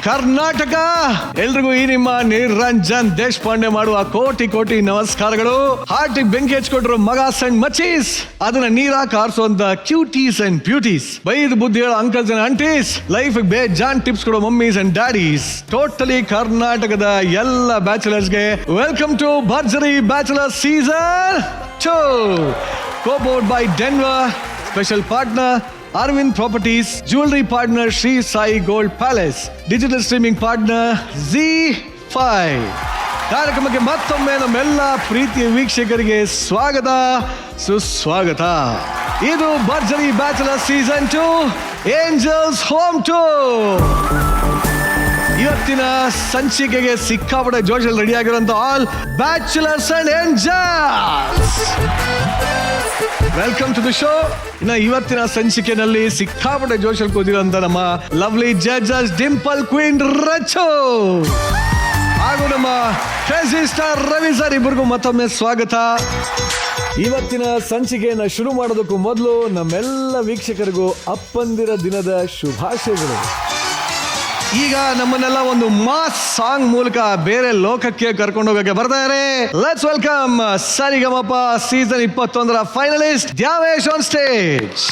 ಕರ್ನಾಟಕ. ಎಲ್ರಿಗೂ ಈ ನಿಮ್ಮ ನಿರಂಜನ್ ದೇಶಪಾಂಡೆ ಮಾಡುವ ಕೋಟಿ ಕೋಟಿ ನಮಸ್ಕಾರಗಳು. ಹಾರ್ಟಿಗೆ ಬೆಂಕಿ ಹಚ್ಕೊಟ್ರು ಮಗಾಸ್ ಅಂಡ್ ಮಚೀಸ್, ಅದನ್ನ ನೀರಾಕ ಆರಿಸುವಂತ ಕ್ಯೂಟೀಸ್ ಅಂಡ್ ಬ್ಯೂಟೀಸ್, ಬೈದ್ ಬುದ್ಧಿ ಹೇಳೋ ಅಂಕಲ್ಸ್ ಅಂಡ್ ಆಂಟೀಸ್, ಲೈಫ್ ಬೇಜಾನ್ ಟಿಪ್ಸ್ ಕೊಡೋ ಮಮ್ಮೀಸ್ ಅಂಡ್ ಡ್ಯಾಡೀಸ್, ಟೋಟಲಿ ಕರ್ನಾಟಕದ ಎಲ್ಲ ಬ್ಯಾಚುಲರ್ಸ್ಗೆ ವೆಲ್ಕಮ್ ಟು ಭರ್ಜರಿ bachelor season 2. Co-powered by Denver, special partner Arvind Properties, jewelry partner Sri Sai Gold Palace, digital streaming partner Z5. ಕಾರ್ಯಕ್ರಮಕ್ಕೆ ಮತ್ತೊಮ್ಮೆ ನಮ್ಮೆಲ್ಲ ಪ್ರೀತಿಯ ವೀಕ್ಷಕರಿಗೆ ಸ್ವಾಗತ ಸುಸ್ವಾಗತ. ಇದು ಭರ್ಜರಿ bachelor season 2 angels home tour. ಇವತ್ತಿನ ಸಂಚಿಕೆಗೆ ಸಿಕ್ಕಾಪಟ್ಟೆ ಜೋಶಲ್ಲಿ ರೆಡಿ ಆಗಿರುವಂತ all bachelors and angels, welcome to the show. ಇನ್ನು ಇವತ್ತಿನ ಸಂಚಿಕೆಯಲ್ಲಿ ಸಿಕ್ಕಾಪಟ್ಟೆ ಜೋಶಲ್ಲಿ ಕೂತಿರುವಂತ ನಮ್ಮ lovely judges dimple queen Rachu ಹಾಗೂ ನಮ್ಮ ಕ್ರೇಜಿ ಸ್ಟಾರ್ ರವಿ ಸರ್, ಇಬ್ಬರಿಗೂ ಮತ್ತೊಮ್ಮೆ ಸ್ವಾಗತ. ಇವತ್ತಿನ ಸಂಚಿಕೆಯನ್ನು ಶುರು ಮಾಡೋದಕ್ಕೂ ಮೊದಲು ನಮ್ಮೆಲ್ಲ ವೀಕ್ಷಕರಿಗೂ ಅಪ್ಪಂದಿರ ದಿನದ ಶುಭಾಶಯಗಳು. ಈಗ ನಮ್ಮನ್ನೆಲ್ಲ ಒಂದು ಮಾಸ್ ಸಾಂಗ್ ಮೂಲಕ ಬೇರೆ ಲೋಕಕ್ಕೆ ಕರ್ಕೊಂಡು ಹೋಗಕ್ಕೆ ಬರ್ತಾರೆ. ಲೆಟ್ಸ್ ವೆಲ್ಕಮ್ ಸರಿಗಮಪ ಸೀಸನ್ 21ರ ಫೈನಲಿಸ್ಟ್ ದ್ಯಾವೇಶ್ ಆನ್ ಸ್ಟೇಜ್.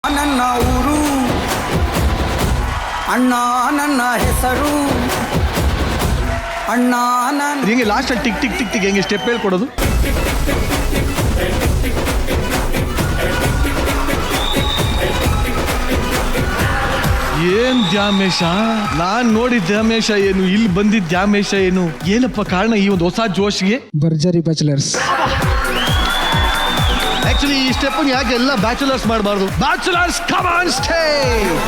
ನನ್ನ ಊರು ಅಣ್ಣ, ನನ್ನ ಹೆಸರು ಅಣ್ಣ. ಹಿಂಗೆ last tick tick tick tick ಹೆಂಗೆ ಸ್ಟೆಪ್ ಹೇಳ್ಕೊಡೋದು? ಏನ್ ದ್ಯಾಮೇಶ, ನಾನ್ ನೋಡಿದ ದ್ಯಾಮೇಶ ಏನು, ಇಲ್ಲಿ ಬಂದಿದ್ದ ದ್ಯಾಮೇಶ ಏನು, ಏನಪ್ಪ ಕಾರಣ ಈ ಒಂದು ಹೊಸ ಜೋಶ್ಗೆ? ಭರ್ಜರಿ ಬ್ಯಾಚುಲರ್ಸ್. ಆಕ್ಚುಲಿ ಈ ಸ್ಟೆಪ್ ಯಾಕೆ ಎಲ್ಲ ಬ್ಯಾಚುಲರ್ಸ್ ಮಾಡಬಾರ್ದು? Bachelors come on stage.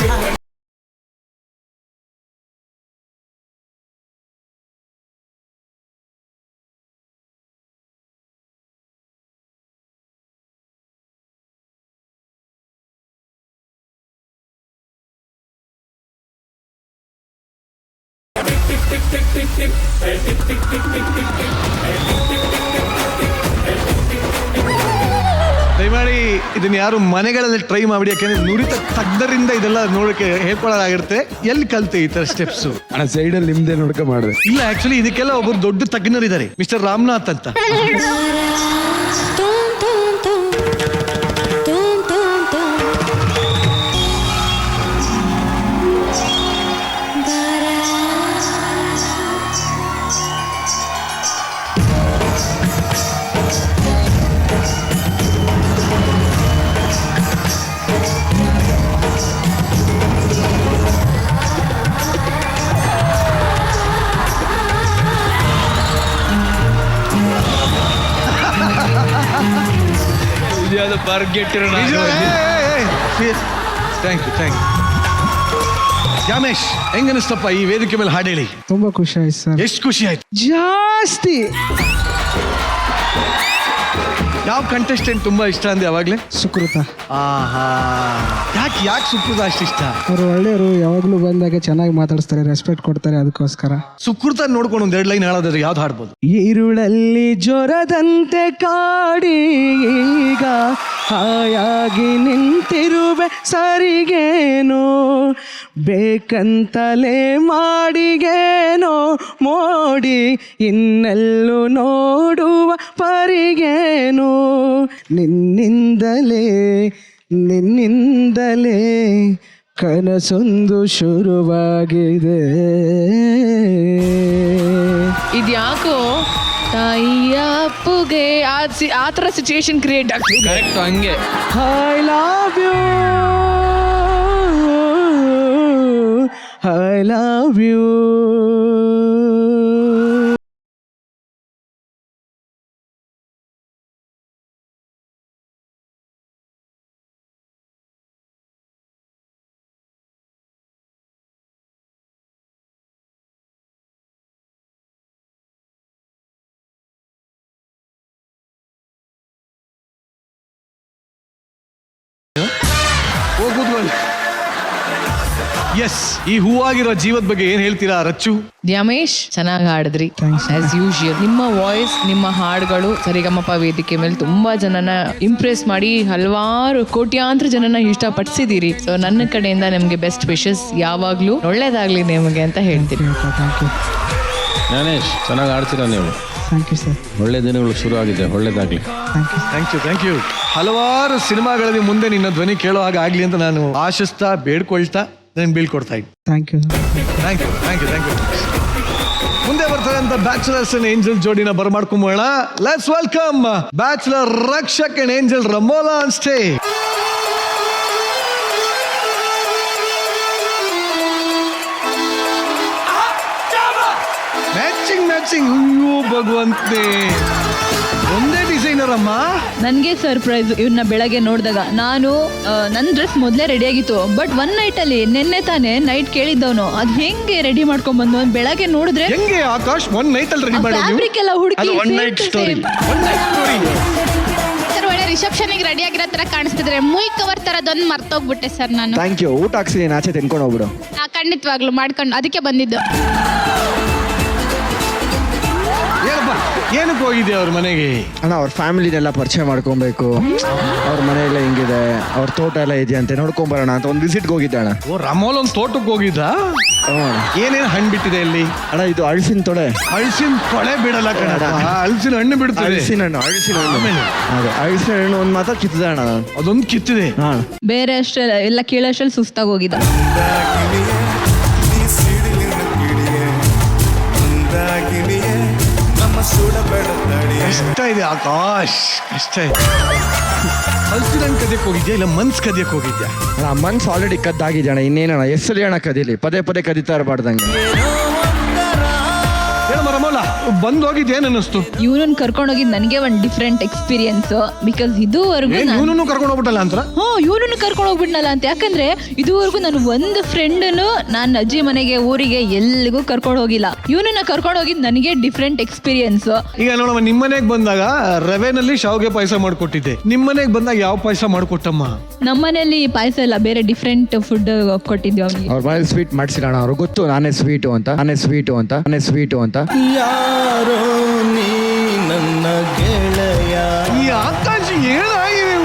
ದಯಮಾಡಿ ಇದನ್ನ ಯಾರು ಮನೆಗಳಲ್ಲಿ ಟ್ರೈ ಮಾಡಿ, ಯಾಕಂದ್ರೆ ನುರಿತ ತಜ್ಞರಿಂದ ಇದೆಲ್ಲ ನೋಡಕ್ಕೆ ಹೇಳ್ಕೊಳ್ಳೋದಾಗಿರುತ್ತೆ. ಎಲ್ಲಿ ಕಲ್ತೆ ಈ ತರ ಸ್ಟೆಪ್ಸ್? ಅಣ್ಣ ಸೈಡಲ್ಲಿ ನಿಮ್ದೇ ನೋಡ್ಕ ಮಾಡಿದೆ. ಇಲ್ಲ, ಆಕ್ಚುಲಿ ಇದಕ್ಕೆಲ್ಲ ಒಬ್ಬರು ದೊಡ್ಡ ತಜ್ಞರಿದ್ದಾರೆ, ಮಿಸ್ಟರ್ ರಾಮನಾಥ್ ಅಂತ. Thank you. ಯಾಮೇಶ್, ಹೆಂಗನಿಸ್ತಪ್ಪ ಈ ವೇದಿಕೆ ಮೇಲೆ ಹಾಡು ಹೇಳಿ? ತುಂಬಾ ಖುಷಿ ಆಯ್ತು ಸರ್. ಎಷ್ಟು ಖುಷಿ ಆಯ್ತು? ಜಾಸ್ತಿ. ಯಾವ ಕಂಟೆಸ್ಟೆಂಟ್ ತುಂಬಾ ಇಷ್ಟ ಅಂದೆ ಅವಾಗ್ಲೇ? ಸುಕೃತ. ಯಾಕೆ ಸುಕೃತ ಅಷ್ಟು ಇಷ್ಟ? ಅವರು ಒಳ್ಳೆಯವರು, ಯಾವಾಗ್ಲೂ ಬಂದಾಗ ಚೆನ್ನಾಗಿ ಮಾತಾಡಿಸ್ತಾರೆ, ರೆಸ್ಪೆಕ್ಟ್ ಕೊಡ್ತಾರೆ, ಅದಕ್ಕೋಸ್ಕರ. ಸುಕೃತ ನೋಡ್ಕೊಂಡು ಒಂದ್ 2 ಲೈನ್ ಹೇಳೋದಾದ್ರೆ ಯಾವ್ದು ಹಾಡ್ಬೋದು? ಈರುಳಲ್ಲಿ ಜ್ವರದಂತೆ ಕಾಡಿ ಈಗ ಹಾಯಾಗಿ ನಿಂತಿರುವೆ ಸರಿಗೇನೋ, ಬೇಕಂತಲೇ ಮಾಡಿಗೇನೋ ಮೋಡಿ, ಇನ್ನೆಲ್ಲೂ ನೋಡುವ ಪರಿಗೇನೋ, ನಿನ್ನಿಂದಲೇ ಕನಸೊಂದು ಶುರುವಾಗಿದೆ. ಇದ್ಯಾಕೋ ತಾಯಿಯ ಅಪ್ಪುಗೆ ಆ ಥರ ಸಿಚುವೇಶನ್ ಕ್ರಿಯೇಟ್ ಆಗ್ತಿದೆ. ಕರೆಕ್ಟ್, ಹಂಗೆ. I love you, I love you. ಹೋಗುದ್ವಲ್ಲ. ಎಸ್, ಈ ಹೂವಾಗಿರೋ ಜೀವದ ಬಗ್ಗೆ ಏನ್ ಹೇಳ್ತೀರಾ ರಚ್ಚು? ದ್ಯಾಮೇಶ್, ಚೆನ್ನಾಗಿ ಹಾಡಿದ್ರಿ ಆಸ್ ಯೂಶುವಲ್. ನಿಮ್ಮ ವಾಯ್ಸ್, ನಿಮ್ಮ ಹಾಡುಗಳು ಸರಿಗಮಪ ವೇದಿಕೆ ಮೇಲೆ ತುಂಬಾ ಜನನ ಇಂಪ್ರೆಸ್ ಮಾಡಿ ಹಲವಾರು ಕೋಟ್ಯಾಂತರ ಜನನ ಇಷ್ಟಪಡಿಸಿದ್ದೀರಿ. ಸೊ ನನ್ನ ಕಡೆಯಿಂದ ನಿಮ್ಗೆ ಬೆಸ್ಟ್ ವಿಶಸ್, ಯಾವಾಗ್ಲೂ ಒಳ್ಳೇದಾಗ್ಲಿ ನಿಮಗೆ ಅಂತ ಹೇಳ್ತೀನಿ. Thank you. ಜ್ಞಾನೇಶ್, ಚೆನ್ನಾಗಿ ಆಡ್ತೀರಾ ನೀವು. Thank you sir. ಒಳ್ಳೆ ದಿನಗಳು ಶುರು ಆಗಿದೆ, ಒಳ್ಳೇದಾಗ್ಲಿ. Thank you. ಹಲವಾರು ಸಿನಿಮಾಗಳಲ್ಲಿ ಮುಂದೆ ನಿನ್ನ ಧ್ವನಿ ಕೇಳೋ ಹಾಗೆ ಆಗ್ಲಿ ಅಂತ ನಾನು ಆಶಿಸ್ತಾ ಬೇಡ್ಕೊಳ್ತಾ ನಾನು ಬೀಳ್ಕೊಡ್ತಾ ಇದ್ದೀನಿ. Thank you. ಮುಂದೆ ಬರ್ತದಂತ ಬ್ಯಾಚುಲರ್ಸ್ ಅಂಡ್ ಏಂಜಲ್ ಜೋಡಿನ ಬರಮಾಡ್ಕೊಂಬೋಣ. Let's welcome bachelor Rakshak and angel Ramola on stage. Matching. ಅಯ್ಯೋ ಭಗವಂತೆ, ಒಂದೇ ಡಿಸೈನರ್ ಅಮ್ಮ. ನನಗೆ ಸರ್ಪ್ರೈಸ್ ಇವ್ರನ್ನ ಬೆಳಗ್ಗೆ ನೋಡಿದಾಗ. ನಾನು ನನ್ನ ಡ್ರೆಸ್ ಮೊದಲೇ ರೆಡಿ ಆಗಿತ್ತು, ಬಟ್ 1 night ಅಲ್ಲಿ ನಿನ್ನೆ ತಾನೇ ನೈಟ್ ಕೇಳಿದ್ದವನು ಅದು ಹೆಂಗೆ ರೆಡಿ ಮಾಡ್ಕೊಂಡ್ ಬಂದು ಬೆಳಗ್ಗೆ ನೋಡಿದ್ರೆ ಹೆಂಗೆ ಆಕಾಶ್ 1 night ಅಲ್ಲಿ ರೆಡಿ ಮಾಡಿ ಫ್ಯಾಬ್ರಿಕ್ ಎಲ್ಲ ಹುಡುಕಿ ಒನ್ ನೈಟ್ ಸ್ಟೋರಿ. ಸರ್, ಒಳ್ಳೆ ರಿಸೆಪ್ಷನ್ಗೆ ರೆಡಿ ಆಗಿರೋ ತರ ಕಾಣಿಸ್ತಿದ್ರೆ ಮುಯ್ ಕವರ್ ತರದೊಂದು ಮರ್ತೋಗ್ಬಿಟ್ಟೆ ಸರ್ ನಾನು. Thank you. ಊಟ ಹಾಕ್ಸಿ, ಆಚೆ ತಿನ್ಕೊಂಡು ಹೋಗ್ಬಿಡು. ಖಂಡಿತವಾಗ್ಲು ಮಾಡ್ಕೊಂಡು ಅದಕ್ಕೆ ಬಂದಿದ್ದು. ಏನಕ್ಕೆ ಹೋಗಿದ್ದೆ ಅವ್ರ ಮನೆಗೆ? ಅಣ್ಣ, ಅವ್ರ ಫ್ಯಾಮಿಲಿನೆಲ್ಲ ಪರಿಚಯ ಮಾಡ್ಕೊಬೇಕು. ಅವ್ರ ಮನೆಯೆಲ್ಲ ಹಿಂಗಿದೆ, ಅವ್ರ ತೋಟ ಎಲ್ಲ ಇದೆಯಂತೆ, ನೋಡ್ಕೊಂಬರೋಣ ಅಂತ ಒಂದು ವಿಸಿಟ್ಗೆ ಹೋಗಿದ್ದೆ ಅಣ್ಣ. ಓ, ರಾಮೋಲ್ ಒಂದು ತೋಟಕ್ಕೆ ಹೋಗಿದ್ದ? ಏನೇನು ಹಣ್ಣು ಬಿಟ್ಟಿದೆ ಇಲ್ಲಿ? ಅಣ್ಣ, ಇದು ಹಲಸಿನ ತೊಳೆ. ಹಲಸಿನ ತೊಳೆ ಬಿಡಲ್ಲ ಕಣ, ಹಲಸಿನ ಹಣ್ಣು ಬಿಡ್ತದೆ. ಹಲಸಿನ ಹಣ್ಣು ಅದೇ ಹಲಸಿನ ಹಣ್ಣು ಒಂದು ಮಾತ್ರ ಕಿತ್ತದೆ ಅಣ್ಣ. ಅದೊಂದು ಕಿತ್ತಿದೆ. ಬೇರೆ ಅಷ್ಟೆಲ್ಲ ಎಲ್ಲ ಕೇಳೋಷ್ಟ್ರಲ್ಲಿ ಸುಸ್ತಾಗಿ ಹೋಗಿದ್ದ. ಕಷ್ಟ ಇದೆ ಆಕಾಶ್, ಕಷ್ಟ ಇದೆ. ಹಲಸಿನ ಹಣ್ಣು ಕದಿಯಕ್ಕೆ ಹೋಗಿದ್ಯಾ ಇಲ್ಲ ಮನ್ಸ್ ಕದಿಯಕ್ಕೆ ಹೋಗಿದ್ಯಾ? ಅಣ್ಣ, ಮನ್ಸು ಆಲ್ರೆಡಿ ಕದ್ದಾಗಿದೆ ಅಣ್ಣ, ಇನ್ನೇನಣ್ಣ ಹೆಸರು ಅಣ್ಣ ಕದೀಲಿ, ಪದೇ ಕದೀತಾ ಇರಬಾರ್ದಂಗೆ. ಹೇಳಮ್ಮ ರಮೋಲ. ಬಂದೋಗಿದ್ದೇನು ಅನ್ನಿಸ್ತು? ಇವನನ್ನ ಕರ್ಕೊಂಡೋಗಿದ್ ನನಗೆ ಒಂದು ಡಿಫ್ರೆಂಟ್ ಎಕ್ಸ್ಪೀರಿಯನ್ಸ್. ಬಿಕಾಸ್ ಇದುವರೆಗೂ ಇವನನ್ನು ಕರ್ಕೊಂಡು ಹೋಗ್ಬಿಟ್ಟಲ್ಲ ಅಂತ. ಇವನನ್ನು ಕರ್ಕೊಂಡು ಹೋಗ್ಬಿಟ್ನಲ್ಲ ಅಂತ. ಯಾಕಂದ್ರೆ ಇದುವರೆಗೂ ನಾನು ಒಂದು ಫ್ರೆಂಡನ್ನು ನಾನು ಅಜ್ಜಿ ಮನೆಗೆ ಊರಿಗೆ ಎಲ್ಲಿಗೂ ಕರ್ಕೊಂಡು ಹೋಗಿಲ್ಲ. ಇವನನ್ನ ಕರ್ಕೊಂಡು ಹೋಗಿದ್ ನನಗೆ ಡಿಫ್ರೆಂಟ್ ಎಕ್ಸ್ಪೀರಿಯನ್ಸ್. ಈಗ ನೋಡಮ್ಮ, ನಿಮ್ಮನೆಗೆ ಬಂದಾಗ ರವೆನಲ್ಲಿ ಶಾವಿಗೆ ಪಾಯಸ ಮಾಡ್ಕೊಟ್ಟಿದ್ದೆ. ನಿಮ್ಮನೆಗೆ ಬಂದಾಗ ಯಾವ ಪಾಯಸ ಮಾಡ್ಕೊಟ್ಟಮ್ಮ? ನಮ್ಮನೇಲಿ ಪಾಯಸ ಇಲ್ಲ, ಬೇರೆ ಡಿಫ್ರೆಂಟ್ ಫುಡ್ ಕೊಟ್ಟಿದ್ವಿ ಅವ್ನಿಗೆ. ಅವ್ರ ಮನೇಲಿ ಸ್ವೀಟ್ ಮಾಡಿಸಿರೋಣ. ಅವ್ರಿಗೆ ಗೊತ್ತು ನಾನೇ ಸ್ವೀಟು ಅಂತ. ಯಾರೋ ನೀ ನನ್ನ ಗೆಳೆಯ. ಈ ಆಕಾಶ ಏನಾಗಿದೆ?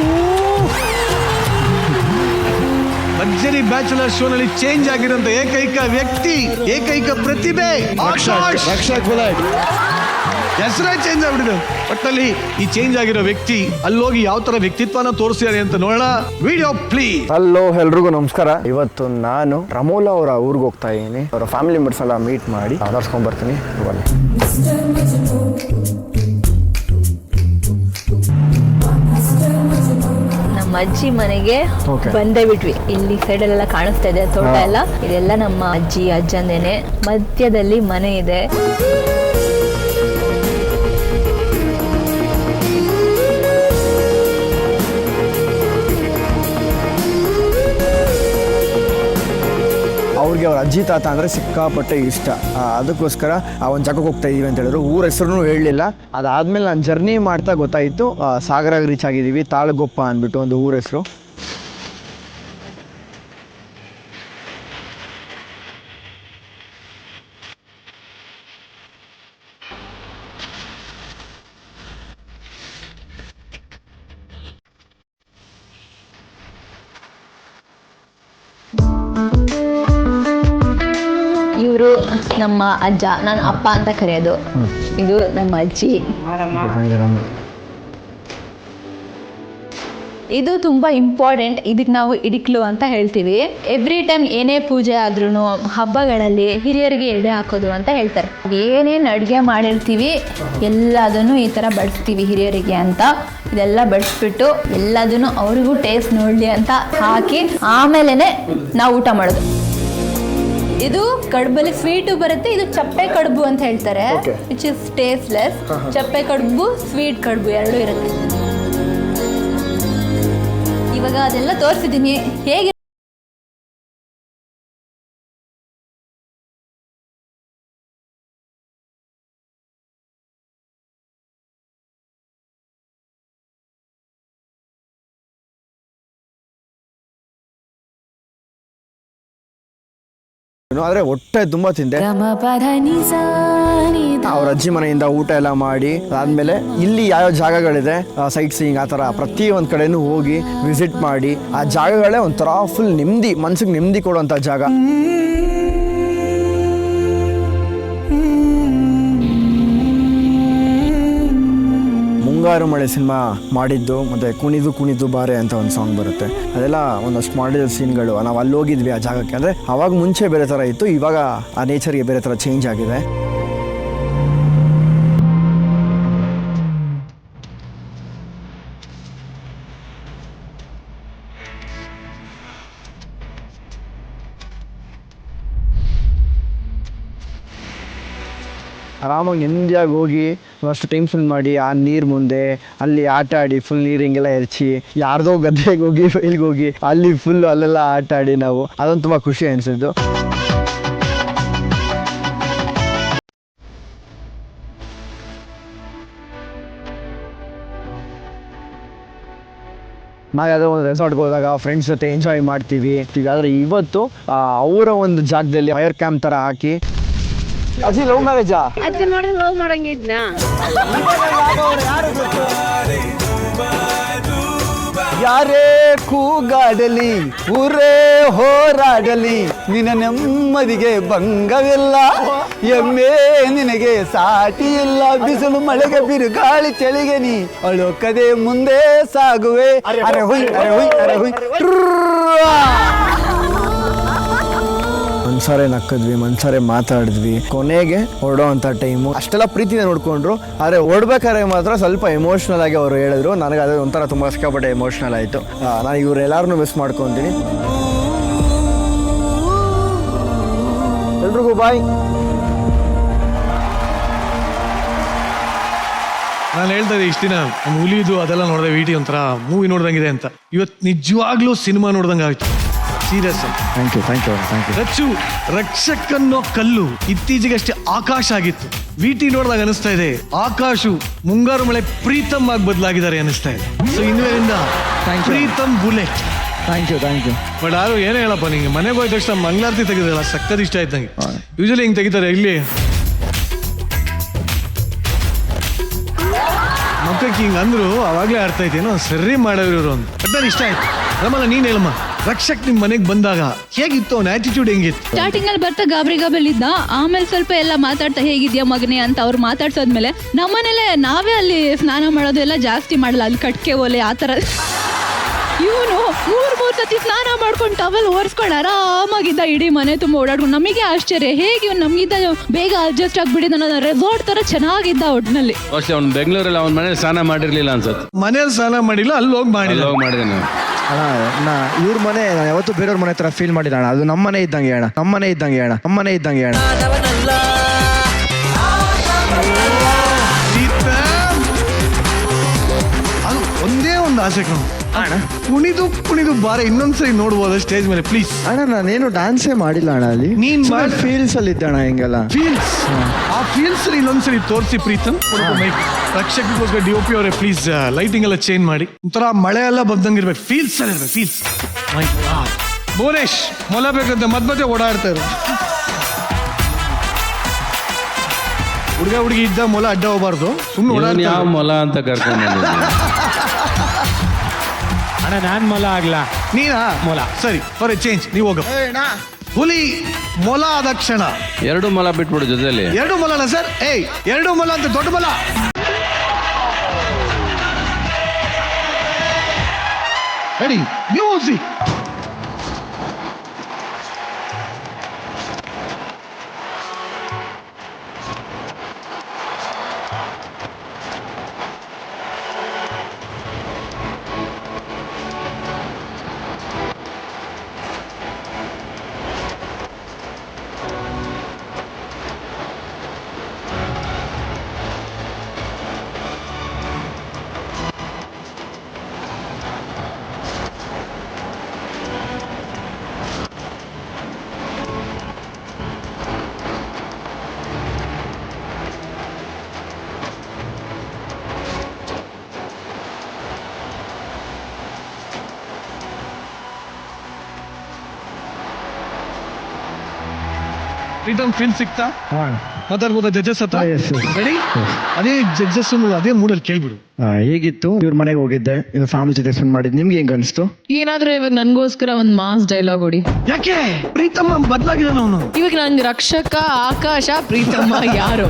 ಲಕ್ಸರಿ ಬ್ಯಾಚುಲರ್ ಶೋ ನಲ್ಲಿ ಚೇಂಜ್ ಆಗಿರೋಂತ ಏಕೈಕ ವ್ಯಕ್ತಿ, ಏಕೈಕ ಪ್ರತಿಭೆ ರಕ್ಷಕ್ ಬುಲೆಟ್. ಹೆಸರೇ ಚೇಂಜ್ ಆಗ್ಬಿಟ್ಟಿದೆ. ಒಟ್ಟಲ್ಲಿ ಈ ಚೇಂಜ್ ಆಗಿರೋ ವ್ಯಕ್ತಿ ಅಲ್ಲೋಗಿ ಯಾವ ತರ ವ್ಯಕ್ತಿತ್ವನ ತೋರಿಸಿದ್ದಾರೆ ಅಂತ ನೋಡೋಣ. Video please. ಹಲೋ, ಎಲ್ರಿಗೂ ನಮಸ್ಕಾರ. ಇವತ್ತು ನಾನು ರಮೋಲ ಅವರ ಊರಿಗೆ ಹೋಗ್ತಾ ಇದ್ದೀನಿ. ಅವರ ಫ್ಯಾಮಿಲಿ ಮೆಂಬರ್ಸ್ ಎಲ್ಲ ಮೀಟ್ ಮಾಡಿ ಮಾತಾಡ್ಸ್ಕೊಂಡ್ ಬರ್ತೀನಿ. ಬನ್ನಿ. ನಮ್ಮ ಅಜ್ಜಿ ಮನೆಗೆ ಬಂದೇ ಬಿಟ್ವಿ. ಇಲ್ಲಿ ಸೈಡ್ ಅಲ್ಲೆಲ್ಲ ಕಾಣಿಸ್ತಾ ಇದೆ ತೋಟ ಎಲ್ಲ. ಇದೆಲ್ಲ ನಮ್ಮ ಅಜ್ಜಿ ಅಜ್ಜಂದೇನೆ. ಮಧ್ಯದಲ್ಲಿ ಮನೆ ಇದೆ. ಅವ್ರಿಗೆ ಅವ್ರ ಅಜ್ಜಿ ತಾತ ಅಂದರೆ ಸಿಕ್ಕಾಪಟ್ಟೆ ಇಷ್ಟ. ಅದಕ್ಕೋಸ್ಕರ ಆ ಒಂದು ಜಾಗಕ್ಕೆ ಹೋಗ್ತಾ ಇದೀವಿ ಅಂತ ಹೇಳಿದ್ರು. ಊರ ಹೆಸರು ಹೇಳಲಿಲ್ಲ. ಅದಾದಮೇಲೆ ನಾನು ಜರ್ನಿ ಮಾಡ್ತಾ ಗೊತ್ತಾಯಿತು ಸಾಗರಾಗ ರೀಚ್ ಆಗಿದ್ದೀವಿ. ತಾಳಗೊಪ್ಪ ಅಂದ್ಬಿಟ್ಟು ಒಂದು ಊರ ಹೆಸರು. ಇವರು ನಮ್ಮ ಅಜ್ಜ, ನಾನು ಅಪ್ಪ ಅಂತ ಕರೆಯೋದು. ಇದು ನಮ್ಮ ಅಜ್ಜಿ. ಇದು ತುಂಬ ಇಂಪಾರ್ಟೆಂಟ್. ಇದಕ್ಕೆ ನಾವು ಇಡಿಕ್ಲು ಅಂತ ಹೇಳ್ತೀವಿ. ಎವ್ರಿ ಟೈಮ್ ಏನೇ ಪೂಜೆ ಆದ್ರೂ ಹಬ್ಬಗಳಲ್ಲಿ ಹಿರಿಯರಿಗೆ ಎಡೆ ಹಾಕೋದು ಅಂತ ಹೇಳ್ತಾರೆ. ಏನೇನು ಅಡುಗೆ ಮಾಡಿರ್ತೀವಿ ಎಲ್ಲದನ್ನು ಈ ಥರ ಬಡಿಸ್ತೀವಿ ಹಿರಿಯರಿಗೆ ಅಂತ. ಇದೆಲ್ಲ ಬಡಿಸ್ಬಿಟ್ಟು ಎಲ್ಲದನ್ನು ಅವ್ರಿಗೂ ಟೇಸ್ಟ್ ನೋಡಲಿ ಅಂತ ಹಾಕಿ ಆಮೇಲೆ ನಾವು ಊಟ ಮಾಡೋದು. ಇದು ಕಡುಬಲ್ಲಿ ಸ್ವೀಟು ಬರುತ್ತೆ. ಇದು ಚಪ್ಪೆ ಕಡುಬು ಅಂತ ಹೇಳ್ತಾರೆ, ವಿಚ್ ಇಸ್ ಟೇಸ್ಟ್ಲೆಸ್. ಚಪ್ಪೆ ಕಡುಬು, ಸ್ವೀಟ್ ಕಡುಬು ಎರಡೂ ಇರುತ್ತೆ. ಇವಾಗ ಅದೆಲ್ಲ ತೋರಿಸಿದ್ದೀನಿ ಹೇಗೆ. ಆದರೆ ಹೊಟ್ಟೆ ತುಂಬ ತಿಂದೆ. ಅವ್ರ ಅಜ್ಜಿ ಮನೆಯಿಂದ ಊಟ ಎಲ್ಲ ಮಾಡಿ ಅದಾದ್ಮೇಲೆ ಇಲ್ಲಿ ಯಾವ ಜಾಗಗಳಿದೆ ಸೈಟ್ ಸೀಯಿಂಗ್ ಆ ಥರ ಪ್ರತಿಯೊಂದು ಕಡೆನೂ ಹೋಗಿ ವಿಸಿಟ್ ಮಾಡಿ ಆ ಜಾಗಗಳೇ ಒಂಥರ ಫುಲ್ ನೆಮ್ಮದಿ, ಮನ್ಸಿಗೆ ನೆಮ್ಮದಿ ಕೊಡುವಂಥ ಜಾಗ. ಮುಂಗಾರು ಮಳೆ ಸಿನಿಮಾ ಮಾಡಿದ್ದು, ಮತ್ತು ಕುಣಿದು ಕುಣಿದು ಬಾರೆ ಅಂತ ಒಂದು ಸಾಂಗ್ ಬರುತ್ತೆ. ಅದೆಲ್ಲ ಒಂದಷ್ಟು ಮಾಡಿದ ಸೀನ್ಗಳು. ನಾವು ಅಲ್ಲಿ ಹೋಗಿದ್ವಿ ಆ ಜಾಗಕ್ಕೆ. ಅಂದರೆ ಅವಾಗ ಮುಂಚೆ ಬೇರೆ ಥರ ಇತ್ತು, ಇವಾಗ ಆ ನೇಚರ್ಗೆ ಬೇರೆ ಥರ ಚೇಂಜ್ ಆಗಿದೆ. ಆರಾಮಾಗಿ ನೆಮ್ಮದಿಯಾಗಿ ಹೋಗಿ ಅಷ್ಟು ಟೈಮ್ ಸ್ಪೆಂಡ್ ಮಾಡಿ ಆ ನೀರು ಮುಂದೆ ಅಲ್ಲಿ ಆಟ ಆಡಿ ಫುಲ್ ನೀರು ಹಿಂಗೆಲ್ಲ ಎರಚಿ, ಯಾರ್ದೋ ಗದ್ದೆಗೆ ಹೋಗಿ ಬೈಲ್ಗೆ ಹೋಗಿ ಅಲ್ಲಿ ಫುಲ್ ಅಲ್ಲೆಲ್ಲ ಆಟ ಆಡಿ ನಾವು ಅದೊಂದು ತುಂಬ ಖುಷಿ ಅನಿಸಿದ್ದು. ನಾವು ಯಾವುದೋ ಒಂದು ರೆಸಾರ್ಟ್ಗೆ ಹೋದಾಗ ಫ್ರೆಂಡ್ಸ್ ಜೊತೆ ಎಂಜಾಯ್ ಮಾಡ್ತೀವಿ. ಆದರೆ ಇವತ್ತು ಅವರ ಒಂದು ಜಾಗದಲ್ಲಿ ಫೈರ್ ಕ್ಯಾಂಪ್ ಥರ ಹಾಕಿ. ಅಜ್ಜಿ ಲವ್ ಮ್ಯಾರೇಜಾ? ಅಜ್ಜಿ ನೋಡಿ ಲವ್ ಮಾಡಂಗಿದ್ನ. ಯಾರೇ ಕೂಗಾಡಲಿ ಊರೇ ಹೋರಾಡಲಿ ನಿನ್ನ ನೆಮ್ಮದಿಗೆ ಭಂಗವಿಲ್ಲ, ಎಮ್ಮೆ ನಿನಗೆ ಸಾಟಿ ಇಲ್ಲ, ಬಿಸಿಲು ಮಳೆಗೆ ಬಿರುಗಾಳಿ ಚಳಿಗೆ ನೀ ಅಳೋಕದೆ ಮುಂದೆ ಸಾಗುವೆ. ಅರೆ ಹುಯ್ ಅರೆ ಹುಯ್ ಅರೆ ಹುಯ್. ಮನ್ಸಾರೆ ನಕ್ಕದ್ವಿ, ಮನ್ಸಾರೆ ಮಾತಾಡಿದ್ವಿ. ಕೊನೆಗೆ ಹೊರಡೋ ಅಂತ ಟೈಮು ಅಷ್ಟೆಲ್ಲ ಪ್ರೀತಿನ ನೋಡ್ಕೊಂಡ್ರು. ಆದರೆ ಹೊರಡ್ಬೇಕಾದ್ರೆ ಮಾತ್ರ ಸ್ವಲ್ಪ ಎಮೋಷ್ನಲ್ ಆಗಿ ಅವರು ಹೇಳಿದ್ರು. ನನಗೆ ಅದು ಒಂಥರ ತುಂಬ ಸಿಕ್ಕಾಪಟ್ಟೆ ಎಮೋಷ್ನಲ್ ಆಯಿತು. ನಾನು ಇವರೆಲ್ಲರನ್ನೂ ಮಿಸ್ ಮಾಡ್ಕೊತೀನಿ. ಎಲ್ರಿಗೂ ಬಾಯ್. ನಾನು ಹೇಳ್ತಾ ಇದ್ದೆ ಇಷ್ಟ ದಿನ ನಮ್ಮ ಹುಲಿದು ಅದೆಲ್ಲ ನೋಡಿದೆ ವಿಟಿ ಒಂಥರ ಮೂವಿ ನೋಡ್ದಂಗಿದೆ ಅಂತ. ಇವತ್ತು ನಿಜವಾಗ್ಲೂ ಸಿನಿಮಾ ನೋಡ್ದಂಗೆ ಆಯ್ತು. Serious. Thank you Rachu, Rakshak ಅನ್ನೋ ಕಲ್ಲು ಇತ್ತೀಚೆಗಷ್ಟೇ ಆಕಾಶ ಆಗಿತ್ತು. ವಿಟಿ ನೋಡಿದಾಗ ಅನಿಸ್ತಾ ಇದೆ ಆಕಾಶು ಮುಂಗಾರು ಮಳೆ ಪ್ರೀತಮ್ ಆಗಿ ಬದಲಾಗಿದ್ದಾರೆ ಅನಿಸ್ತಾ ಇದೆ. ಸೊ ಇನ್ಮೇಲಿಂದ Preetham bullet. Thank you but ಯಾರು ಏನೇ ಹೇಳಪ್ಪ, ನಿಂಗೆ ಮನೆಗೆ ಹೋದ ತಕ್ಷಣ ಮಂಗಳಾರತಿ ತೆಗೆದಿಲ್ಲ, ಸಕ್ಕತ್ ಇಷ್ಟ ಆಯ್ತು ನಂಗೆ. ಯೂಶಲಿ ಹಿಂಗೆ ತೆಗಿತಾರೆ ಇಲ್ಲಿ ಮಕ್ಕಳಿಗೆ ಹಿಂಗೆ ಅಂದ್ರು ಅವಾಗಲೇ ಅರ್ಥ ಆಯ್ತೇನೋ ಸರಿ ಮಾಡೋರು ಇವರು ಅಂತ. ಬಟ್ ನಾನು ಇಷ್ಟ ಆಯ್ತು. ರಮಲ್ಲ ನೀನ್ ಹೇಳಮ್ಮ, ರಕ್ಷಕ್ ನಿಮ್ ಮನೆಗೆ ಬಂದಾಗ ಹೇಗಿತ್ತು ಅವನ ಆಟಿಟ್ಯೂಡ್, ಹೆಂಗಿತ್ತು? ಸ್ಟಾರ್ಟಿಂಗ್ ಅಲ್ಲಿ ಬರ್ತಾ ಗಾಬರಿ ಇದ್ದ, ಆಮೇಲೆ ಸ್ವಲ್ಪ ಎಲ್ಲ ಮಾತಾಡ್ತಾ ಹೇಗಿದ್ಯಾ ಮಗನೇ ಅಂತ ಅವ್ರು ಮಾತಾಡ್ಸೋದ್ಮೇಲೆ ನಮ್ಮನೇಲೆ ನಾವೇ ಅಲ್ಲಿ ಸ್ನಾನ ಮಾಡೋದು ಎಲ್ಲ ಜಾಸ್ತಿ ಮಾಡಲ್ಲ, ಅಲ್ಲಿ ಕಟ್ಕೆ ಒಲೆ ಆ ಥರ. ಇವನು ಮೂರ್ ಸತಿ ಸ್ನಾನ ಮಾಡ್ಕೊಂಡು ಟವಲ್ ಒರೆಸ್ಕೊಂಡು ಆರಾಮಾಗಿದ್ದ, ಇಡೀ ಮನೆ ತುಂಬ ಓಡಾಡ್ಕೊಂಡು. ನಮಗೆ ಆಶ್ಚರ್ಯ, ಹೇಗೆ ಇವ್ನು ನಮಗಿದ್ದ ಬೇಗ ಅಡ್ಜಸ್ಟ್ ಆಗ್ಬಿಟ್ಟಿದ್ದ, ನನ್ನ ರೆಸಾರ್ಟ್ ತರ ಚೆನ್ನಾಗಿದ್ದ ಒಟ್ಟಿನಲ್ಲಿ. ಮೋಸ್ಟ್ಲಿ ಅವ್ನು ಬೆಂಗಳೂರಲ್ಲಿ ಅವ್ನ ಮನೇಲಿ ಸ್ನಾನ ಮಾಡಿರ್ಲಿಲ್ಲ ಅನ್ಸುತ್ತೆ. ಮನೇಲಿ ಸ್ನಾನ ಮಾಡಿಲ್ಲ, ಅಲ್ಲಿ ಹೋಗಿ ಮಾಡಿಲ್ಲ. ಮಾಡಿದ್ದೇನೆ ಅಣ್ಣ. ಇವ್ರ ಮನೆ ನಾನು ಯಾವತ್ತೂ ಬೇರೆಯವ್ರ ಮನೆ ತರ ಫೀಲ್ ಮಾಡಿಲ್ಲ ಅಣ್ಣ. ಅದು ನಮ್ಮನೆ ಇದ್ದಂಗೆ ಅಣ್ಣ. ಅದು ಒಂದೇ ಒಂದು ಆಸೆ ಕಣು, ಕುಣಿದು ಬಾರ ಇನ್ನೊಂದ್ಸರಿ ನೋಡ್ಬೋದ ಸ್ಟೇಜ್ ಮೇಲೆ ಪ್ಲೀಸ್. ಅಣ್ಣ ನಾನೇನು ಡ್ಯಾನ್ಸೇ ಮಾಡಿಲ್ಲ ಅಣ್ಣ ಅಲ್ಲಿ. ನೀನ್ ಫೀಲ್ಸ್ ಅಲ್ಲಿ ಇದ್ದ ಅಣ್ಣ ಹಿಂಗೆಲ್ಲ. ಫೀಲ್ಸ್, ಆ ಫೀಲ್ಸ್ ಇನ್ನೊಂದ್ಸರಿ ತೋರಿಸಿ ಪ್ರೀತಮ್. ರಕ್ಷಕಕ್ಕೋಸ್ಕರ DOP ಅವರೇ ಪ್ಲೀಸ್ ಲೈಟಿಂಗ್ ಎಲ್ಲ ಚೇಂಜ್ ಮಾಡಿ, ಒಂಥರ ಮಳೆ ಎಲ್ಲ ಬಂದಂಗಿರ್ಬೇಕು. ಫೀಲ್ಸ್ ಅಲ್ಲಿ ಇರ್ಬೇಕು, ಫೀಲ್ಸ್. ಭುವನೇಶ್ ಮೊಲ ಬೇಕಂತ ಮಧ್ಯ ಓಡಾಡ್ತಾರೆ. ಹುಡುಗಿ ಇದ್ದ ಮೊಲ ಅಡ್ಡ ಹೋಗ್ಬಾರ್ದು, ಸುಮ್ಮನೆ ಓಡಾಡ್ತಾರೆ. ಯಾವ ಮೊಲ ಅಂತ ಕರ್ಕೊಂಡು ಅಣ್ಣ ನಾನ್ ಮೊಲ ಆಗ್ಲಾ? ನೀನಾ ಮೊಲ? ಸರಿ, ಫಾರ್ ಎ ಚೇಂಜ್ ನೀವು ಹೋಗ. ಹುಲಿ ಮೊಲ ಆದ ಕ್ಷಣ 2 ಮೊಲ ಬಿಟ್ಬಿಡು ಜೊತೆಲಿ. 2 ಮೊಲನ ಸರ್? 2 ಮೊಲ ಅಂತ ದೊಡ್ಡ ಮೊಲ. Ready, music. ಪ್ರೀತಮ್ ಫೀಲ್ ಸಿಗ್ತಾ ಮಾತಾಡ್ಬೋದ ಜಡ್ಜಸ್ ಹತ್ರ? ರೆಡಿ? ಅದೇ ಜಡ್ಜಸ್ ಅದೇ ಮೂಡಲ್ಲಿ ಕೇಳ್ಬಿಡು. ಹೇಗಿತ್ತು? ಇವ್ರ ಮನೆಗೆ ಹೋಗಿದ್ದೆ, ಇದು ಫ್ಯಾಮಿಲಿ ಜೊತೆ ಸ್ಪೆಂಡ್ ಮಾಡಿದ್ದು. ನಿಮ್ಗೆ ಹೆಂಗ್ ಅನಿಸ್ತು? ಏನಾದ್ರೂ ಇವಾಗ ನನ್ಗೋಸ್ಕರ ಒಂದ್ ಮಾಸ್ ಡೈಲಾಗ್ ಹೊಡಿ. ಯಾಕೆ ಪ್ರೀತಮ್ಮ ಬದಲಾಗಿದ್ದಾನ ಅವನು? ಇವಾಗ ನಂಗೆ ರಕ್ಷಕ ಆಕಾಶ, ಪ್ರೀತಮ್ಮ ಯಾರು?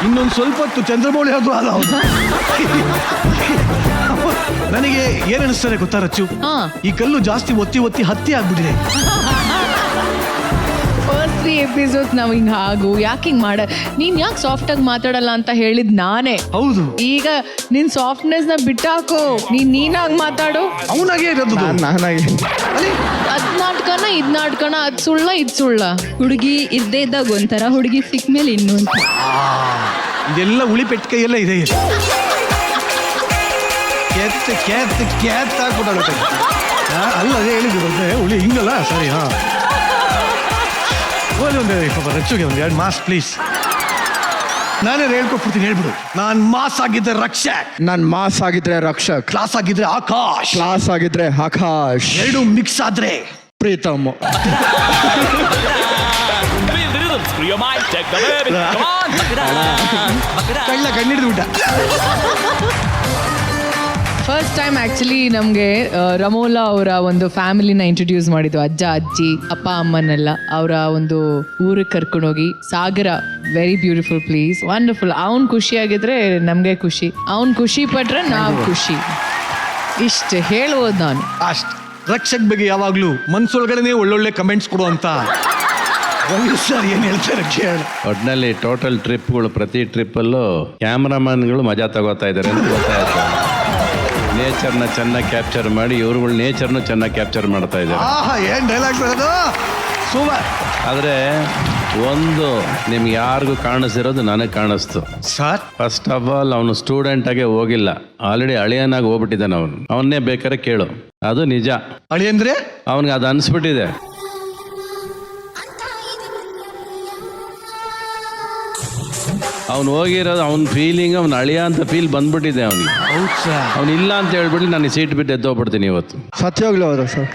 ಇನ್ನೊಂದು ಸ್ವಲ್ಪ ಹೊತ್ತು ಚಂದ್ರಮೌಳಿ ಆದ್ರೂ ಅಲ್ಲ ಅವನು. ನನಗೆ ಏನ್ ಅನಿಸ್ತಾರೆ ಗೊತ್ತಾ ರಚ್ಚು, ಈ ಕಲ್ಲು ಜಾಸ್ತಿ ಒತ್ತಿ ಹತ್ತಿ ಆಗ್ಬಿಟ್ಟಿದೆ. ಫಸ್ಟ್ 3 ಎಪಿಸೋಡ್ಸ್ ನಾವು ಹಿಂಗ್ ಯಾಕೆ ಹಿಂಗ್ ನೀನ್ ಯಾಕೆ ಸಾಫ್ಟ್ ಆಗಿ ಮಾತಾಡಲ್ಲ ಅಂತ ಹೇಳಿದ್ ನಾನೇ. ಹೌದು, ಈಗ ನಿನ್ ಸಾಫ್ಟ್ನೆಸ್ ನ ಬಿಟ್ಟಾಕು, ನೀನಾಗ್ ಮಾತಾಡು. ಅವನಾಗೆ ಇರೋದು ನಾನಾಗಿ. ಅದ್ ನಾಟಕನ ಇದ್ ನಾಟಕನ, ಅದ್ ಸುಳ್ಳ ಇದ್ ಸುಳ್ಳ. ಹುಡುಗಿ ಇದ್ದೇ ಇದ್ದಾಗ ಒಂಥರ, ಹುಡುಗಿ ಸಿಕ್ ಮೇಲೆ ಇನ್ನೊಂದು. ಇದೆಲ್ಲ ಉಳಿ ಪೆಟ್ಟಿಗೆಯೆಲ್ಲ ಇದೆ. ಕ್ಯಾತ್ ಹಾಕ್ಬಿಟ್ಟಾಗುತ್ತೆ. ಅಲ್ಲ ಅದೇ ಹೇಳಿದ್ರು ಉಳಿ ಹಿಂಗಲ್ಲ. ಸರಿ, ಹಾ ರಚ್ಚುಗೆ ಒಂದು 2 ಮಾಸ್ ಪ್ಲೀಸ್. ನಾನೇ ಹೇಳ್ಕೊಟ್ಬಿಡ್ತೀನಿ, ಹೇಳ್ಬಿಡು. ನಾನ್ ಮಾಸ್ ಆಗಿದ್ದೆ ರಕ್ಷಕ್, ನಾನ್ ಮಾಸ್ ಆಗಿದ್ರೆ ರಕ್ಷಕ್, ಕ್ಲಾಸ್ ಆಗಿದ್ರೆ ಆಕಾಶ್, ಕ್ಲಾಸ್ ಆಗಿದ್ರೆ ಆಕಾಶ್, 2 ಮಿಕ್ಸ್ ಆದ್ರೆ ಪ್ರೀತಮ್. ಕಣ್ಣಿಡಿದು ಬಿಟ್ಟ. ಫಸ್ಟ್ ಟೈಮ್ ಆಕ್ಚುಲಿ ನಮಗೆ ರಮೋಲಾ ಅವರ ಒಂದು ಫ್ಯಾಮಿಲಿನ ಇಂಟ್ರೊಡ್ಯೂಸ್ ಮಾಡಿದ್ದು. ಅಜ್ಜ ಅಜ್ಜಿ ಅಪ್ಪ ಅಮ್ಮನೆಲ್ಲ ಅವರ ಒಂದು ಊರಿಗೆ ಕರ್ಕೊಂಡೋಗಿ. ಸಾಗರ, ವೆರಿ ಬ್ಯೂಟಿಫುಲ್ ಪ್ಲೇಸ್, ವಂಡರ್ಫುಲ್. ಅವ್ನು ಖುಷಿಯಾಗಿದ್ರೆ ನಮಗೆ ಖುಷಿ, ಅವ್ನು ಖುಷಿ ಪಟ್ರೆ ನಾವು ಖುಷಿ. ಇಷ್ಟು ಹೇಳ್ಬೋದು ನಾನು. ಅಷ್ಟ್ ರಕ್ಷಕ್ ಬಗ್ಗೆ ಯಾವಾಗ್ಲೂ ಮನ್ಸೊಳಗಡೆನೆ ಒಳ್ಳೊಳ್ಳೆ ಕಮೆಂಟ್ಸ್ ಕೊಡುವಂತ ಸರ್ ಏನ್ ಹೇಳ್ತಾರೆ ಕೇಳ. ಒಟ್ಟಿನಲ್ಲಿ ಟೋಟಲ್ ಟ್ರಿಪ್ಗಳು, ಪ್ರತಿ ಟ್ರಿಪ್ಪಲ್ಲೂ ಕ್ಯಾಮ್ರಾಮನ್ಗಳು ಮಜಾ ತಗೋತಾ ಇದ್ದಾರೆ ಅಂತ ಗೊತ್ತಾಯ್ತು. ನೇಚರ್ನ ಚೆನ್ನಾಗಿ ಕ್ಯಾಪ್ಚರ್ ಮಾಡಿ ಇವ್ರುಗಳು ನೇಚರ್ನು ಚೆನ್ನಾಗಿ ಕ್ಯಾಪ್ಚರ್ ಮಾಡ್ತಾ ಇದ್ದಾರೆ. ಏನ್ ಡೈಲಾಗ್ಸ್ ಅದು ಸೂಪರ್. ಆದರೆ ಒಂದು ನಿಮ್ಗೆ ಯಾರಿಗೂ ಕಾಣಿಸಿರೋದು ನನಗೆ ಕಾಣಿಸ್ತು. ಸರ್ ಫಸ್ಟ್ ಆಫ್ ಆಲ್ ಅವನು ಸ್ಟೂಡೆಂಟ್ ಆಗಿ ಹೋಗಿಲ್ಲ, ಆಲ್ರೆಡಿ ಅಳಿಯನಾಗಿ ಹೋಗ್ಬಿಟ್ಟಿದ್ದಾನೆ. ಅವನ್ನೇ ಬೇಕಾದ್ರೆ ಕೇಳು, ಅದು ನಿಜ. ಅಳಿ ಅಂದ್ರೆ ಅವನಿಗೆ ಅದು ಅನಿಸ್ಬಿಟ್ಟಿದೆ. ಅವ್ನು ಹೋಗಿರೋದು ಅವ್ನ ಫೀಲಿಂಗ್, ಅವ್ನ ಅಳಿಯ ಅಂತ ಫೀಲ್ ಬಂದ್ಬಿಟ್ಟಿದೆ ಅವನಿಗೆ. ಹೌದು ಸರ್. ಅವ್ನು ಇಲ್ಲ ಅಂತ ಹೇಳ್ಬಿಟ್ಟು ನಾನು ಸೀಟ್ ಬಿಟ್ಟು ಎದ್ದೋಗ್ಬಿಡ್ತೀನಿ ಇವತ್ತು. ಸತ್ಯವಾಗ್ಲೂ ಹೌದು ಸರ್.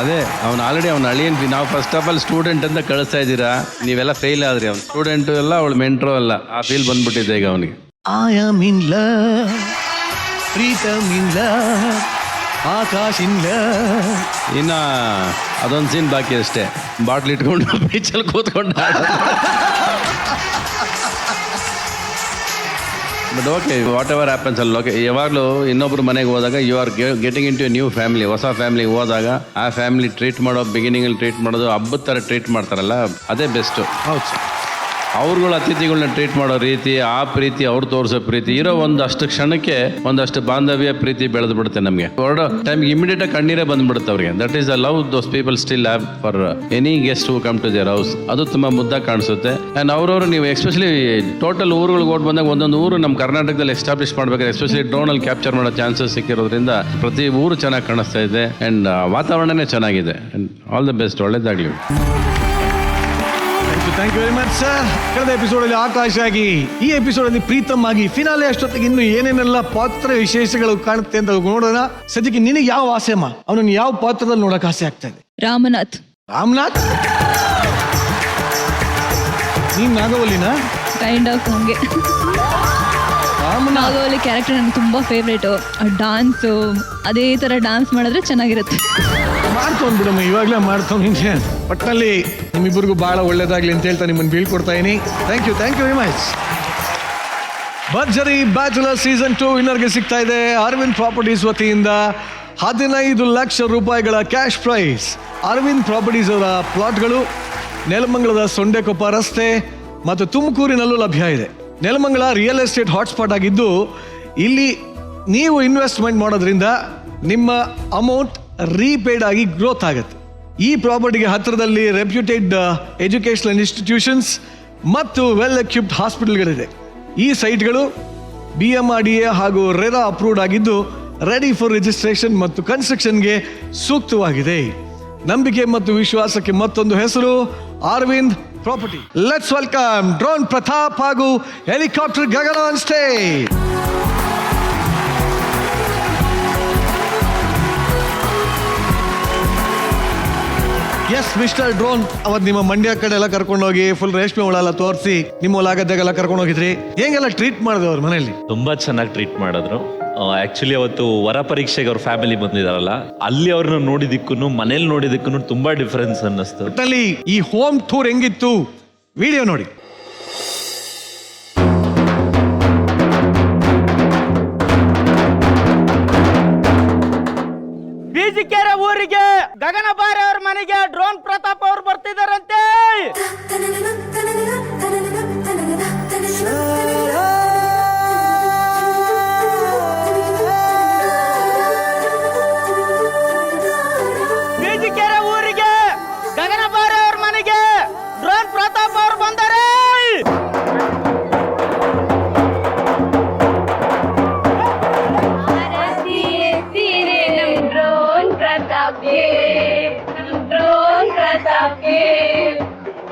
ಅದೇ ಅವ್ನು ಆಲ್ರೆಡಿ ಅವ್ನ ಅಳಿಯನ್ ನಾವು ಫಸ್ಟ್ ಆಫ್ ಆಲ್ ಸ್ಟೂಡೆಂಟ್ ಅಂತ ಕಳಿಸ್ತಾ ಇದ್ದೀರಾ, ನೀವೆಲ್ಲ ಫೇಲ್ ಆದ್ರಿ. ಅವ್ನು ಸ್ಟೂಡೆಂಟು ಅಲ್ಲ, ಅವಳು ಮೆಂಟ್ರು ಅಲ್ಲ, ಆ ಫೀಲ್ ಬಂದ್ಬಿಟ್ಟಿದೆ ಈಗ ಅವನಿಗೆ. I am in love, Preetham in love, Akash in love. ಇನ್ನು ಅದೊಂದು ಸೀನ್ ಬಾಕಿ ಅಷ್ಟೇ, ಬಾಟ್ಲ್ ಇಟ್ಕೊಂಡು ಬೀಚಲ್ಲಿ ಕೂತ್ಕೊಂಡು. But okay, whatever happens ಅಲ್ಲಿ ಓಕೆ. ಯಾವಾಗಲೂ ಇನ್ನೊಬ್ರು ಮನೆಗೆ ಹೋದಾಗ you are getting into new family, ಹೊಸ ಫ್ಯಾಮಿಲಿಗೆ ಹೋದಾಗ ಆ ಫ್ಯಾಮಿಲಿ ಟ್ರೀಟ್ ಮಾಡೋ, ಬಿಗಿನಿಂಗಲ್ಲಿ ಟ್ರೀಟ್ ಮಾಡೋದು ಹಬ್ಬದ ಥರ ಟ್ರೀಟ್ ಮಾಡ್ತಾರಲ್ಲ, ಅದೇ ಬೆಸ್ಟು. ಹೌದು ಸರ್. ಅವ್ರುಗಳ ಅತಿಥಿಗಳನ್ನ ಟ್ರೀಟ್ ಮಾಡೋ ರೀತಿ, ಆ ಪ್ರೀತಿ, ಅವ್ರು ತೋರಿಸೋ ಪ್ರೀತಿ, ಇರೋ ಒಂದಷ್ಟು ಕ್ಷಣಕ್ಕೆ ಒಂದಷ್ಟು ಬಾಂಧವ್ಯ ಪ್ರೀತಿ ಬೆಳೆದು ಬಿಡುತ್ತೆ ನಮಗೆ. ಹೊರಡೋ ಟೈಮ್ಗೆ ಇಮಿಡಿಯೇಟ್ ಆಗಿ ಕಣ್ಣೀರೇ ಬಂದ್ಬಿಡುತ್ತೆ ಅವ್ರಿಗೆ. That is the love those people still have for any guest who come to their house. ಅದು ತುಂಬ ಮುದ್ದಾಗಿ ಕಾಣಿಸುತ್ತೆ. ಆ್ಯಂಡ್ ಅವ್ರವರು ನೀವು ಎಸ್ಪೆಷಲಿ ಟೋಟಲ್ ಊರುಗಳಿಗೆ ಓಟ್ ಬಂದಾಗ ಒಂದೊಂದು ಊರು ನಮ್ಮ ಕರ್ನಾಟಕದಲ್ಲಿ ಎಸ್ಟಾಬ್ಲಿಷ್ ಮಾಡ್ಬೇಕಾದ್ರೆ ಎಸ್ಪೆಷಲಿ ಡ್ರೋನಲ್ಲಿ ಕ್ಯಾಪ್ಚರ್ ಮಾಡೋ ಚಾನ್ಸಸ್ ಸಿಕ್ಕಿರೋದ್ರಿಂದ ಪ್ರತಿ ಊರು ಚೆನ್ನಾಗಿ ಕಾಣಿಸ್ತಾ ಇದೆ. ಆ್ಯಂಡ್ ವಾತಾವರಣನೇ ಚೆನ್ನಾಗಿದೆ. ಆ್ಯಂಡ್ ಆಲ್ ದ ಬೆಸ್ಟ್, ಒಳ್ಳೇದಾಗಲಿ. Thank you very much sir. ಕಳೆದ ಎಪಿಸೋಡಲ್ಲಿ ಆಕಾಶ್ ಆಗಿ, ಈ ಎಪಿಸೋಡಲ್ಲಿ ಪ್ರೀತಮ್ ಆಗಿ, ಫಿನಾಲೆ ಅಷ್ಟೊತ್ತಿಗೆ ಇನ್ನು ಏನೇನೆಲ್ಲ ಪಾತ್ರ ವಿಶೇಷಗಳು ಕಾಣುತ್ತೆ ಅಂತ ನೋಡೋಣ. ಸದ್ಯಕ್ಕೆ ನಿನಗೆ ಯಾವ ಆಸೆಮ್ಮ, ಅವನನ್ನು ಯಾವ ಪಾತ್ರದಲ್ಲಿ ನೋಡಕ್ ಆಸೆ ಆಗ್ತಾ ಇದೆ? ರಾಮನಾಥ್. ರಾಮನಾಥ್? ನೀನ್ ನಾಗವಲ್ಲಿನ? ಕೈಂಡ್ ಆಫ್ ಹಂಗೆ. ನಾಗವಲ್ಲಿ ಕ್ಯಾರೆಕ್ಟರ್ ನನಗೆ ತುಂಬ ಫೇವ್ರೇಟು. ಡಾನ್ಸು, ಅದೇ ಥರ ಡಾನ್ಸ್ ಮಾಡಿದ್ರೆ ಚೆನ್ನಾಗಿರುತ್ತೆ. ಮಾಡ್ತವ್ ಬಿಡಮ್ಮ, ಇವಾಗಲೇ ಮಾಡ್ತಾವ್. ನಿಂಗೆ ಒಟ್ಟಿನಲ್ಲಿ ನಿಮ್ಮಿಬ್ಬರಿಗೂ ಬಹಳ ಒಳ್ಳೇದಾಗ್ಲಿ ಅಂತ ಹೇಳ್ತಾ ನಿಮ್ಮನ್ನು ಬೀಳ್ಕೊಡ್ತಾ ಇದೀನಿ. Thank you very much. Bharjari bachelor season 2 ವಿನ್ನರ್ಗೆ ಸಿಗ್ತಾ ಇದೆ ಅರವಿಂದ್ ಪ್ರಾಪರ್ಟೀಸ್ ವತಿಯಿಂದ 15 ಲಕ್ಷ ರೂಪಾಯಿಗಳ ಕ್ಯಾಶ್ ಪ್ರೈಸ್. ಅರವಿಂದ್ ಪ್ರಾಪರ್ಟೀಸ್ ಅವರ ಪ್ಲಾಟ್ಗಳು ನೆಲಮಂಗಲದ ಸೊಂಡೆಕೊಪ್ಪ ರಸ್ತೆ ಮತ್ತು ತುಮಕೂರಿನಲ್ಲೂ ಲಭ್ಯ ಇದೆ. ನೆಲಮಂಗಲ ರಿಯಲ್ ಎಸ್ಟೇಟ್ ಹಾಟ್ಸ್ಪಾಟ್ ಆಗಿದ್ದು, ಇಲ್ಲಿ ನೀವು ಇನ್ವೆಸ್ಟ್ಮೆಂಟ್ ಮಾಡೋದ್ರಿಂದ ನಿಮ್ಮ ಅಮೌಂಟ್ ರೀಪೇಡ್ ಆಗಿ ಗ್ರೋತ್ ಆಗುತ್ತೆ. ಈ ಪ್ರಾಪರ್ಟಿಗೆ ಹತ್ತಿರದಲ್ಲಿ ರೆಪ್ಯೂಟೆಡ್ ಎಜುಕೇಷನಲ್ ಇನ್ಸ್ಟಿಟ್ಯೂಷನ್ಸ್ ಮತ್ತು ವೆಲ್ ಎಕ್ವಿಪ್ಡ್ ಹಾಸ್ಪಿಟಲ್ಗಳಿದೆ. ಈ ಸೈಟ್ಗಳು BMRDA ಹಾಗೂ ರೆರಾ ಅಪ್ರೂವ್ಡ್ ಆಗಿದ್ದು, ರೆಡಿ ಫಾರ್ ರಿಜಿಸ್ಟ್ರೇಷನ್ ಮತ್ತು ಕನ್ಸ್ಟ್ರಕ್ಷನ್ಗೆ ಸೂಕ್ತವಾಗಿದೆ. ನಂಬಿಕೆ ಮತ್ತು ವಿಶ್ವಾಸಕ್ಕೆ ಮತ್ತೊಂದು ಹೆಸರು Aravind property. Let's welcome drone Pratap ಹಾಗೂ helicopter Gagana on stage. Yes mister drone, ಅವತ್ತು ನಿಮ್ಮ ಮಂಡ್ಯ ಕಡೆ ಎಲ್ಲ ಕರ್ಕೊಂಡೋಗಿ ಫುಲ್ ರೇಷ್ಮೆ ಹುಳೆಲ್ಲ ತೋರಿಸಿ ನಿಮ್ಮ ಹೊಲಾಗದ್ದೆಲ್ಲ ಕರ್ಕೊಂಡು ಹೋಗಿದ್ರಿ. ಹೆಂಗೆಲ್ಲ ಟ್ರೀಟ್ ಮಾಡಿದ್ರು ಅವ್ರ ಮನೆಯಲ್ಲಿ? ತುಂಬಾ ಚೆನ್ನಾಗಿ ಟ್ರೀಟ್ ಮಾಡಿದ್ರು. ಆಕ್ಚುಲಿ ಅವತ್ತು ವರ ಪರೀಕ್ಷೆಗೆ ಅವ್ರ ಫ್ಯಾಮಿಲಿ ಬಂದಿದಾರಲ್ಲ, ಅಲ್ಲಿ ಅವ್ರನ್ನ ನೋಡಿದಕ್ಕೂ ಮನೇಲಿ ನೋಡಿದಕ್ಕೂ ತುಂಬಾ ಡಿಫರೆನ್ಸ್ ಅನ್ನಿಸ್ತು. ಒಟ್ಟಲ್ಲಿ ಈ ಹೋಮ್ ಟೂರ್ ಹೆಂಗಿತ್ತು ವಿಡಿಯೋ ನೋಡಿ. ಬೀಜಿಕೆರೆ ಊರಿಗೆ ಗಗನ ಬಾರೆ ಅವ್ರ ಮನೆಗೆ ಡ್ರೋನ್ ಪ್ರತಾಪ್ ಅವ್ರು ಬರ್ತಿದಾರಂತೆ. ಬೀಜಿಕೆರೆ ಊರಿಗೆ ಗಗನ ಬಾರೆ ಅವ್ರ ಮನೆಗೆ ಡ್ರೋನ್ ಪ್ರತಾಪ್ ಅವ್ರು ಬಂದಾರೆ.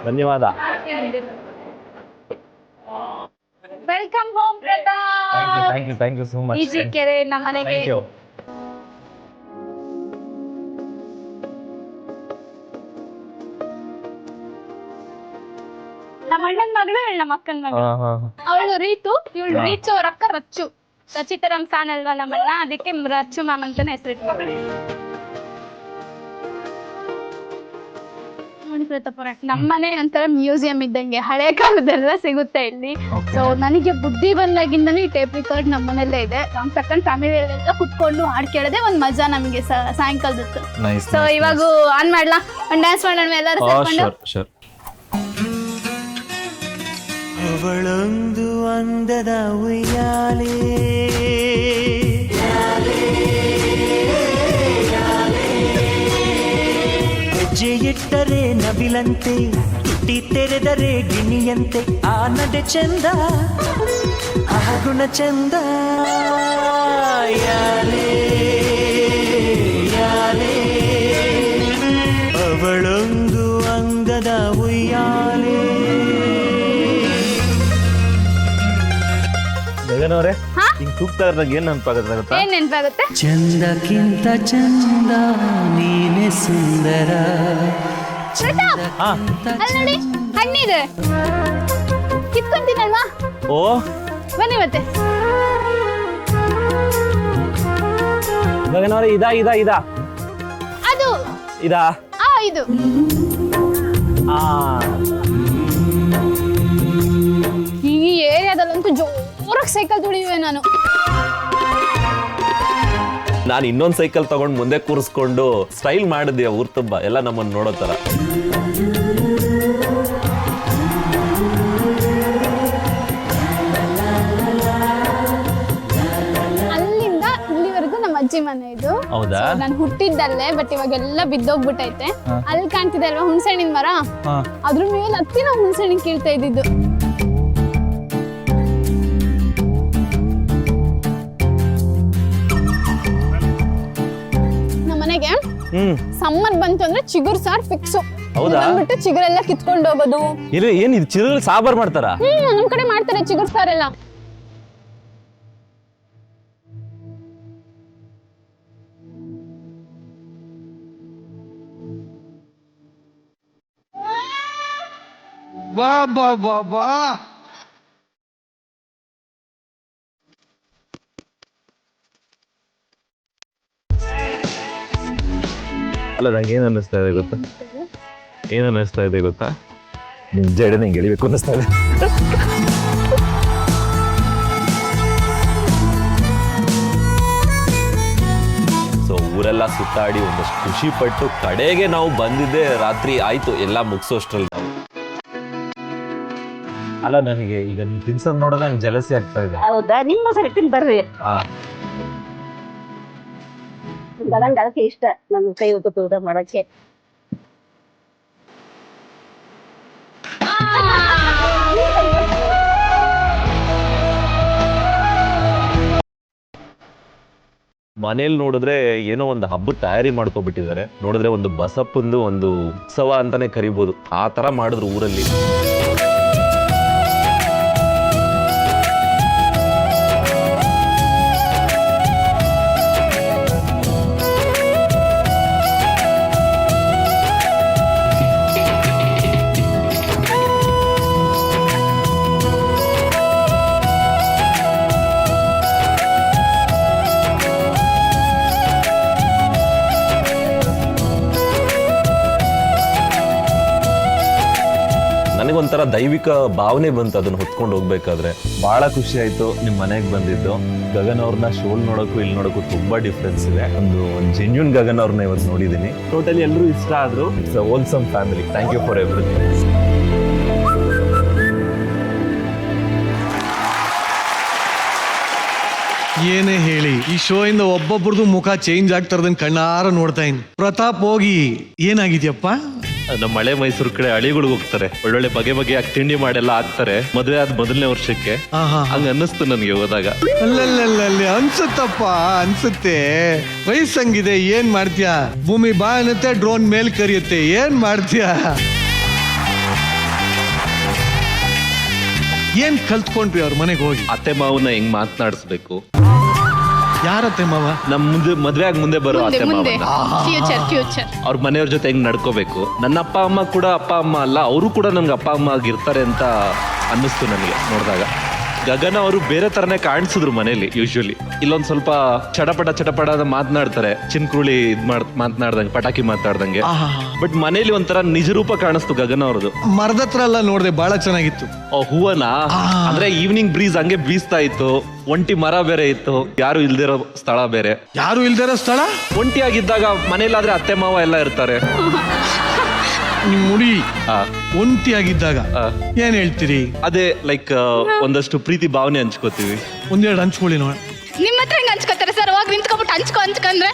ಧನ್ಯವಾದ. Welcome home Pratap. Thank you so much. Bijikere ನಮ್ಮ ಮನೆಗೆ. ನಮ್ಮ ಅಣ್ಣನ ಮಗಳು, ನಮ್ಮ ಅಕ್ಕನ ಮಗಳು. ಅವಳು ರೀತು, ಇವಳು ರೀಚು, ಅವ್ರ ಅಕ್ಕ ರಚ್ಚು. ರಚಿತರಂ ಫ್ಯಾನ್ ಅಲ್ವಾ ನಮ್ಮಣ್ಣ, ಅದಕ್ಕೆ ರಚ್ಚು ಮ್ಯಾಮ್ ಅಂತಾನೆ ಹೆಸರಿಟ್ಟು. ನೋಡಿ ಪ್ರತಾಪ್ ಅವರೇ, ನಮ್ಮನೆ ಒಂಥರ ಮ್ಯೂಸಿಯಂ ಇದ್ದಂಗೆ, ಹಳೆ ಕಾಲದೆಲ್ಲ ಸಿಗುತ್ತೆ ಇಲ್ಲಿ. ಸೊ ನನಗೆ ಬುದ್ಧಿ ಬಂದಾಗಿಂದನೂ ಈ ಟೇಪ್ ರೆಕಾರ್ಡ್ ನಮ್ಮನೆಲ್ಲೇ ಇದೆ. ನಮ್ಮ ಸೆಕೆಂಡ್ ಫ್ಯಾಮಿಲಿಯಲ್ಲೆಲ್ಲ ಕುತ್ಕೊಂಡು ಹಾಡು ಕೇಳೋದೇ ಒಂದು ಮಜಾ ನಮಗೆ ಸಾಯಂಕಾಲದತ್ತು. ಸೊ ಇವಾಗ ಆನ್ ಮಾಡ್ಲಾ, ಒಂದು ಡ್ಯಾನ್ಸ್ ಮಾಡೋಣ ಎಲ್ಲರೂ ಸೇರ್ಕೊಂಡು. ಅವಳೊಂದು ಅಂದದ ಉಯ್ಯಾಲೆ ಹೆಜ್ಜೆ ಇಟ್ಟರೆ ನವಿಲಂತೆ, ತುಟಿ ತೆರೆದರೆ ಗಿಣಿಯಂತೆ, ಆ ನಡೆ ಚಂದ, ಆ ಗುಣ ಚಂದ. ಯಾರೇ ಯಾರೇ ಅವಳೊಂದು ಅಂಗದ ಉಯ್ಯಾಲೆ. ಗಗನವ್ರೆ ಹಿಂಗ್ ಕೂಗ್ತಾ ಇರೋದಾಗ ಏನ್ ನೆನಪಾಗುತ್ತೆ ಗೊತ್ತಾ? ಏನ್ ನೆನ್ಪಾಗುತ್ತೆ? ಚಂದಕ್ಕಿಂತ ಚಂದ ನೀನೆ ಸುಂದರ. ಅಲ್ಲಿ ನೋಡಿ ಹಣ್ಣಿದೆ, ಕಿತ್ಕೊಂತೀನಲ್ವಾ? ಓ ಬನ್ನಿ ಮತ್ತೆ. ಗಗನವ್ರೆ ಇದಾ ಇದಾ ಇದಾ ಅದು ಇದಾ ಇದು ಈ ಏರಿಯಾದಲ್ಲಂತೂ ಜೋರಾಗಿ ಸೈಕಲ್ ತುಳಿಯುವೆ ನಾನು. ನಾನು ಇನ್ನೊಂದ್ ಸೈಕಲ್ ತಗೊಂಡ್ ಮುಂದೆ ಕೂರಿಸ್ಕೊಂಡು ಸ್ಟೈಲ್ ಮಾಡಿದ್ದೆ ಊರ್ ತುಂಬ ಎಲ್ಲ ನಮ್ಮನ್ನ ನೋಡೋ ತರ. ಅಲ್ಲಿಂದ ಇಲ್ಲಿವರೆಗೂ ನಮ್ಮ ಅಜ್ಜಿ ಮನೆ ಇದು. ಹೌದಾ? ನಾನು ಹುಟ್ಟಿದ್ದಲ್ಲೇ, ಬಟ್ ಇವಾಗೆಲ್ಲ ಬಿದ್ದೋಗ್ಬಿಟ್ಟೈತೆ. ಅಲ್ಲಿ ಕಾಣ್ತಿದೆ ಅಲ್ವಾ ಹುಣಸೆಹಣ್ಣಿನ ಮರ, ಅದ್ರ ಮೇಲೆ ಹತ್ತಿ ನಾವು ಹುಣಸೆಹಣ್ಣಿನ ಕೀಳ್ತಾ ಇದ್ದಿದ್ದು. ನಮ್ಮನೆಗೆ ಸಮ್ಮರ್ ಬಂತು ಅಂದ್ರೆ ಚಿಗುರು ಸಾರ್ ಫಿಕ್ಸು. ಹೌದಾ? ಬಂದ್ಬಿಟ್ಟು ಚಿಗುರೆಲ್ಲ ಕಿತ್ಕೊಂಡು ಹೋಗೋದು. ಏನ್ ಇದು ಚಿರುಗಲ್ ಸಾಂಬಾರ್ ಮಾಡ್ತಾರಾ? ನಮ್ ಕಡೆ ಮಾಡ್ತಾರೆ ಚಿಗುರು ಸಾರೆಲ್ಲ. ಬಾ ಬಾ ಬಾ ಬಾ. ಅಲ್ಲ ನಂಗೆ ಏನ್ ಅನ್ನಿಸ್ತಾ ಇದೆ ಗೊತ್ತಾ? ನಿಮ್ ಜಡೆ ನಂಗೆ ಎಳಿಬೇಕು ಅನ್ನಿಸ್ತಾ ಇದೆ. ಸೊ ಊರೆಲ್ಲ ಸುತ್ತಾಡಿ ಒಂದಷ್ಟು ಖುಷಿ ಪಟ್ಟು ಕಡೆಗೆ ನಾವು ಬಂದಿದ್ದೆ ರಾತ್ರಿ ಆಯ್ತು ಎಲ್ಲ ಮುಗಿಸೋಷ್ಟ್ರಲ್ಲಿ ನಾವು. ಅಲ್ಲ ನನಗೆ ಈಗ ನೀವು ತಿನ್ಸೋದ್ ನೋಡಿದ್ರೆ ನಂಗೆ ಜಲಸಿ ಆಗ್ತಾ ಇದೆ. ಹೌದಾ? ನಿಮ್ಮ ಸರಿ ತಿನ್ ಬರ್ರಿ. ನಂಗೆ ಅದಕ್ಕೆ ಇಷ್ಟ ನಮ್ಮ ಕೈ ಊಟ ಮಾಡಕ್ಕೆ. ಮನೇಲಿ ನೋಡಿದ್ರೆ ಏನೋ ಒಂದು ಹಬ್ಬದ ತಯಾರಿ ಮಾಡ್ಕೊಬಿಟ್ಟಿದ್ದಾರೆ. ನೋಡಿದ್ರೆ ಒಂದು ಬಸಪ್ಪಂದು ಒಂದು ಉತ್ಸವ ಅಂತಾನೆ ಕರಿಬೋದು, ಆ ತರ ಮಾಡಿದ್ರು ಊರಲ್ಲಿ. ನನಗೊಂಥರ ದೈವಿಕ ಭಾವನೆ ಬಂತು ಅದನ್ನ ಹೊತ್ಕೊಂಡು ಹೋಗ್ಬೇಕಾದ್ರೆ. ಬಹಳ ಖುಷಿ ಆಯ್ತು ನಿಮ್ ಮನೆಗೆ ಬಂದಿದ್ದು. ಗಗನ್ ಅವ್ರನ್ನ ಶೋಲ್ ನೋಡೋಕ್ಕೂ ಇಲ್ಲಿ ನೋಡೋಕ್ಕೂ ತುಂಬಾ ಡಿಫ್ರೆನ್ಸ್ ಇದೆ. ಒಂದು ಜೆನ್ಯೂನ್ ಗಗನ್ ಅವ್ರನ್ನ ಇವತ್ತು ನೋಡಿದೀನಿ. ಟೋಟಲಿ ಎಲ್ಲರೂ ಇಷ್ಟ ಆದ್ರು. It's a wholesome family. Thank you for everything. ಏನೇ ಹೇಳಿ, ಈ ಶೋ ಇಂದ ಒಬ್ಬೊಬ್ರದ್ದು ಮುಖ ಚೇಂಜ್ ಆಗ್ತಾ ಇರೋದನ್ನ ಕಣ್ಣಾರ ನೋಡ್ತಾ ಇದ್ದೀನಿ. ಪ್ರತಾಪ್ ಹೋಗಿ ಏನಾಗಿದ್ಯಪ್ಪ? ನಮ್ಮ ಹಳೆ ಮೈಸೂರು ಕಡೆ ಹಳಿಗಳಿಗೆ ಹೋಗ್ತಾರೆ, ಒಳ್ಳೊಳ್ಳೆ ಬಗೆ ಬಗೆಯಾಗಿ ತಿಂಡಿ ಮಾಡೆಲ್ಲ ಹಾಕ್ತಾರೆ ಮದುವೆ ಆದ ಮೊದಲನೇ ವರ್ಷಕ್ಕೆ. ಹಂಗ ಅನ್ನಿಸ್ತು ನನಗೆ ಹೋದಾಗ. ಅಲ್ಲಲ್ಲಿ ಅನ್ಸುತ್ತಪ್ಪ, ಅನ್ಸುತ್ತೆ. ವಯಸ್ಸಂಗಿದೆ, ಏನ್ ಮಾಡ್ತೀಯಾ? ಭೂಮಿ ಬಾ ಅನ್ನತ್ತೆ, ಡ್ರೋನ್ ಮೇಲ್ ಕರಿಯುತ್ತೆ, ಏನ್ ಮಾಡ್ತೀಯಾ? ಏನ್ ಕಲ್ತ್ಕೊಂಡ್ರಿ ಅವ್ರ ಮನೆಗೆ ಹೋಗಿ? ಅತ್ತೆ ಮಾವನ್ನ ಹೆಂಗ್ ಮಾತನಾಡಿಸ್ಬೇಕು. ಯಾರತ್ತೆ ಮಾವ? ನಮ್ ಮುಂದೆ ಮದ್ವೆ ಆಗಿ ಮುಂದೆ ಬರೋ ಅತ್ತೆ ಮಾವನ್ನ, ಅವ್ರ ಮನೆಯವ್ರ ಜೊತೆ ಹೆಂಗ್ ನಡ್ಕೋಬೇಕು. ನನ್ನ ಅಪ್ಪ ಅಮ್ಮ ಕೂಡ ಅಪ್ಪ ಅಮ್ಮ ಅಲ್ಲ, ಅವರು ಕೂಡ ನನ್ಗೆ ಅಪ್ಪ ಅಮ್ಮ ಆಗಿರ್ತಾರೆ ಅಂತ ಅನ್ನಿಸ್ತು ನನಗೆ ನೋಡಿದಾಗ. ಗಗನ ಅವರು ಬೇರೆ ತರನೇ ಕಾಣಿಸಿದ್ರು ಮನೇಲಿ. ಯೂಶುವಲಿ ಇಲ್ಲೊಂದ್ ಸ್ವಲ್ಪ ಚಟಪಟ ಮಾತನಾಡ್ತಾರೆ, ಚಿನ್ಕುಳಿ ಮಾತನಾಡ್ದಂಗೆ, ಪಟಾಕಿ ಮಾತಾಡ್ದಂಗೆ. ಬಟ್ ಮನೇಲಿ ಒಂಥರ ನಿಜ ರೂಪ ಕಾಣಿಸ್ತು ಗಗನ ಅವ್ರದ್ದು. ಮರದ ಹತ್ರ ಎಲ್ಲ ನೋಡಿದೆ, ಬಹಳ ಚೆನ್ನಾಗಿತ್ತು. ಹೂವನಾ ಅಂದ್ರೆ ಈವ್ನಿಂಗ್ ಬ್ರೀಸ್ ಹಂಗೆ ಬೀಸ್ತಾ ಇತ್ತು. ಒಂಟಿ ಮರ ಬೇರೆ ಇತ್ತು, ಯಾರು ಇಲ್ದಿರೋ ಸ್ಥಳ ಬೇರೆ. ಯಾರು ಇಲ್ದಿರೋ ಸ್ಥಳ? ಒಂಟಿಯಾಗಿದ್ದಾಗ ಮನೇಲಾದ್ರೆ ಅತ್ತೆ ಮಾವ ಎಲ್ಲ ಇರ್ತಾರೆ. ನಿಮ್ ಮುಡಿ ಒಂಟಿಯಾಗಿದ್ದಾಗ ಏನ್ ಹೇಳ್ತೀರಿ? ಅದೇ ಲೈಕ್ ಒಂದಷ್ಟು ಪ್ರೀತಿ ಭಾವನೆ ಹಂಚ್ಕೋತೀವಿ. ಒಂದೆರಡು ಹಂಚ್ಕೊಳ್ಳಿ ನೋಡ. ನಿಮ್ಮ ಹತ್ರ ಹೆಂಗ್ ಹಂಚ್ಕೋತಾರೆ ಸರ್? ಹೋಗಿ ನಿಂತ್ಕೊಬಿಟ್ಟು ಹಂಚ್ಕೊಂಡ್ರೆ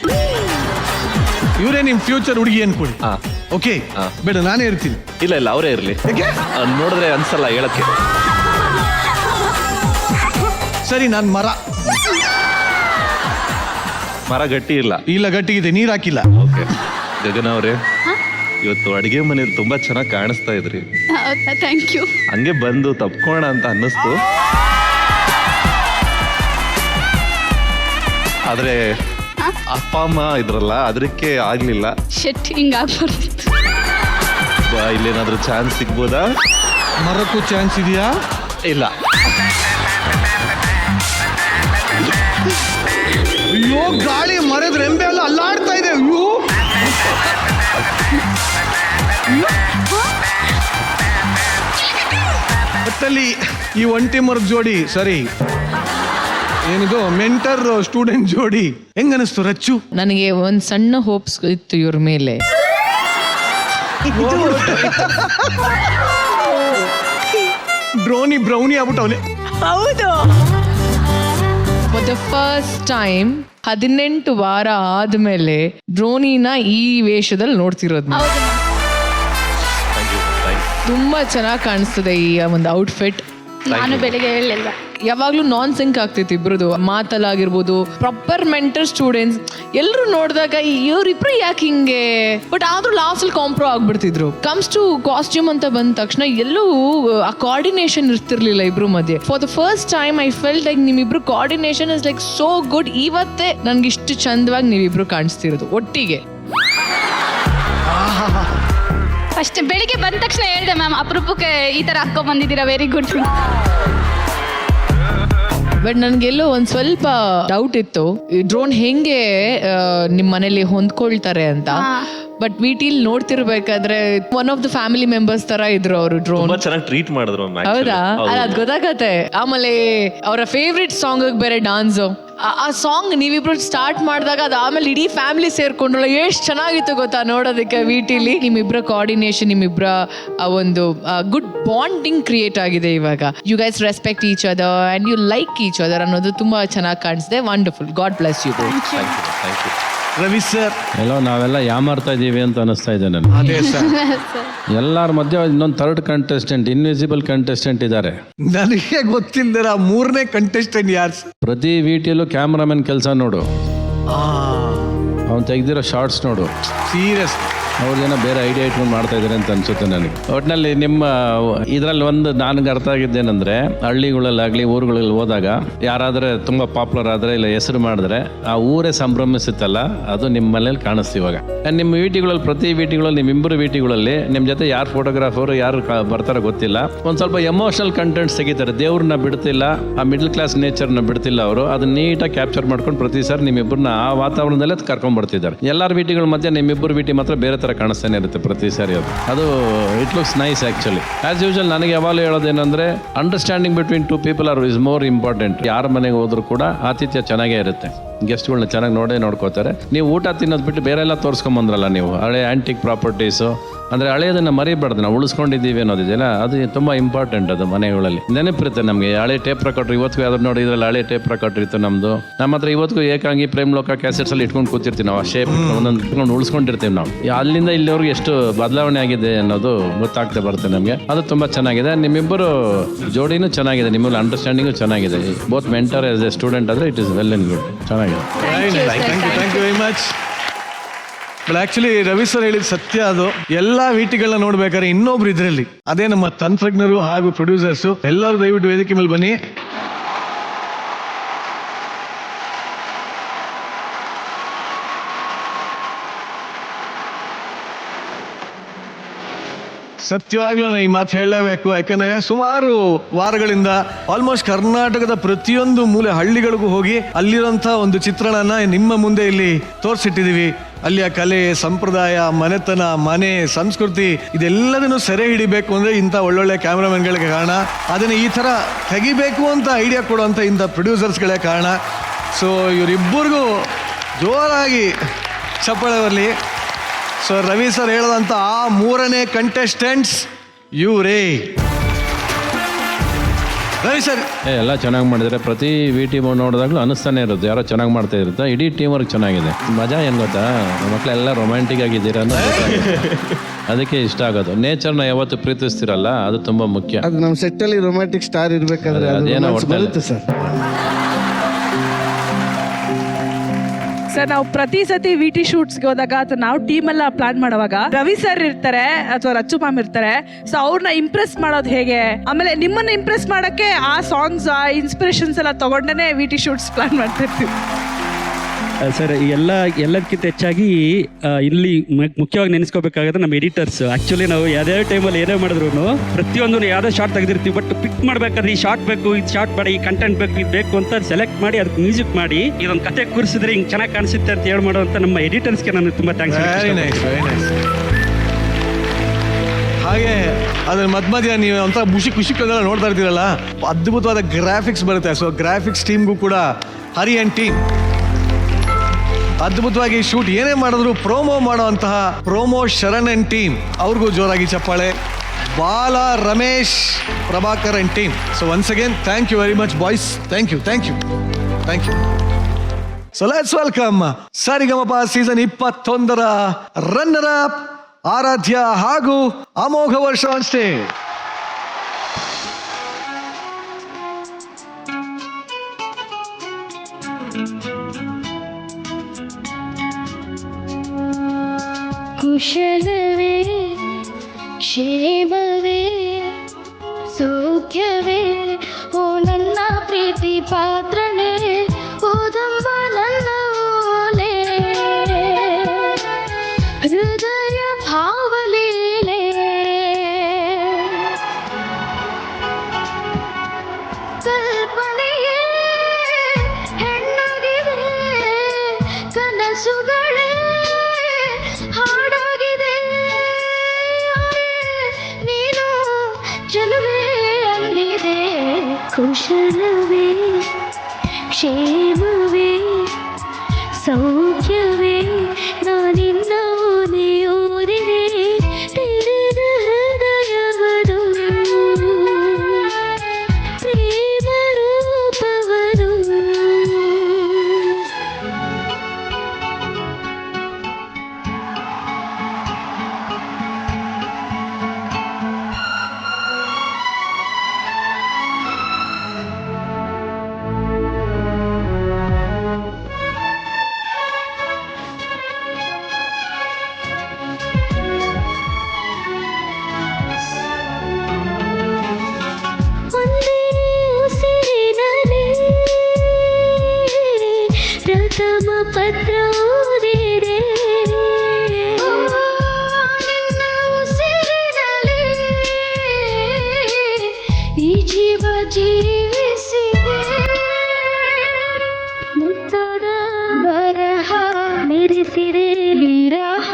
ಇವರೇ ನಿಮ್ ಫ್ಯೂಚರ್ ಹುಡುಗಿ ಅನ್ಕೊಳ್ಳಿ. ಹಾ. ಓಕೆ ಹಾ. ಬೇಡ ನಾನೇ ಇರ್ತೀನಿ. ಇಲ್ಲ ಅವರೇ ಇರ್ಲಿ. ಯಾಕೆ? ನೋಡಿದ್ರೆ ಅನ್ಸಲ್ಲ ಹೇಳಕ್ಕೆ. ಸರಿ, ನಾನು ಮರ ಗಟ್ಟಿ ಇಲ್ಲ. ಇಲ್ಲ ಗಟ್ಟಿಗಿದೆ, ನೀರ್ ಹಾಕಿಲ್ಲ. ಓಕೆ ಗಗನ ಅವರೇ, ಇವತ್ತು ಅಡಿಗೆ ಮನೇಲಿ ತುಂಬಾ ಚೆನ್ನಾಗಿ ಕಾಣಿಸ್ತಾ ಇದ್ರಿ. ಹೌದಾ, ಥ್ಯಾಂಕ್ ಯು. ಹಂಗೆ ಬಂದು ತಪ್ಕೋಣ ಅಂತ ಅನ್ನಿಸ್ತು. ಆದ್ರೆ ಅಪ್ಪ ಅಮ್ಮ ಇದ್ರಲ್ಲ, ಅದಕ್ಕೆ ಆಗ್ಲಿಲ್ಲ. ಶೆಟ್ ಹಿಂಗಾಗ್ಬಾರ್ದಿತ್ತು. ಇಲ್ಲೇನಾದ್ರೂ ಚಾನ್ಸ್ ಸಿಗ್ಬೋದಾ? ಮರಕ್ಕೂ ಚಾನ್ಸ್ ಇದೆಯಾ? ಇಲ್ಲ. ಅಯ್ಯೋ, ಗಾಳಿ ಮರದ ರೆಂಬೆ ಎಲ್ಲ ಅಲ್ಲಾಡ್ತಾ ಇದೆ. ಅಯ್ಯೋ, ಒಟ್ಟಲ್ಲಿ ಈ ಒಂಟಿ ಮರದ ಜೋಡಿ ಸರಿ, ಏನಿದು ಮೆಂಟರ್ ಸ್ಟೂಡೆಂಟ್ ಜೋಡಿ ಹೆಂಗನಿಸ್ತು ರಚ್ಚು? ನನಗೆ ಒಂದ್ ಸಣ್ಣ ಹೋಪ್ಸ್ ಇತ್ತು ಇವ್ರ ಮೇಲೆ. ಡ್ರೋನಿ ಬ್ರೌನಿ ಆಗ್ಬಿಟ್ಟವನೆ. ಹೌದು. ಫಾರ್ ದ ಫಸ್ಟ್ ಟೈಮ್ 18 ವಾರ ಆದ್ಮೇಲೆ ಡ್ರೋನಿನ ಈ ವೇಷದಲ್ಲಿ ನೋಡ್ತಿರೋದು ನಾವು. ತುಂಬಾ ಚೆನ್ನಾಗಿ ಕಾಣಿಸ್ತದೆ ಈ ಒಂದು ಔಟ್ಫಿಟ್. ನಾನು ಬೆಳಿಗ್ಗೆ ಹೇಳಲಿಲ್ಲ, ಯಾವಾಗ್ಲೂ ನಾನ್ ಸಿಂಕ್ ಆಗ್ತೈತಿ ಇಬ್ರದು ಮಾತಲ್ಲಾಗಿರ್ಬೋದು. ಪ್ರಾಪರ್ ಮೆಂಟರ್ ಸ್ಟೂಡೆಂಟ್ಸ್ ಎಲ್ಲರೂ ನೋಡಿದಾಗ ಇವ್ರಿಬ್ರು ಯಾಕೆ ಹಿಂಗೆ, ಬಟ್ ಆದ್ರೂ ಲಾಸ್ಟ್ ಅಲ್ಲಿ ಕಾಂಪ್ರೋ ಆಗ್ಬಿಡ್ತಿದ್ರು. ಕಮ್ಸ್ ಟು ಕಾಸ್ಟ್ಯೂಮ್ ಅಂತ ಬಂದ ತಕ್ಷಣ ಎಲ್ಲೂ ಆ ಕೋಆರ್ಡಿನೇಷನ್ ಇರ್ತಿರ್ಲಿಲ್ಲ ಇಬ್ರು ಮಧ್ಯೆ. For the first time I felt like ನಿಮ್ಮಿಬ್ರು coordination is like so good. ಇವತ್ತೇ ನನ್ಗೆ ಇಷ್ಟು ಚಂದವಾಗಿ ನೀವಿಬ್ರು ಕಾಣಿಸ್ತಿರೋದು ಒಟ್ಟಿಗೆ. ಫಸ್ಟ್ ಬೆಳಿಗ್ಗೆ ಬಂದ ತಕ್ಷಣ ಹೇಳಿದೆ, ಮ್ಯಾಮ್ ಅಪರೂಪಕ್ಕೆ ಈ ತರ ಹಾಕೊಂಡ್ ಬಂದಿದ್ದೀರಾ, ವೆರಿ ಗುಡ್. ಬಟ್ ನನ್ಗೆಲ್ಲೋ ಒಂದ್ ಸ್ವಲ್ಪ ಡೌಟ್ ಇತ್ತು, ಈ ಡ್ರೋನ್ ಹೆಂಗೆ ನಿಮ್ ಮನೇಲಿ ಹೊಂದ್ಕೊಳ್ತಾರೆ ಅಂತ. ಬಟ್ ವಿಟಿಲ್ ನೋಡ್ತಿರ್ಬೇಕಾದ್ರೆ one of the family members ತರ ಇದ್ರು ಅವರು. ಡ್ರೋನ್ ತುಂಬಾ ಚೆನ್ನಾಗಿ ಟ್ರೀಟ್ ಮಾಡಿದ್ರು. ಹೌದಾ? ಅದ್ ಗೊತ್ತಾಗತ್ತೆ. ಆಮೇಲೆ ಅವರ ಫೇವ್ರೆಟ್ ಸಾಂಗ್ ಬೇರೆ ಡಾನ್ಸ್. ಆ ಸಾಂಗ್ ನೀವಿಬ್ರು ಸ್ಟಾರ್ಟ್ ಮಾಡಿದಾಗ ಅದಾದ್ಮೇಲೆ ಇಡೀ ಫ್ಯಾಮಿಲಿ ಸೇರ್ಕೊಂಡ್ರಲ್ಲ, ಎಷ್ಟು ಚೆನ್ನಾಗಿತ್ತು ಗೊತ್ತಾ ನೋಡೋದಕ್ಕೆ. ವಿಟಿಲಿ ನಿಮ್ಮಿಬ್ರ ಕೋಆರ್ಡಿನೇಷನ್, ನಿಮ್ಮಿಬ್ರ ಒಂದು ಗುಡ್ ಬಾಂಡಿಂಗ್ ಕ್ರಿಯೇಟ್ ಆಗಿದೆ ಇವಾಗ. You guys respect each other and you like each other ಅನ್ನೋದು ತುಂಬಾ ಚೆನ್ನಾಗಿ ಕಾಣಿಸಿದೆ. Wonderful. God bless you. Ravi sir, ಎಲ್ಲೋ ನಾವೆಲ್ಲ ಯಾಮಾರ್ತಾ ಇದೀವಿ ಅಂತ ಅನಿಸ್ತಾ ಇದೆ ನನಗೆ. ಅದೇ ಸರ್, ಎಲ್ಲರ ಮಧ್ಯೆ ಇನ್ನೊಂದು ಥರ್ಡ್ ಕಂಟೆಸ್ಟೆಂಟ್, ಇನ್ವಿಸಿಬಲ್ ಕಂಟೆಸ್ಟೆಂಟ್ ಇದ್ದಾರೆ. ನನಗೆ ಗೊತ್ತಿಲ್ಲದಿರ ಮೂರನೇ ಕಂಟೆಸ್ಟೆಂಟ್ ಯಾರು? ಪ್ರತಿ ವಿಟಿಯಲ್ಲೂ ಕ್ಯಾಮ್ರಾಮನ್ ಕೆಲಸ ನೋಡು, ಅವ್ನು ತೆಗ್ದಿರೋ ಶಾರ್ಟ್ಸ್ ನೋಡು. ಸೀರಿಯಸ್, ಅವ್ರು ಜನ ಬೇರೆ ಐಡಿಯಾ ಇಟ್ಕೊಂಡು ಮಾಡ್ತಾ ಇದ್ದಾರೆ ಅಂತ ಅನ್ಸುತ್ತೆ ನನಗೆ. ಒಟ್ಟಿನಲ್ಲಿ ನಿಮ್ಮ ಇದರಲ್ಲಿ ಒಂದು ನನಗೆ ಅರ್ಥ ಆಗಿದ್ದೇನೆಂದ್ರೆ, ಹಳ್ಳಿಗಳಲ್ಲಾಗಲಿ ಊರುಗಳಲ್ಲಿ ಹೋದಾಗ ಯಾರಾದರೆ ತುಂಬ ಪಾಪ್ಯುಲರ್ ಆದರೆ ಇಲ್ಲ ಹೆಸರು ಮಾಡಿದ್ರೆ ಆ ಊರೇ ಸಂಭ್ರಮಿಸುತ್ತಲ್ಲ, ಅದು ನಿಮ್ಮ ಮನೇಲಿ ಕಾಣಿಸ್ತು ಇವಾಗ. ನಿಮ್ಮ ವಿಟಿಗಳಲ್ಲಿ, ಪ್ರತಿ ವಿಟಿಗಳಲ್ಲಿ, ನಿಮ್ಮಿಬ್ಬರು ವಿಟಿಗಳಲ್ಲಿ ನಿಮ್ಮ ಜೊತೆ ಯಾರು ಫೋಟೋಗ್ರಾಫರು ಯಾರು ಬರ್ತಾರೋ ಗೊತ್ತಿಲ್ಲ, ಒಂದು ಸ್ವಲ್ಪ ಎಮೋಷನಲ್ ಕಂಟೆಂಟ್ಸ್ ತೆಗಿತಾರೆ. ದೇವ್ರನ್ನ ಬಿಡ್ತಿಲ್ಲ, ಆ ಮಿಡ್ಲ್ ಕ್ಲಾಸ್ ನೇಚರ್ನ ಬಿಡ್ತಿಲ್ಲ ಅವರು. ಅದನ್ನ ನೀಟಾಗಿ ಕ್ಯಾಪ್ಚರ್ ಮಾಡ್ಕೊಂಡು ಪ್ರತಿ ಸಾರಿ ನಿಮ್ಮಿಬ್ಬರನ್ನ ಆ ವಾತಾವರಣದಲ್ಲೇ ಕರ್ಕೊಂಡ್ಬರ್ತಿದ್ದಾರೆ. ಎಲ್ಲರ ವಿಟಿಗಳ ಮಧ್ಯೆ ನಿಮ್ಮಿಬ್ಬರು ವಿಟಿ ಮಾತ್ರ ಬೇರೆ ಥರ ಕಾಣಿಸ್ತಾನೆ ಇರುತ್ತೆ ಪ್ರತಿ ಸಾರಿ. ಅದು it looks nice actually. As usual ನನಗೆ ಯಾವಾಗಲೂ ಹೇಳೋದೇನೆಂದರೆ, understanding between two people are is more important. ಯಾರ ಮನೆಗೆ ಹೋದ್ರೂ ಕೂಡ ಆತಿಥ್ಯ ಚೆನ್ನಾಗೇ ಇರುತ್ತೆ. ಗೆಸ್ಟ್ಗಳನ್ನ ಚೆನ್ನಾಗಿ ನೋಡ್ಕೋತಾರೆ. ನೀವು ಊಟ ತಿನ್ನೋದು ಬಿಟ್ಟು ಬೇರೆ ಎಲ್ಲ ತೋರಿಸ್ಕೊಂಬಂದ್ರಲ್ಲ ನೀವು, ಹಳೆ ಆ್ಯಂಟಿಕ್ ಪ್ರಾಪರ್ಟೀಸು, ಅಂದರೆ ಹಳೆಯದನ್ನು ಮರಿಬಾರ್ದು, ನಾವು ಉಳಿಸ್ಕೊಂಡಿದ್ದೀವಿ ಅನ್ನೋದಿದೆಯಲ್ಲ, ಅದು ತುಂಬ ಇಂಪಾರ್ಟೆಂಟ್. ಅದು ಮನೆಗಳಲ್ಲಿ ನೆನಪಿರುತ್ತೆ ನಮಗೆ. ಹಳೆ ಟೇಪ್ ರೆಕಾರ್ಡ್ರ್ ಇವತ್ತಿಗೂ ಯಾವ್ದು ನೋಡಿ, ಇದರಲ್ಲಿ ಹಳೆ ಟೇಪ್ ರೆಕಾರ್ಡ್ರ್ ಇತ್ತು ನಮ್ಮದು. ನಮ್ಮ ಹತ್ರ ಇವತ್ತಿಗೂ ಏಕಾಂಗಿ, ಪ್ರೇಮ್ ಲೋಕ ಕ್ಯಾಸೆಟ್ಸಲ್ಲಿ ಇಟ್ಕೊಂಡು ಕೂತಿರ್ತೀವಿ ನಾವು. ಆ ಶೇಪ್ ಒಂದೊಂದು ಇಟ್ಕೊಂಡು ಉಳಿಸ್ಕೊಂಡಿರ್ತೀವಿ ನಾವು. ಅಲ್ಲಿಂದ ಇಲ್ಲಿವರೆಗೂ ಎಷ್ಟು ಬದಲಾವಣೆ ಆಗಿದೆ ಅನ್ನೋದು ಗೊತ್ತಾಗ್ತಾ ಬರುತ್ತೆ ನಮಗೆ. ಅದು ತುಂಬ ಚೆನ್ನಾಗಿದೆ. ನಿಮ್ಮಿಬ್ಬರು ಜೋಡಿನೂ ಚೆನ್ನಾಗಿದೆ, ನಿಮ್ಮಲ್ಲಿ ಅಂಡರ್ಸ್ಟ್ಯಾಂಡಿಂಗು ಚೆನ್ನಾಗಿದೆ. Both mentor as a student ಆದರೆ it is well and good. ಚೆನ್ನಾಗಿದೆ. Thank you very much. But actually Ravi sir ಹೇಳಿದ ಸತ್ಯ ಅದು. ಎಲ್ಲ ವಿಟಿಗಳನ್ನ ನೋಡ್ಬೇಕಾದ್ರೆ ಇನ್ನೊಬ್ರು ಇದ್ರಲ್ಲಿ, ಅದೇ ನಮ್ಮ ತಂತ್ರಜ್ಞರು ಹಾಗೂ ಪ್ರೊಡ್ಯೂಸರ್ಸು. ಎಲ್ಲರೂ ದಯವಿಟ್ಟು ವೇದಿಕೆ ಮೇಲೆ ಬನ್ನಿ. ಸತ್ಯವಾಗ್ಲೂ ನಾನು ಈ ಮಾತು ಹೇಳಲೇಬೇಕು. ಯಾಕಂದ್ರೆ ಸುಮಾರು ವಾರಗಳಿಂದ ಆಲ್ಮೋಸ್ಟ್ ಕರ್ನಾಟಕದ ಪ್ರತಿಯೊಂದು ಮೂಲೆ ಹಳ್ಳಿಗಳಿಗೂ ಹೋಗಿ ಅಲ್ಲಿರೋಂಥ ಒಂದು ಚಿತ್ರಣನ ನಿಮ್ಮ ಮುಂದೆ ಇಲ್ಲಿ ತೋರಿಸಿಟ್ಟಿದ್ದೀವಿ. ಅಲ್ಲಿಯ ಕಲೆ, ಸಂಪ್ರದಾಯ, ಮನೆತನ, ಮನೆ, ಸಂಸ್ಕೃತಿ ಇದೆಲ್ಲದನ್ನು ಸೆರೆ ಹಿಡಿಬೇಕು ಅಂದರೆ ಇಂಥ ಒಳ್ಳೊಳ್ಳೆ ಕ್ಯಾಮ್ರಾಮನ್ಗಳಿಗೆ ಕಾರಣ. ಅದನ್ನು ಈ ಥರ ತೆಗಿಬೇಕು ಅಂತ ಐಡಿಯಾ ಕೊಡುವಂಥ ಇಂಥ ಪ್ರೊಡ್ಯೂಸರ್ಸ್ಗಳೇ ಕಾರಣ. ಸೊ ಇವರಿಬ್ಬರಿಗೂ ಜೋರಾಗಿ ಚಪ್ಪಾಳೆ ಬರಲಿ. ಸೊ ರವಿ ಸರ್ ಹೇಳದಂಥ ಆ ಮೂರನೇ ಕಂಟೆಸ್ಟೆಂಟ್ಸ್ ಇವರೇ. ರವಿ ಸರ್ ಎಲ್ಲ ಚೆನ್ನಾಗಿ ಮಾಡಿದರೆ ಪ್ರತಿ ಟೀಮ್ ನೋಡಿದಾಗಲೂ ಅನಿಸ್ತಾನೆ ಇರುತ್ತೆ ಯಾರೋ ಚೆನ್ನಾಗಿ ಮಾಡ್ತಾ ಇರುತ್ತೆ. ಇಡೀ ಟೀಮ್ ವರ್ಕ್ ಚೆನ್ನಾಗಿದೆ. ಮಜಾ ಏನು ಗೊತ್ತಾ, ಮಕ್ಕಳೆಲ್ಲ ರೊಮ್ಯಾಂಟಿಕ್ ಆಗಿದ್ದೀರಾ ಅನ್ನೋ ಅದಕ್ಕೆ ಇಷ್ಟ ಆಗೋದು. ನೇಚರ್ನ ಯಾವತ್ತು ಪ್ರೀತಿಸ್ತಿರಲ್ಲ, ಅದು ತುಂಬ ಮುಖ್ಯ. ಅದು ನಮ್ಮ ಸೆಟ್ಟಲ್ಲಿ ರೊಮ್ಯಾಂಟಿಕ್ ಸ್ಟಾರ್ ಇರಬೇಕಾದ್ರೆ ಅದೇನೋ ಬರುತ್ತೆ ಸರ್. ಸರ್ ನಾವು ಪ್ರತಿ ಸತಿ ಟಿ ಶೂಟ್ಸ್ಗೆ ಹೋದಾಗ ಅಥವಾ ನಾವು ಟೀಮ್ ಎಲ್ಲ ಪ್ಲಾನ್ ಮಾಡುವಾಗ ರವಿ ಸರ್ ಇರ್ತಾರೆ ಅಥವಾ ರಚ್ಚು ಮ್ಯಾಮ್ ಇರ್ತಾರೆ. ಸೊ ಅವ್ರನ್ನ ಇಂಪ್ರೆಸ್ ಮಾಡೋದು ಹೇಗೆ, ಆಮೇಲೆ ನಿಮ್ಮನ್ನ ಇಂಪ್ರೆಸ್ ಮಾಡಕ್ಕೆ ಆ ಸಾಂಗ್ಸ್ ಆ ಇನ್ಸ್ಪಿರೇಷನ್ಸ್ ಎಲ್ಲ ತಗೊಂಡೇ ಟಿ ಶೂಟ್ಸ್ ಪ್ಲಾನ್ ಮಾಡ್ತಾ ಇರ್ತೀವಿ. ಸರ್ ಎಲ್ಲದಕ್ಕಿಂತ ಹೆಚ್ಚಾಗಿ ಇಲ್ಲಿ ಮುಖ್ಯವಾಗಿ ನೆನೆಸ್ಕೋಬೇಕಾದ್ರೆ ನಮ್ಮ ಎಡಿಟರ್ಸ್. ಆ್ಯಕ್ಚುಲಿ ನಾವು ಯಾವುದೇ ಟೈಮಲ್ಲಿ ಏನೇ ಮಾಡಿದ್ರು ಪ್ರತಿಯೊಂದು ಯಾವುದೋ ಶಾರ್ಟ್ ತೆಗೆದಿರ್ತೀವಿ, ಬಟ್ ಪಿಕ್ ಮಾಡ್ಬೇಕಾದ್ರೆ ಈ ಶಾರ್ಟ್ ಬೇಕು, ಇದು ಶಾರ್ಟ್ ಬೇಡ, ಈ ಕಂಟೆಂಟ್ ಬೇಕು, ಇದು ಬೇಕು ಅಂತ ಸೆಲೆಕ್ಟ್ ಮಾಡಿ ಅದಕ್ಕೆ ಮ್ಯೂಸಿಕ್ ಮಾಡಿ ಇದೊಂದು ಕತೆ ಕೂರಿಸಿದ್ರೆ ಹಿಂಗೆ ಚೆನ್ನಾಗಿ ಕಾಣಿಸುತ್ತೆ ಅಂತ ಹೇಳಿ ಮಾಡುವಂಥ ನಮ್ಮ ಎಡಿಟರ್ಸ್ಗೆ ನಾನು ತುಂಬ thanks. Very nice, very nice. ಹಾಗೆ ಅದ್ರ ಮಧ್ಯ ನೀವು ಒಂಥರ ಖುಷಿ ನೋಡ್ತಾ ಇರ್ತೀರಲ್ಲ, ಅದ್ಭುತವಾದ ಗ್ರಾಫಿಕ್ಸ್ ಬರುತ್ತೆ. ಸೊ ಗ್ರಾಫಿಕ್ಸ್ ಟೀಮ್ಗೂ ಕೂಡ ಹರಿ ಅಂಡ್ ಟೀಮ್ ಅದ್ಭುತವಾಗಿ ಶೂಟ್ ಏನೇ ಮಾಡಿದ್ರು ಪ್ರೋಮೋ ಮಾಡುವಂತಹ ಪ್ರೋಮೋ ಶರಣ್ ಅಂಡ್ ಟೀಮ್ ಅವ್ರಿಗೂ ಜೋರಾಗಿ ಚಪ್ಪಾಳೆ. Bala, Ramesh, Prabhakar and team. So once again thank you very much boys. Thank you. So let's welcome Sa Re Ga Ma Pa season 21ರ ರನ್ನರ್ ಅಪ್ ಆರಾಧ್ಯ ಹಾಗೂ ಅಮೋಘ ವರ್ಷ ಆನ್ ಸ್ಟೇಜ್. ಕುಶಲವೇ ಕ್ಷೇಮವೇ ಸೌಖ್ಯವೇ ಓ ನನ್ನ ಪ್ರೀತಿ ಪಾತ್ರನೇ ಓದಮ್ಮ ನನ್ನ ಓಲೆ ಹೃದಯ ಭಾವಲೀಲೆ ಕಲ್ಪನೆಯೇ ಹೆಣ್ಣಾಗಿದೆ ಕನಸುಗಳೇ ಹಾಡಾಗಿದೆ ನೀನು ಚೆಲುವೆ ಅಂದಿದೆ ಕುಶಲವೇ ಕ್ಷೇಮವೇ ಸೌಖ್ಯವೇ ನಾನಿನ್ನ ಓದಿದೆ ತೆರೆದ ಹೃದಯವದು ಪ್ರೇಮ ರೂಪವದು. ಒಂದೇ ಉಸಿರಿನಲ್ಲಿ ಪ್ರಥಮ ಪತ್ರ ಓದಿದೆ ನಿನ್ನ ಉಸಿರಿನಲ್ಲಿ ಈ ಜೀವ ಜೀವಿಸಿದೆ ಮುತ್ತದ ಬರಹ ಮೆರೆಸಿದೆ ವಿರಹ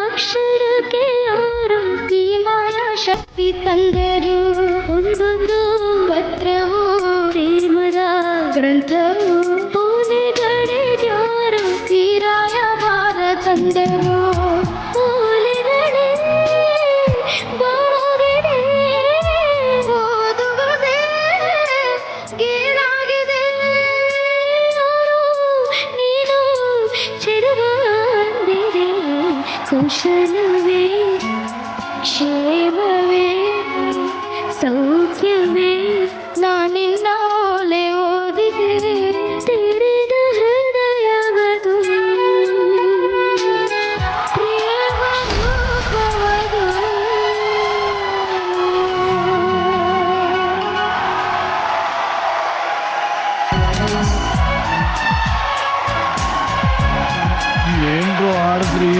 ಅಕ್ಷರಕ್ಕೆ ಯಾರು ಈ ಮಾಯಾ ಶಕ್ತಿ ತಂದರು ಒಂದೊಂದು ಪತ್ರವು ಪ್ರೇಮದ ಗ್ರಂಥವು ಓಲೆಗಳೆದ್ಯಾರು ಈ ರಾಯಭಾರ ತಂದರು ಓಲೆಗಳೇ ಬಾಳಗಿದೆ ಓದುವುದೇ ಗೇಲಾಗಿದೆ ಯಾರು ನೀನು ಚೆಲುವಂದಿದೆ ಕುಶಲವೇ ಕ್ಷೇಮವೇ ಸೌಖ್ಯವೇ ನಾನಿನ್ನ ಓಲೆ ಓದಿದೆ ತೆರೆದ ಹೃದಯವದು ಪ್ರೇಮ ರೂಪವದು. ಏನ್ರು ಹಾಡಿದ್ರಿ,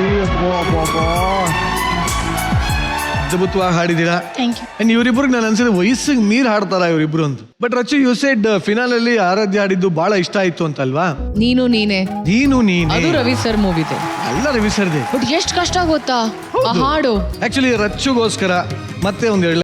ಅದ್ಭುತವಾಗಿ ಹಾಡಿದ್ದೀರಾ. ಅಂಡ್ ಇವರಿಬ್ರಿಗೆ ನಾನು ಅನ್ಸಿದ್ರೆ ವಯಸ್ಸಿಗೆ ಮೀರ್ ಹಾಡ್ತಾರ ಇವರಿಬ್ರು ಅಂತ. ಬಟ್ ರಚು ಯು ಸೆಡ್ ಫಿನಾಲಲ್ಲಿ ಆರಾಧ್ಯ ಹಾಡಿದ್ದು ಬಹಳ ಇಷ್ಟ ಆಯ್ತು ಅಂತಲ್ವಾ? ನೀನು ನೀನೆ ಅದು ರವಿ ಸರ್ ಮೂವಿದೆ ಎಲ್ಲ ರವಿ ಸರ್ದೆ. ಬಟ್ ಎಷ್ಟು ಕಷ್ಟ ಗೊತ್ತಾ ಆ ಹಾಡು. ಆಕ್ಚುಲಿ ರಚ್ಚುಗೋಸ್ಕರ ಮತ್ತೆ ಒಂದ್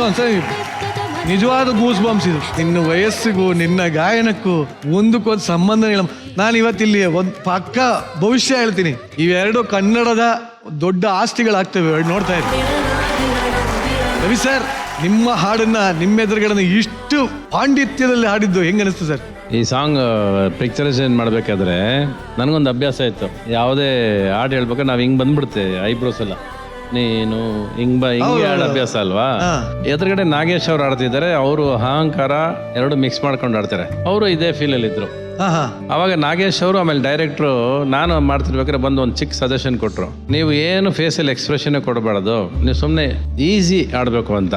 ಒಂದ್ಸರಿ ನಿಜವಾದ ಗೂಸ್ ಬಾಂಬ್ಸ್ ಇದು. ನಿನ್ನ ವಯಸ್ಸಿಗೂ ನಿನ್ನ ಗಾಯನಕ್ಕೂ ಒಂದಕ್ಕೊಂದು ಸಂಬಂಧ ಇಲ್ಲ. ನಾನು ಇವತ್ತಿಲ್ಲಿ ಒಂದು ಪಕ್ಕ ಭವಿಷ್ಯ ಹೇಳ್ತೀನಿ, ಇವೆರಡು ಕನ್ನಡದ ದೊಡ್ಡ ಆಸ್ತಿಗಳಾಗ್ತವೆ. ನೋಡ್ತಾ ಇರ್ತೀನಿ. ರವಿ ಸರ್, ನಿಮ್ಮ ಹಾಡನ್ನ ನಿಮ್ಮ ಎದುರುಗಡೆ ಇಷ್ಟು ಪಾಂಡಿತ್ಯದಲ್ಲಿ ಹಾಡಿದ್ದು ಹೆಂಗ ಅನಿಸ್ತು ಸರ್? ಈ ಸಾಂಗ್ ಪಿಕ್ಚರೈಸೇಷನ್ ಮಾಡಬೇಕಾದ್ರೆ ನನಗೊಂದು ಅಭ್ಯಾಸ ಇತ್ತು. ಯಾವುದೇ ಹಾಡು ಹೇಳ್ಬೇಕಾದ್ರೆ ನಾವು ಹಿಂಗೆ ಬಂದ್ಬಿಡುತ್ತೆ ಐಬ್ರೋಸ್ ಎಲ್ಲ, ನೀನು ಹಿಂಗೆ ಹಾಡು ಅಭ್ಯಾಸ ಅಲ್ವಾ. ಎದುರುಗಡೆ ನಾಗೇಶ್ ಅವ್ರು ಆಡ್ತಿದ್ದಾರೆ, ಅವರು ಅಹಂಕಾರ ಎರಡು ಮಿಕ್ಸ್ ಮಾಡ್ಕೊಂಡು ಆಡ್ತಾರೆ. ಅವರು ಇದೇ ಫೀಲಲ್ಲಿ ಇದ್ರು. ಅವಾಗ ನಾಗೇಶ್ ಅವರು ಆಮೇಲೆ ಡೈರೆಕ್ಟ್ರು ನಾನು ಮಾಡ್ತಿರ್ಬೇಕಾದ್ರೆ ಬಂದು ಒಂದು ಚಿಕ್ಕ ಸಜೆಷನ್ ಕೊಟ್ಟರು, ನೀವು ಏನು ಫೇಸಲ್ಲಿ ಎಕ್ಸ್ಪ್ರೆಷನ್ ಕೊಡಬಾರ್ದು, ನೀವು ಸುಮ್ಮನೆ ಈಸಿ ಆಡಬೇಕು ಅಂತ.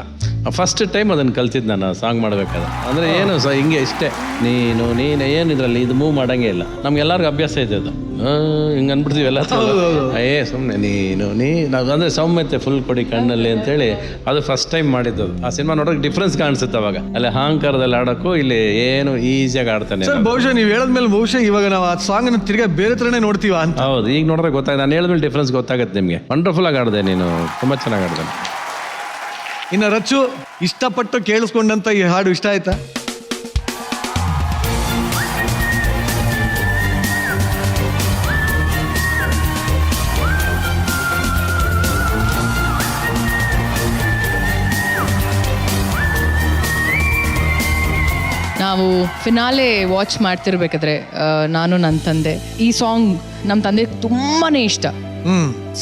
ಫಸ್ಟ್ ಟೈಮ್ ಅದನ್ನು ಕಲ್ತಿದ್ದು ನಾನು ಸಾಂಗ್ ಮಾಡಬೇಕಾದ್ರೆ. ಅಂದರೆ ಏನು ಹಿಂಗೆ ಇಷ್ಟೇ, ನೀನು ಏನು ಇದರಲ್ಲಿ ಇದು ಮೂವ್ ಮಾಡೋಂಗೇ ಇಲ್ಲ. ನಮ್ಗೆಲ್ಲರಿಗೂ ಅಭ್ಯಾಸ ಇದೆ ಅದು, ಹಿಂಗೆ ಅಂದ್ಬಿಡ್ತೀವಿ ಎಲ್ಲ. ಸುಮ್ಮನೆ ನಾವು ಅಂದರೆ ಸೌಮ್ಯತೆ ಫುಲ್ ಕೊಡಿ ಕಣ್ಣಲ್ಲಿ ಅಂತೇಳಿ ಅದು ಫಸ್ಟ್ ಟೈಮ್ ಮಾಡಿದ್ದು. ಆ ಸಿನಿಮಾ ನೋಡೋಕೆ ಡಿಫ್ರೆನ್ಸ್ ಕಾಣಿಸುತ್ತೆ ಅವಾಗ. ಅಲ್ಲಿ ಅಹಂಕಾರದಲ್ಲಿ ಆಡೋಕ್ಕೂ ಇಲ್ಲಿ ಏನು ಈಸಿಯಾಗಿ ಆಡ್ತಾನೆ. ಬಹುಶಃ ನೀವು ಹೇಳದ್ಮೇಲೆ ಬಹುಶಃ ಇವಾಗ ನಾವು ಆ ಸಾಂಗ್ ತಿರ್ಗಾ ಬೇರೆ ಥರನೇ ನೋಡ್ತೀವ ಅಂತ. ಹೌದು, ಈಗ ನೋಡಿದ್ರೆ ಗೊತ್ತಾಗುತ್ತೆ. ನಾನು ಹೇಳಿದ್ಮೇಲೆ ಡಿಫ್ರೆನ್ಸ್ ಗೊತ್ತಾಗುತ್ತೆ ನಿಮಗೆ. ವಂಡರ್ಫುಲ್ ಆಗಿ ಆಡಿದೆ ನೀನು, ತುಂಬ ಚೆನ್ನಾಗಿ ಆಡಿದೆ. ಇನ್ನು ರಚ್ಚು, ಇಷ್ಟಪಟ್ಟು ಕೇಳಿಸ್ಕೊಂಡಂತ ಈ ಹಾಡು ಇಷ್ಟ ಆಯ್ತಾ? ನಾವು ಫಿನಾಲೆ ವಾಚ್ ಮಾಡ್ತಿರ್ಬೇಕಾದ್ರೆ ನಾನು ನನ್ನ ತಂದೆ, ಈ ಸಾಂಗ್ ನಮ್ಮ ತಂದೆ ತುಂಬಾನೇ ಇಷ್ಟ,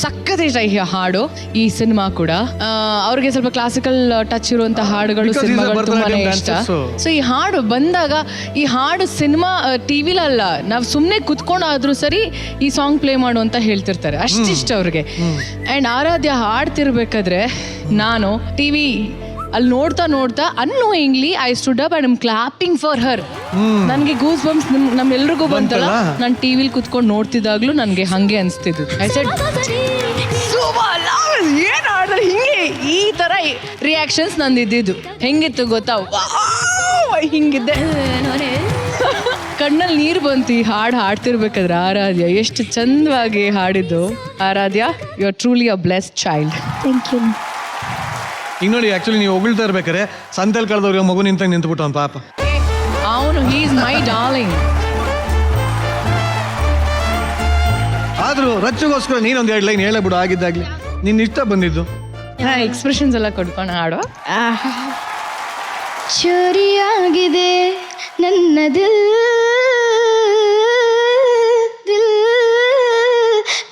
ಸಖತ್ ಇಷ್ಟ ಈ ಹಾಡು, ಈ ಸಿನಿಮಾ ಕೂಡ. ಅವ್ರಿಗೆ ಸ್ವಲ್ಪ ಕ್ಲಾಸಿಕಲ್ ಟಚ್ ಇರುವಂತ ಹಾಡುಗಳು, ಸಿನಿಮಾಗಳು ತುಂಬಾನೇ ಇಷ್ಟ. ಸೊ ಈ ಹಾಡು ಬಂದಾಗ, ಈ ಹಾಡು ಸಿನಿಮಾ ಟಿವಿಲಲ್ಲ, ನಾವು ಸುಮ್ಮನೆ ಕುತ್ಕೊಂಡಾದ್ರೂ ಸರಿ ಈ ಸಾಂಗ್ ಪ್ಲೇ ಮಾಡು ಅಂತ ಹೇಳ್ತಿರ್ತಾರೆ, ಅಷ್ಟಿಷ್ಟ ಅವ್ರಿಗೆ. ಅಂಡ್ ಆರಾಧ್ಯ ಹಾಡ್ತಿರ್ಬೇಕಾದ್ರೆ ನಾನು ಟಿವಿ ಅಲ್ಲಿ ನೋಡ್ತಾ annoyingly I stood up and I am clapping for her. ನನಗೆ ಗೂಸ್ ಬಂಪ್ಸ್ ನಮ್ಮೆಲ್ರಿಗೂ ಬಂತಲ್ಲ, ನಾನು ಟಿವಿಲಿ ಕುತ್ಕೊಂಡು ನೋಡ್ತಿದ್ದಾಗ್ಲೂ ನನಗೆ ಹಂಗೆ ಅನಿಸ್ತಿದ್ದು. ಐ ಸೆಡ್ ಏನು ಆಡಿದ್ರೆ ಹಿಂಗೆ, ಈ ಥರ ರಿಯಾಕ್ಷನ್ಸ್ ನಂದು ಇದ್ದಿದ್ದು. ಹೆಂಗಿತ್ತು ಗೊತ್ತಾ? ಹಿಂಗಿದ್ದೆ, ಕಣ್ಣಲ್ಲಿ ನೀರು ಬಂತು ಈ ಹಾಡು ಹಾಡ್ತಿರ್ಬೇಕಾದ್ರೆ. ಆರಾಧ್ಯ ಎಷ್ಟು ಚಂದವಾಗಿ ಹಾಡಿದ್ದು. Aradhya, you are truly a blessed child. Thank you. ಈಗ ನೋಡಿ, ಆಕ್ಚುಲಿ ನೀವು ಹೊಗಳ್ತಾ ಇರ್ಬೇಕಾರೆ ಸಂತೆಲ್ ಕಳೆದವ್ರಿಗೆ ಮಗು ನಿಂತ್ಬಿಟ್ಟು ಅವ್ನು ಪಾಪ. ಅವನು ಹಿ ಈಸ್ ಮೈ ಡಾರ್ಲಿಂಗ್. ಆದ್ರೂ ರಚ್ಚಗೋಸ್ಕರ ನೀನೊಂದು 2 ಲೈನ್ ಹೇಳಬಿಡು ಆಗಿದ್ದಾಗ್ಲಿ. ನಿನ್ನ ಇಷ್ಟ ಬಂದಿದ್ದು ಎಕ್ಸ್ಪ್ರೆಷನ್ಸ್ ಎಲ್ಲ ಕೊಡ್ಕೊಂಡು ಹಾಡು. ಚೋರಿಯಾಗಿದೆ ನನ್ನ ದಿಲ್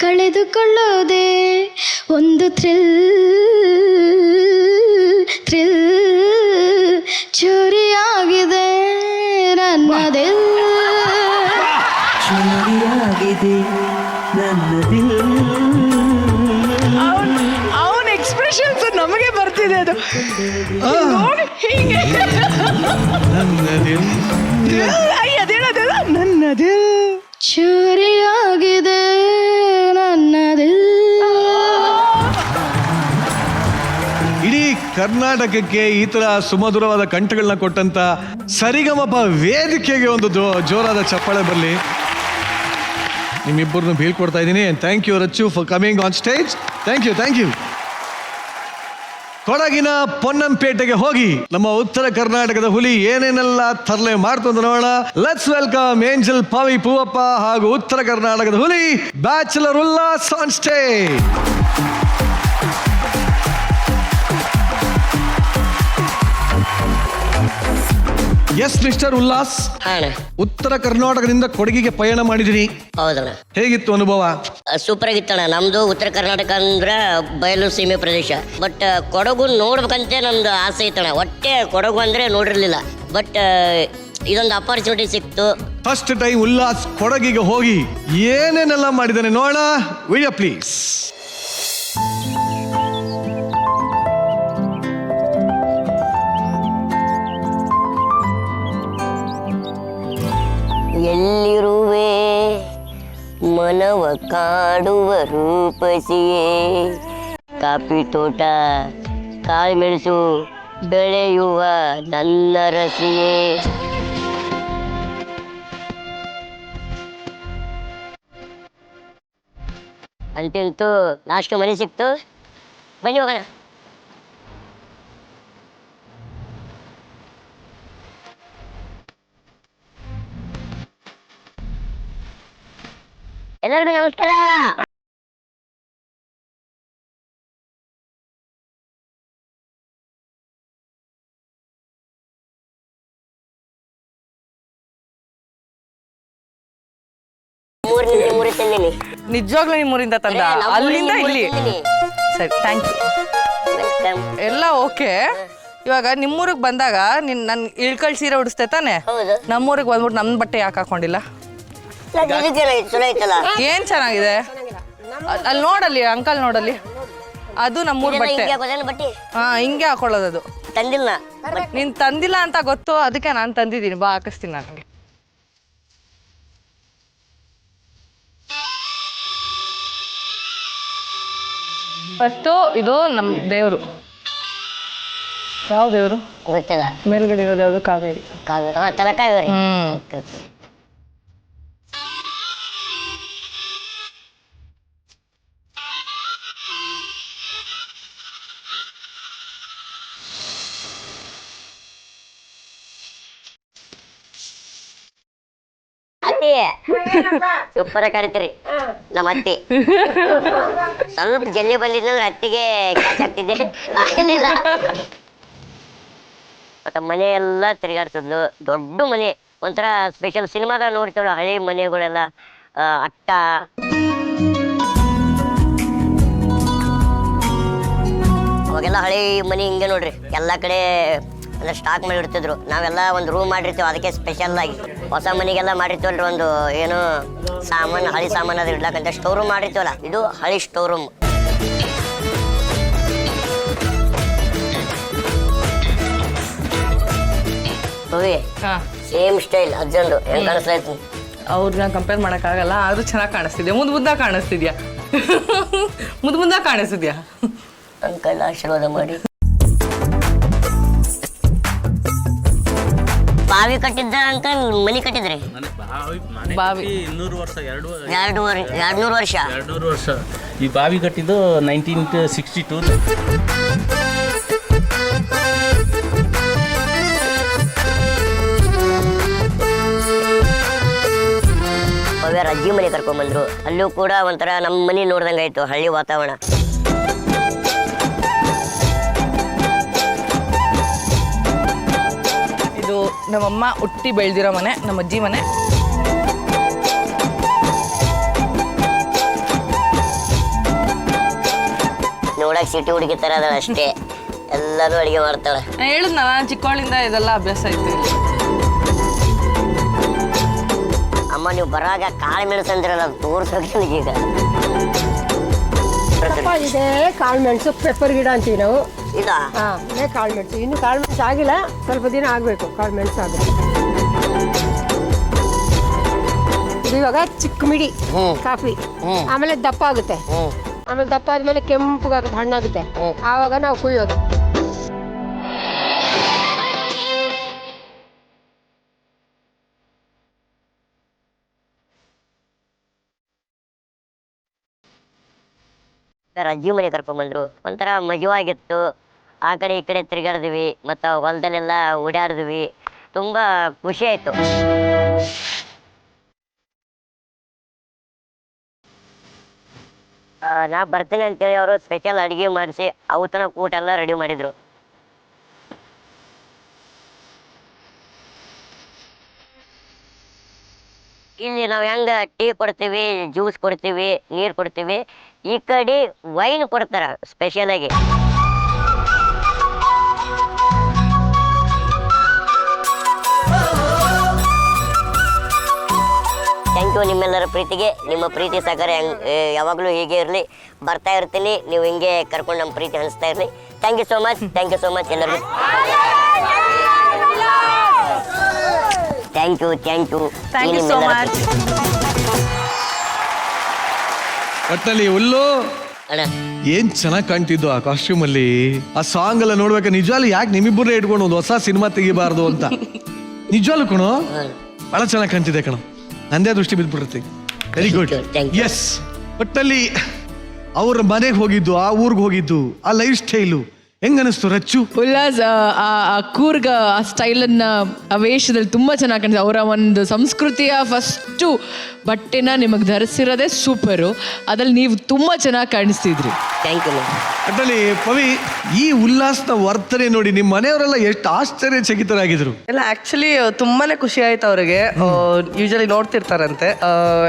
ಕಳೆದುಕೊಳ್ಳೋದೆ ಒಂದು ಥ್ರಿಲ್ ಚೋರಿಯಾಗಿದೆ ನನ್ನದಿಲ್, ಚೋರಿಯಾಗಿದೆ ನನ್ನದಿಲ್. ಅವನ ಎಕ್ಸ್ಪ್ರೆಷನ್ಸ್ ನಮಗೆ ಬರ್ತಿದೆ ಅದು. ಹಿಂಗೆ ನನ್ನದಿಲ್ ಚೋರಿಯಾಗಿದೆ ನನ್ನದಿಲ್. ಇಡೀ ಕರ್ನಾಟಕಕ್ಕೆ ಈ ತರ ಸುಮಧುರವಾದ ಕಂಠಗಳನ್ನ ಕೊಟ್ಟಂತ ಸರಿಗಮಪ ವೇದಿಕೆಗೆ ಒಂದು ಜೋರಾದ ಚಪ್ಪಾಳೆ ಬರಲಿ. ನಿಮ್ಮಿಬ್ಬರನ್ನು ಬೀಳ್ಕೊಡ್ತಾ ಇದ್ದೀನಿ. Thank you Rachchu for coming on stage. Thank you. ಕೊಡಗಿನ ಪೊನ್ನಂಪೇಟೆಗೆ ಹೋಗಿ ನಮ್ಮ ಉತ್ತರ ಕರ್ನಾಟಕದ ಹುಲಿ ಏನೇನೆಲ್ಲ ತರಲೆ ಮಾಡ್ತು ಅಂತ ನೋಡೋಣ. ಲೆಟ್ಸ್ ವೆಲ್ಕಮ್ ಏಂಜಲ್ ಪಾವಿ ಪೂವಪ್ಪ ಹಾಗೂ ಉತ್ತರ ಕರ್ನಾಟಕದ ಹುಲಿ bachelor Ullas on stage. Yes mister Ullas, ಉತ್ತರ ಕರ್ನಾಟಕದಿಂದ ಕೊಡಗಿಗೆ ಪಯಣ ಮಾಡಿದಿರಿ. ಹೌದಣ್ಣ. ಹೇಗಿತ್ತು ಅನುಭವ? ಸೂಪರ್ ಆಗಿತ್ತಣ್ಣ. ನಮ್ದು ಉತ್ತರ ಕರ್ನಾಟಕ ಅಂದ್ರೆ ಬಯಲು ಸೀಮೆ ಪ್ರದೇಶ. ಬಟ್ ಕೊಡಗು ನೋಡ್ಬೇಕಂತ ನಮ್ದು ಆಸೆ ಇತ್ತಣ್ಣ. ಒಟ್ಟೆ ಕೊಡಗು ಅಂದ್ರೆ ನೋಡಿರ್ಲಿಲ್ಲ. ಬಟ್ ಇದೊಂದು ಅಪರ್ಚುನಿಟಿ ಸಿಕ್ತು. ಫಸ್ಟ್ ಟೈಮ್ ಉಲ್ಲಾಸ್ ಕೊಡಗಿಗೆ ಹೋಗಿ ಏನೇನೆಲ್ಲ ಮಾಡಿದ್ದಾನೆ ನೋಡೋಣ. Video please. ಎಲ್ಲಿರುವೆ ಮನವ ಕಾಡುವ ರೂಪಸಿಯೇ, ಕಾಫಿ ತೋಟ ಕಾಳುಮೆಣಸು ಬೆಳೆಯುವ ನನ್ನ ರಸಿಯೇ. ಅಂತೂ ನಾಷ್ಟು ಮನೆ ಸಿಕ್ತು. ಬನ್ನಿ ಹೋಗೋಣ. ಎಲ್ಲರಿಗೂ ನಮಸ್ಕಾರ. ಮೂರು ತಂದಿನಿ. ನಿಜವಾಗ್ಲೂ ನಿಮ್ಮೂರಿಂದ ತಂದ? ಅಲ್ಲಿಂದ ಇಲ್ಲಿ? ಸರಿ, ಥ್ಯಾಂಕ್ ಯು. ಎಲ್ಲ ಓಕೆ. ಇವಾಗ ನಿಮ್ಮೂರಿಗೆ ಬಂದಾಗ ನನ್ ಇಳ್ಕಲ್ ಸೀರೆ ಉಡಿಸ್ತೆ ತಾನೆ? ನಮ್ಮೂರಿಗೆ ಬಂದ್ಬಿಟ್ಟು ನಮ್ಮ ಬಟ್ಟೆ ಯಾಕೆ ಹಾಕೊಂಡಿಲ್ಲ? ಏನ್ ಚೆನ್ನಾಗಿದೆ ಅಲ್ಲಿ ನೋಡಲ್ಲಿ, ಅಂಕಲ್ ನೋಡಲ್ಲಿ, ಅದು ನಮ್ಮೂರ್ ಬಟ್ಟೆ. ಹಾ, ಹಿಂಗೆ ಹಾಕೊಳ್ಳೋದು. ಅದು ತಂದಿಲ್ಲ. ನೀನ್ ತಂದಿಲ್ಲ ಅಂತ ಗೊತ್ತು, ಅದಕ್ಕೆ ನಾನು ತಂದಿದ್ದೀನಿ. ಬಾ, ಹಾಕಿಸ್ತೀನಿ ನನಗೆ. ಫಸ್ಟು ಇದು ನಮ್ಮ ದೇವರು. ಯಾವ ದೇವರು? ಗೊತ್ತಿಲ್ಲ. ಮೇಲ್ಗಡೆ ಇರೋದು ಯಾವುದು? ಕಾವೇರಿ. ತಲಕಾವೇರಿ. ಸೂಪರ್ ಕರಿತೀರಿ ನಮ್ಮ ಅತ್ತಿ. ಸ್ವಲ್ಪ ಜಲ್ದಿ ಬಂದಿದ್ದಂದ್ರೆ ಅತ್ತಿಗೆ ಕ್ಯಾಚ್ ಆಗ್ತಿದ್ದೆ. ಮತ್ತೆ ಮನೆ ಎಲ್ಲ ತಿರುಗಾಡ್ತಿದ್ಲು. ದೊಡ್ಡ ಮನೆ, ಒಂಥರ ಸ್ಪೆಷಲ್ ಸಿನಿಮಾದಾಗ ನೋಡ್ತೇವೆ ಹಳೆ ಮನೆಗಳೆಲ್ಲ. ಅಟ್ಟ ಅವಾಗೆಲ್ಲ ಹಳೆ ಮನೆ ಹಿಂಗೆ ನೋಡ್ರಿ, ಎಲ್ಲ ಕಡೆ ಎಲ್ಲ ಸ್ಟಾಕ್ ಮಾಡಿ ಇಡ್ತಿದ್ರು. ನಾವೆಲ್ಲ ಒಂದು ರೂಮ್ ಮಾಡಿರ್ತೀವಿ ಅದಕ್ಕೆ ಸ್ಪೆಷಲ್ ಆಗಿ. ಹೊಸ ಮನೆಗೆಲ್ಲ ಮಾಡಿರ್ತೀವಲ್ರಿ ಒಂದು ಏನು ಸಾಮಾನು, ಹಳಿ ಸಾಮಾನು ಅದು ಇಡ್ಲಾಕಂತ ಸ್ಟೋರ್ ರೂಮ್ ಮಾಡಿರ್ತೀವಲ್ಲ, ಇದು ಹಳಿ ಸ್ಟೋರ್ ರೂಮ್. ಸೇಮ್ ಸ್ಟೈಲ್ ಅಜ್ಜಂದು. ಹೆಂಗ್ ಕಾಣಿಸ್ಲಾಯ್ತು? ಅವ್ರನ್ನ ಕಂಪೇರ್ ಮಾಡೋಕ್ಕಾಗಲ್ಲ, ಆದ್ರೂ ಚೆನ್ನಾಗಿ ಕಾಣಿಸ್ತಿದ್ಯಾ. ಮುದ್ದಾಗಿ ಕಾಣಿಸ್ತಿದ್ಯಾ. ಮುದ್ದಾಗಿ ಕಾಣಿಸ್ತಿದ್ಯಾ. ಅಂಕಲ್ ಆಶೀರ್ವಾದ ಮಾಡಿ. ಬಾವಿ ಕಟ್ಟಿದ್ದ ಅಂಕಲ್ ಮನಿ ಕಟ್ಟಿದ್ರಿ? ಬಾವಿ 200 ವರ್ಷ. 200 ವರ್ಷ. 200 ವರ್ಷ. ಈ ಬಾವಿ ಕಟ್ಟಿದ್ದು 1962. ಅವ್ಯಾರ ಅಜ್ಜಿ ಮನೆ ಕರ್ಕೊಂಡ್ಬಂದ್ರು. ಅಲ್ಲೂ ಕೂಡ ಒಂಥರ ನಮ್ಮ ಮನೆ ನೋಡ್ದಂಗಾಯ್ತು, ಹಳ್ಳಿ ವಾತಾವರಣ. ಇದು ನಮ್ಮಮ್ಮ ಹುಟ್ಟಿ ಬೆಳೆದಿರೋ ಮನೆ, ನಮ್ಮ ಅಜ್ಜಿ ಮನೆ. ನೋಡಕ್ ಸಿಟಿ ಹುಡುಗಿ ತರ ಅದ ಅಷ್ಟೇ, ಎಲ್ಲರೂ ಅಡಿಗೆ ಮಾಡ್ತಾಳೆ. ಹೇಳಿದ್ನ ಚಿಕ್ಕವಳಿಂದ ಇದೆಲ್ಲ ಅಭ್ಯಾಸ ಐತೆ. ಅಮ್ಮ ನೀವು ಬರಾಗ ಕಾಳು ಮೆಣಸು ಅಂದ್ರಲ್ಲ, ಅದು ತೋರ್ಸೋಕೆ ಈಗ ಇದೆ. ಕಾಳು ಮೆಣಸು ಪೆಪ್ಪರ್ ಗಿಡ ಅಂತೀವಿ ನಾವು. ಇದಾ? ಹಾಂ, ಕಾಳು ಮೆಣಸು. ಇನ್ನು ಕಾಳು ಮೆಣಸು ಆಗಿಲ್ಲ, ಸ್ವಲ್ಪ ದಿನ ಆಗಬೇಕು ಕಾಳು ಮೆಣಸು ಆಗುತ್ತೆ. ಇದು ಇವಾಗ ಚಿಕ್ಕ ಮಿಡಿ ಕಾಫಿ, ಆಮೇಲೆ ದಪ್ಪ ಆಗುತ್ತೆ. ಆಮೇಲೆ ದಪ್ಪ ಆದ್ಮೇಲೆ ಕೆಂಪುಗಾಗುತ್ತೆ, ಹಣ್ಣಾಗುತ್ತೆ. ಆವಾಗ ನಾವು ಕುಯ್ಯೋದು. ಅಜ್ಜಿ ಮನೆ ಕರ್ಕೊಂಡ್ಬಂದ್ರು. ಒಂಥರ ಮಜವಾಗಿತ್ತು. ಆ ಕಡೆ ಈ ಕಡೆ ತಿರುಗಾಡಿದ್ವಿ, ಮತ್ತು ಹೊಲದಲ್ಲೆಲ್ಲ ಓಡಾಡಿದ್ವಿ. ತುಂಬ ಖುಷಿ ಆಯಿತು. ನಾ ಬರ್ತೀನಿ ಅಂತೇಳಿ ಅವರು ಸ್ಪೆಷಲ್ ಅಡುಗೆ ಮಾಡಿಸಿ ಅವತನ ಊಟ ಎಲ್ಲ ರೆಡಿ ಮಾಡಿದರು. ಇಲ್ಲಿ ನಾವು ಹೆಂಗ ಟೀ ಕೊಡ್ತೀವಿ, ಜ್ಯೂಸ್ ಕೊಡ್ತೀವಿ, ನೀರು ಕೊಡ್ತೀವಿ, ಈ ಕಡೆ ವೈನ್ ಕೊಡ್ತಾರ ಸ್ಪೆಷಲ್ ಆಗಿ. ಥ್ಯಾಂಕ್ ಯು ನಿಮ್ಮೆಲ್ಲರ ಪ್ರೀತಿಗೆ. ನಿಮ್ಮ ಪ್ರೀತಿ ಸಹಕಾರ ಯಾವಾಗಲೂ ಹೀಗೆ ಇರಲಿ. ಬರ್ತಾ ಇರ್ತೀನಿ, ನೀವು ಹಿಂಗೆ ಕರ್ಕೊಂಡು ನಮ್ಮ ಪ್ರೀತಿ ಹಂಚ್ತಾ ಇರಲಿ. Thank you so much. Thank you so much ಎಲ್ಲರಿಗೂ. Thank you so much. ಒಟ್ಟಲ್ಲಿ ಹುಲ್ಲು ಏನ್ ಚೆನ್ನಾಗಿ ಕಾಣ್ತಿದ್ದು ಆ ಕಾಸ್ಟ್ಯೂಮ್ ಅಲ್ಲಿ. ಆ ಸಾಂಗ್ ಎಲ್ಲ ನೋಡ್ಬೇಕು. ನಿಜವಾಗ್ಲೂ ಯಾಕೆ ನಿಮ್ಮಿಬ್ಬರೇ ಇಟ್ಕೊಂಡು ಒಂದು ಹೊಸ ಸಿನಿಮಾ ತೆಗಿಬಾರ್ದು ಅಂತ. ನಿಜವಾಗ್ಲೂ ಕಣೋ ಬಹಳ ಚೆನ್ನಾಗಿ ಕಾಣ್ತಿದೆ ಕಣೋ. ನಂದೇ ದೃಷ್ಟಿ ಬಿದ್ದುಬಿಡುತ್ತೆ. Very good. ಎಸ್. ಒಟ್ಟಲ್ಲಿ ಅವ್ರ ಮನೆಗೆ ಹೋಗಿದ್ದು, ಆ ಊರಿಗೆ ಹೋಗಿದ್ದು, ಆ ಲೈಫ್ ಸ್ಟೈಲು ಹೆಂಗ ಅನಿಸ್ತು ರಚ್ಚು? ಉಲ್ಲಾಸ್ ಆ ಕೂರ್ಗ ಆ ಸ್ಟೈಲನ್ನ ಆ ವೇಷದಲ್ಲಿ ತುಂಬಾ ಚೆನ್ನಾಗಿ ಕಾಣಿಸ್ತು. ಅವರ ಒಂದು ಸಂಸ್ಕೃತಿಯ ಫಸ್ಟು ಬಟ್ಟೆನ ನಿಮಗೆ ಧರಿಸಿರೋದೇ ಸೂಪರು. ಅದ್ರಲ್ಲಿ ನೀವು ತುಂಬ ಚೆನ್ನಾಗಿ ಕಾಣಿಸ್ತಿದ್ರಿ. Thank you. ಅದ್ರಲ್ಲಿ ಪವಿ, ಈ ಉಲ್ಲಾಸದ ವರ್ತನೆ ನೋಡಿ ನಿಮ್ಮ ಮನೆಯವರೆಲ್ಲ ಎಷ್ಟು ಆಶ್ಚರ್ಯಚಕಿತರಾಗಿದ್ರು. ಎಲ್ಲ ಆಕ್ಚುಲಿ ತುಂಬಾನೇ ಖುಷಿ ಆಯ್ತು ಅವ್ರಿಗೆ. ಯೂಶಲಿ ನೋಡ್ತಿರ್ತಾರಂತೆ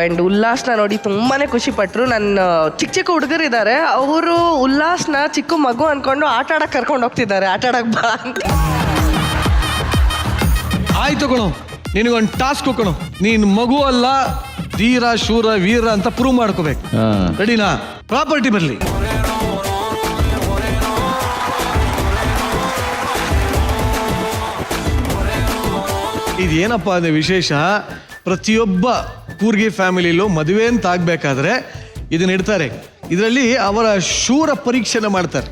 ಅಂಡ್ ಉಲ್ಲಾಸ್ನ ನೋಡಿ ತುಂಬಾನೇ ಖುಷಿ ಪಟ್ರು. ನನ್ನ ಚಿಕ್ಕ ಚಿಕ್ಕ ಹುಡುಗರು ಇದ್ದಾರೆ, ಅವರು ಉಲ್ಲಾಸ್ನ ಚಿಕ್ಕ ಮಗು ಅನ್ಕೊಂಡು ಆಟ ಆಡಕ್ ಕರ್ಕೊಂಡು ಹೋಗ್ತಿದ್ದಾರೆ. ಆಟ ಆಡಕ್ ಬಾ ಅಂತ. ಆಯ್ತು ಕಣೋ, ನಿನಗೊಂದು ಟಾಸ್ಕ್ ಕಣೋ. ನೀನು ಮಗು ಅಲ್ಲ, ಧೀರ ಶೂರ ವೀರ ಅಂತ ಪ್ರೂವ್ ಮಾಡ್ಕೋಬೇಕು. ರೆಡಿನಾ? ಪ್ರಾಪರ್ಟಿ ಬರಲಿ. ಇದೇನಪ್ಪ ಅಂದ್ರೆ ವಿಶೇಷ, ಪ್ರತಿಯೊಬ್ಬ ಕೂರ್ಗಿ ಫ್ಯಾಮಿಲಿಲೂ ಮದುವೆ ಅಂತ ಆಗ್ಬೇಕಾದ್ರೆ ಇದನ್ನ ಇಡ್ತಾರೆ. ಇದರಲ್ಲಿ ಅವರ ಶೂರ ಪರೀಕ್ಷೆನ ಮಾಡ್ತಾರೆ.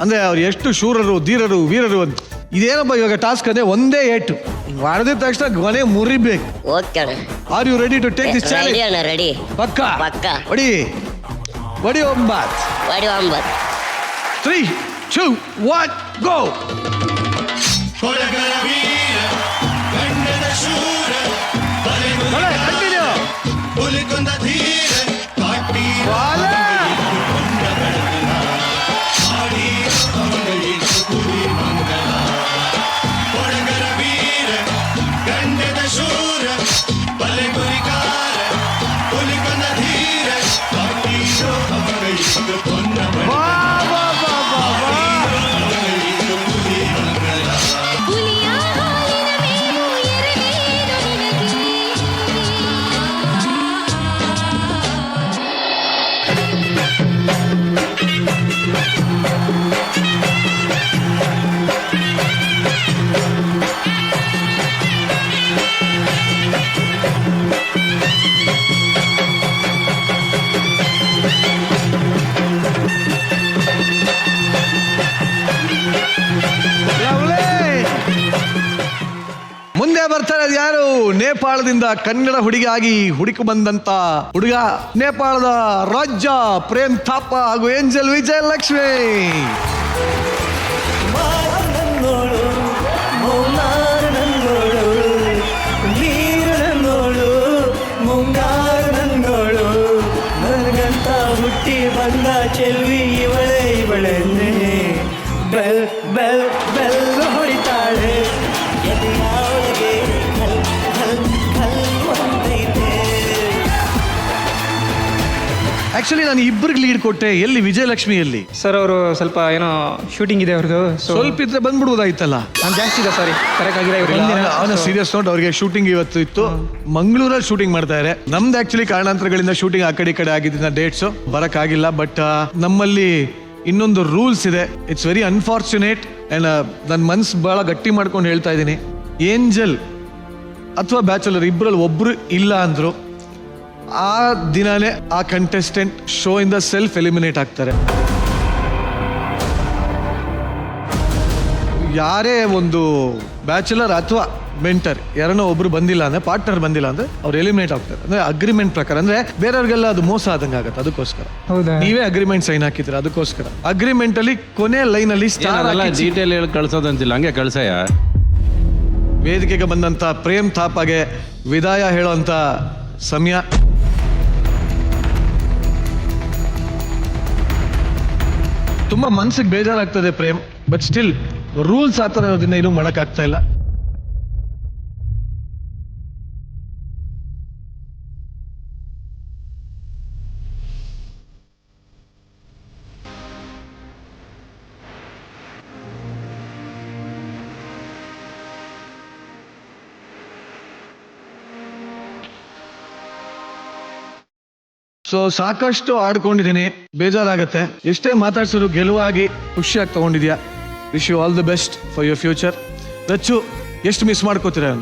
ಅಂದ್ರೆ ಅವ್ರು ಎಷ್ಟು ಶೂರರು, ಧೀರರು, ವೀರರು ಅಂತ. ಇದೇನಪ್ಪ ಇವಾಗ ಟಾಸ್ಕ್ ಅಂದ್ರೆ ಒಂದೇ ಏಟು ಮಾಡಿದ ತಕ್ಷಣ ಕೊನೆ ಮುರಿಬೇಕು. ಓಕೆ ಅಣ್ಣ. Are you ready to take this challenge? Ready ಅಣ್ಣ, ರೆಡಿ. ಪಕ್ಕಾ? ಪಕ್ಕಾ. ಹೊಡಿ ಹೊಡಿ 9. ಹೊಡಿ 9. 3, 2, 1, ಗೋ. ಮುಂದೆ ಬರ್ತಾರೆ ಅದು ಯಾರು? ನೇಪಾಳದಿಂದ ಕನ್ನಡ ಹುಡುಗಿಯಾಗಿ ಹುಡುಕಿ ಬಂದಂತ ಹುಡುಗ, ನೇಪಾಳದ ರಾಜ್ಯ ಪ್ರೇಮ್ ಥಾಪ ಹಾಗೂ ಏಂಜಲ್ ವಿಜಯಲಕ್ಷ್ಮಿ. ಹುಟ್ಟಿ ಬಂದ ಚೆಲ್ವಿ ಇವಳೆ ಇವಳೆಂದ್ರೆ ಬೆಲ್ ಬೆಲ್ ಬೆಲ್ ಹೊಡಿತಾಳೆ. ಆಕ್ಚುಲಿ ನಾನು ಇಬ್ಬರಿಗೆ ಲೀಡ್ ಕೊಟ್ಟೆ. ಎಲ್ಲಿ ವಿಜಯಲಕ್ಷ್ಮಿ ಎಲ್ಲಿ? ಸರ್ ಅವರು ಸ್ವಲ್ಪ ಏನೋ ಶೂಟಿಂಗ್ ಇದೆ ಅವ್ರದ್ದು. ಸ್ವಲ್ಪ ಇದ್ರೆ ಬಂದ್ಬಿಡ್ಬೋದಾಯ್ತಲ್ಲ. ನಾನು ಜಾಸ್ತಿ ಇದೆ, ಸಾರಿ ಕರೆಕ್ಟ್ ಆಗಿಲ್ಲ. ಅವನ ಸೀರಿಯಸ್ ನೋಟ್, ಅವ್ರಿಗೆ ಶೂಟಿಂಗ್ ಇವತ್ತು ಇತ್ತು, ಮಂಗಳೂರಲ್ಲಿ ಶೂಟಿಂಗ್ ಮಾಡ್ತಾ ಇದ್ದಾರೆ. ನಮ್ದು ಆಕ್ಚುಲಿ ಕಾರಣಾಂತರಗಳಿಂದ ಶೂಟಿಂಗ್ ಆ ಕಡೆ ಈ ಕಡೆ ಆಗಿದ್ದ ಡೇಟ್ಸ್ ಬರಕ್ಕಾಗಿಲ್ಲ. ಬಟ್ ನಮ್ಮಲ್ಲಿ ಇನ್ನೊಂದು ರೂಲ್ಸ್ ಇದೆ. ಇಟ್ಸ್ ವೆರಿ ಅನ್ಫಾರ್ಚುನೇಟ್ ಅಂಡ್ ನನ್ನ ಮನ್ಸು ಬಹಳ ಗಟ್ಟಿ ಮಾಡ್ಕೊಂಡು ಹೇಳ್ತಾ ಇದ್ದೀನಿ. ಏಂಜಲ್ ಅಥವಾ ಬ್ಯಾಚುಲರ್ ಇಬ್ಬರಲ್ಲಿ ಒಬ್ರು ಇಲ್ಲ ಅಂದ್ರು ಆ ದಿನಾನೇ ಆ ಕಂಟೆಸ್ಟೆಂಟ್ ಶೋ ಇಂದ ಸೆಲ್ಫ್ ಎಲಿಮಿನೇಟ್ ಆಗ್ತಾರೆ. ಯಾರೇ ಒಂದು ಬ್ಯಾಚುಲರ್ ಅಥವಾ ಮೆಂಟರ್ ಯಾರನ್ನೋ ಒಬ್ರು ಬಂದಿಲ್ಲ ಅಂದ್ರೆ, ಪಾರ್ಟ್ನರ್ ಬಂದಿಲ್ಲ ಅಂದ್ರೆ ಅವ್ರು ಎಲಿಮಿನೇಟ್ ಆಗ್ತಾರೆ. ಅಂದ್ರೆ ಅಗ್ರಿಮೆಂಟ್ ಪ್ರಕಾರ, ಅಂದ್ರೆ ಬೇರೆಯವ್ರಿಗೆಲ್ಲ ಅದು ಮೋಸ ಆದಂಗೆ ಆಗುತ್ತೆ. ಅದಕ್ಕೋಸ್ಕರ ನೀವೇ ಅಗ್ರಿಮೆಂಟ್ ಸೈನ್ ಹಾಕಿದ್ರೆ, ಅದಕ್ಕೋಸ್ಕರ ಅಗ್ರಿಮೆಂಟ್ ಅಲ್ಲಿ ಕೊನೆ ಲೈನ್ ಅಲ್ಲಿ ಡೀಟೇಲ್ ಹೇಳಿ ಕಳ್ಸೋದಂತಿಲ್ಲ, ಹಂಗೆ ಕಳ್ಸಯ್ಯ. ವೇದಿಕೆಗೆ ಬಂದಂತ ಪ್ರೇಮ್ ಥಾಪಾಗೆ ವಿದಾಯ ಹೇಳುವಂತ ಸಮಯ. ತುಂಬಾ ಮನ್ಸಿಗೆ ಬೇಜಾರಾಗ್ತದೆ ಪ್ರೇಮ್, ಬಟ್ ಸ್ಟಿಲ್ ರೂಲ್ಸ್ ಆ ಥರ ಇರೋದ್ರಿಂದ ಏನೂ ಮಾಡೋಕ್ಕಾಗ್ತಾ ಇಲ್ಲ. ಸೊ ಸಾಕಷ್ಟು ಆಡ್ಕೊಂಡಿದ್ದೀನಿ, ಬೇಜಾರಾಗತ್ತೆ. ಎಷ್ಟೇ ಮಾತಾಡ್ಸಿದ್ರು ಗೆಲುವಾಗಿ ಖುಷಿಯಾಗಿ ತಗೊಂಡಿದ್ಯಾ. Wish you all the best for your future. Rachu, ಎಷ್ಟು ಮಿಸ್ ಮಾಡ್ಕೋತೀರಾ?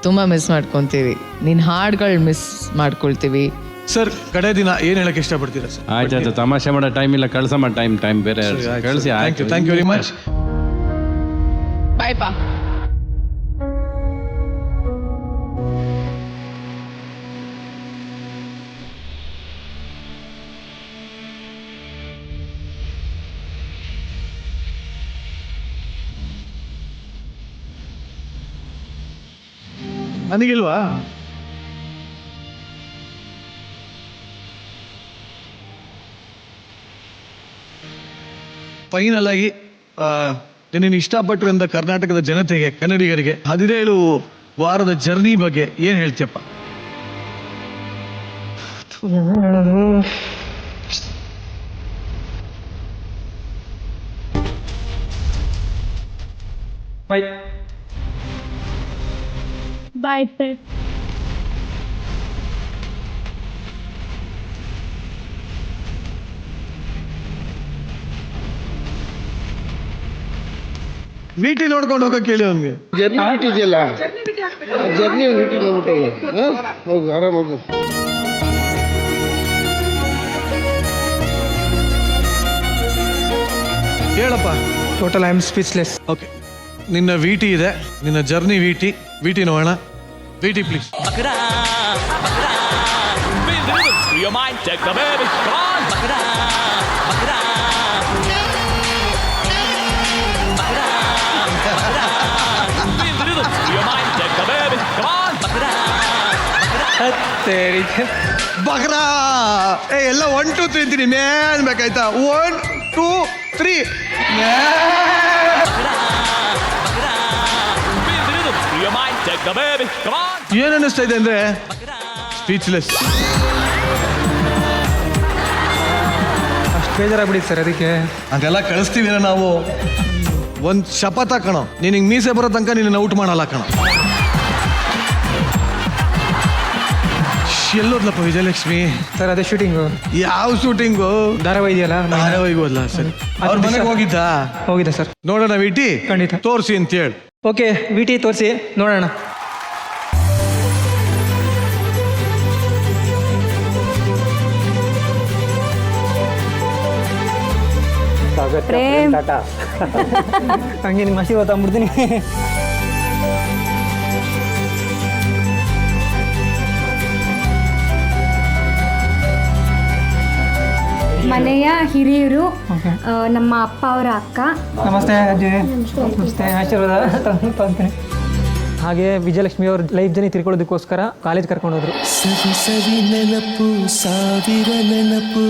ತುಂಬ ಮಿಸ್ ಮಾಡ್ಕೊತೀವಿ. ನಿನ್ನ ಹಾಡುಗಳು ಮಿಸ್ ಮಾಡ್ಕೊಳ್ತೀವಿ. ಸರ್, ಕಡೆ ದಿನ ಏನು ಹೇಳಕ್ಕೆ ಇಷ್ಟಪಡ್ತೀರಾ ಸರ್? ಆಯ್ತು, ತಮಾಷೆ ಮಾಡೋ ಟೈಮ್ ಇಲ್ಲ, ಕಳ್ಸಮ್ಮ ಟೈಮ್ ಬೇರೆ ಕಳಿಸಿ. Thank you very much. Bye ಪಾ. ನನಗಿಲ್ವಾ? ಫೈನಲ್ ಆಗಿ ನಿನ್ನ ಇಷ್ಟಪಟ್ಟರು ಅಂತ ಕರ್ನಾಟಕದ ಜನತೆಗೆ, ಕನ್ನಡಿಗರಿಗೆ 17 ವಾರದ ಜರ್ನಿ ಬಗ್ಗೆ ಏನು ಹೇಳ್ತೀಯಪ್ಪ? Bye sir. ವಿಟಿ ನೋಡ್ಕೊಂಡು ಹೋಗಕ್ಕೆ ಹೇಳಿ ಅವ್ನಿಗೆ. ಜರ್ನಿ ಇದೆಯಲ್ಲ, ಜರ್ನಿ ಹೋಗು ಆರಾಮ ಹೋಗು. ಹೇಳಪ್ಪ. Total I am speechless. Okay, ನಿನ್ನ ವಿಟಿ ಇದೆ, ನಿನ್ನ ಜರ್ನಿ ವಿಟಿ ನೋಡೋಣ. VT please. ಬಕ್ರಾ ಎಲ್ಲ 1 2 3 ಅಂತೀನಿ, ಮೇನ್ ಬೇಕಾಯ್ತಾ? 1 2 3. ಏನ್ ಅನ್ನಿಸ್ತಾ ಇದೆ ಅಂದ್ರೆ ಸ್ಪೀಚ್ಲೆಸ್. ಅಷ್ಟು ಬೇಜಾರಾಗ್ಬಿಡಿ ಸರ್. ಅದಕ್ಕೆ ಅದೆಲ್ಲ ಕಳಿಸ್ತೀವಿ ನಾವು. ಒಂದ್ ಶಪಥ ಕಣೋ, ನಿನಗೆ ಮೀಸೆ ಬರೋ ತನಕ ನಿನ್ನ ಔಟ್ ಮಾಡಲ್ಲ ಕಣೋ. ಎಲ್ಲೋದ್ಲಪ್ಪ ವಿಜಯಲಕ್ಷ್ಮಿ? ಸರ್ ಅದೇ ಶೂಟಿಂಗು. ಯಾವ ಶೂಟಿಂಗು? ಧಾರಾವಾಹಿ ಇದೆಯಲ್ಲ, ಧಾರಾವಾಹಿಗೂ ಅಲ್ಲ ಸರ್. ಅವ್ರ ಮನೆಗೆ ಹೋಗಿದ್ದಾ? ಹೋಗಿದೆ ಸರ್. ನೋಡೋಣ ವಿಟಿ, ಖಂಡಿತ ತೋರಿಸಿ ಅಂತ ಹೇಳಿ. ಓಕೆ, ವಿಟಿ ತೋರಿಸಿ ನೋಡೋಣ. ಹಂಗೆ ನಿಮ್ಮ ಆಶೀರ್ವಾದ ಅಂದ್ಬಿಡ್ತೀನಿ. ಮನೆಯ ಹಿರಿಯರು, ನಮ್ಮ ಅಪ್ಪ ಅವರ ಅಕ್ಕ. ನಮಸ್ತೆ ಅಜ್ಜಿ. ನಮಸ್ತೆ, ಆಶೀರ್ವಾದ ತಂತೀನಿ. ಹಾಗೆ ವಿಜಯಲಕ್ಷ್ಮಿ ಅವ್ರ ಲೈಫ್ ಜರ್ನಿ ತಿಳ್ಕೊಳ್ಳೋದಕ್ಕೋಸ್ಕರ ಕಾಲೇಜ್ ಕರ್ಕೊಂಡು ಹೋದ್ರು. ಸವಿ ನೆನಪು, ಸಾವಿರ ನೆನಪು.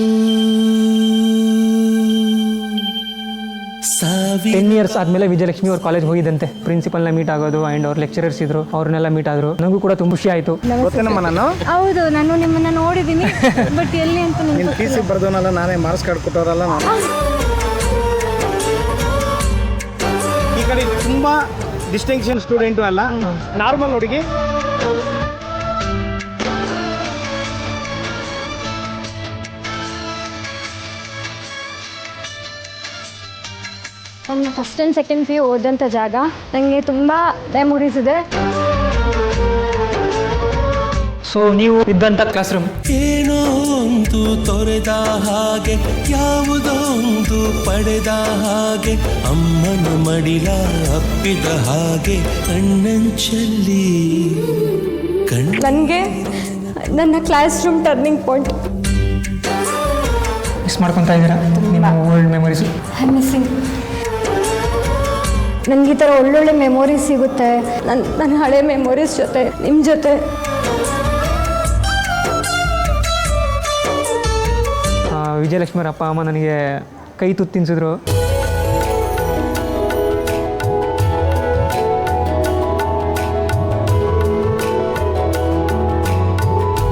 10 years ಆದಮೇಲೆ ವಿಜಯಲಕ್ಷ್ಮಿ ಅವ್ರ ಕಾಲೇಜ್ ಹೋಗಿದ್ದಂತೆ. ಪ್ರಿನ್ಸಿಪಲ್ನ ಮೀಟ್ ಆಗೋದು ಆ್ಯಂಡ್ ಅವ್ರ ಲೆಕ್ಚರರ್ಸ್ ಇದ್ರು, ಅವ್ರನ್ನೆಲ್ಲ ಮೀಟ್ ಆದ್ರು. ನನಗೂ ಕೂಡ ತುಂಬ ಖುಷಿ ಆಯಿತು. ಹೌದು, ನಾನು ನಿಮ್ಮನ್ನ ನೋಡಿದ್ದೀನಿ, ಬಟ್ ಎಲ್ಲಿ ಅಂತ ಟಿ ಸಿ ಬರ್ದೋನಲ್ಲ ನಾನೇ, ಮಾರ್ಕ್ಸ್ ಕಾರ್ಡ್ ಕೊಟ್ಟವರಲ್ಲ ನಾನು. ಈ ಕಡೆ ತುಂಬ ಡಿಸ್ಟಿಂಕ್ಷನ್ ಸ್ಟೂಡೆಂಟು ಅಲ್ಲ, ನಾರ್ಮಲ್ ಹುಡುಗಿ. ನಾನು ಫಸ್ಟ್ ಆ್ಯಂಡ್ ಸೆಕೆಂಡ್ ಪಿ ಓದಂಥ ಜಾಗ. ನನಗೆ ತುಂಬ ಮೆಮೊರೀಸ್ ಇದೆ. ಸೊ ನೀವು ಇದ್ದಂಥ ಕ್ಲಾಸ್ ರೂಮ್. ಏನೋ ಒಂದು ತೊರೆದ ಹಾಗೆ, ಯಾವುದೋ ಒಂದು ಪಡೆದ ಹಾಗೆ, ಅಮ್ಮನ ಮಡಿಲ ಅಪ್ಪಿದ ಹಾಗೆ, ಕಣ್ಣಂಚಲ್ಲಿ ನನಗೆ ನನ್ನ class room turning point. Miss ಮಾಡ್ಕೊತಾ ಇದ್ದೀರಾ ನಿಮ್ಮ ಓಲ್ಡ್ ಮೆಮೊರೀಸು? I missing. ನನಗೆ ಈ ಥರ ಒಳ್ಳೊಳ್ಳೆ ಮೆಮೊರೀಸ್ ಸಿಗುತ್ತೆ ನನ್ನ ಹಳೆ ಮೆಮೊರೀಸ್ ಜೊತೆ, ನಿಮ್ಮ ಜೊತೆ. ವಿಜಯಲಕ್ಷ್ಮಿ ಅವ್ರ ಅಪ್ಪ ಅಮ್ಮ ನನಗೆ ಕೈ ತುತ್ತು ತಿನ್ಸಿದ್ರು.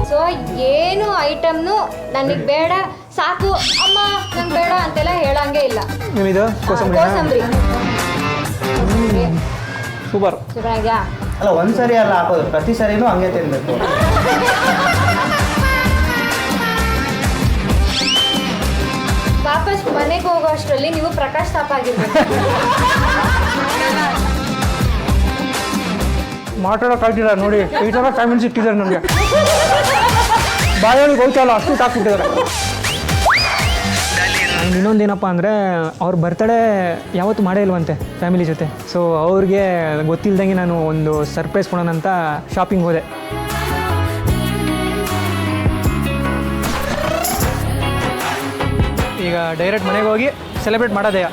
ಸೊ ಏನು ಐಟಮ್ನು ನನಗೆ ಬೇಡ, ಸಾಕು ಅಮ್ಮ ನಂಗೆ ಬೇಡ ಅಂತೆಲ್ಲ ಹೇಳಂಗೆ ಇಲ್ಲ. ನಿಮ್ಮಿದು ಕೋಸಂಬರಿ. ಸೂಪರ್. ಚೆನ್ನಾಗ್ಯಾ? ಅಲ್ಲ, ಒಂದ್ಸರಿ ಅಲ್ಲ ಹಾಕೋದು, ಪ್ರತಿ ಸರಿನೂ ಹಂಗೆ ತಿನ್ಬೇಕು. ವಾಪಸ್ ಮನೆಗೆ ಹೋಗೋ ಅಷ್ಟರಲ್ಲಿ ನೀವು ಪ್ರಕಾಶ್ ತಾಪ ಆಗಿರ್ಬೇಕು. ಮಾತಾಡೋಕ್ಕಾಗ್ತಿಲ್ಲ ನೋಡಿ, ಈ ಥರ ಕಾಮೆಂಟ್ಸ್ ಇಟ್ಟಿದ್ದಾರೆ ನನಗೆ. ಬಾಯಲ್ಲಿ ಹೋಗ್ತಾಯಿಲ್ಲ, ಅಷ್ಟು ಹಾಕ್ಬಿಟ್ಟಿದ್ದಾರೆ. ಇನ್ನೊಂದೇನಪ್ಪ ಅಂದರೆ ಅವ್ರ ಬರ್ತಡೇ ಯಾವತ್ತೂ ಮಾಡೇ ಇಲ್ವಂತೆ ಫ್ಯಾಮಿಲಿ ಜೊತೆ. ಸೊ ಅವ್ರಿಗೆ ಗೊತ್ತಿಲ್ದಂಗೆ ನಾನು ಒಂದು ಸರ್ಪ್ರೈಸ್ ಕೊಡೋಣ ಅಂತ ಶಾಪಿಂಗ್ ಹೋದೆ. ಈಗ ಡೈರೆಕ್ಟ್ ಮನೆಗೆ ಹೋಗಿ ಸೆಲೆಬ್ರೇಟ್ ಮಾಡೋದೇ.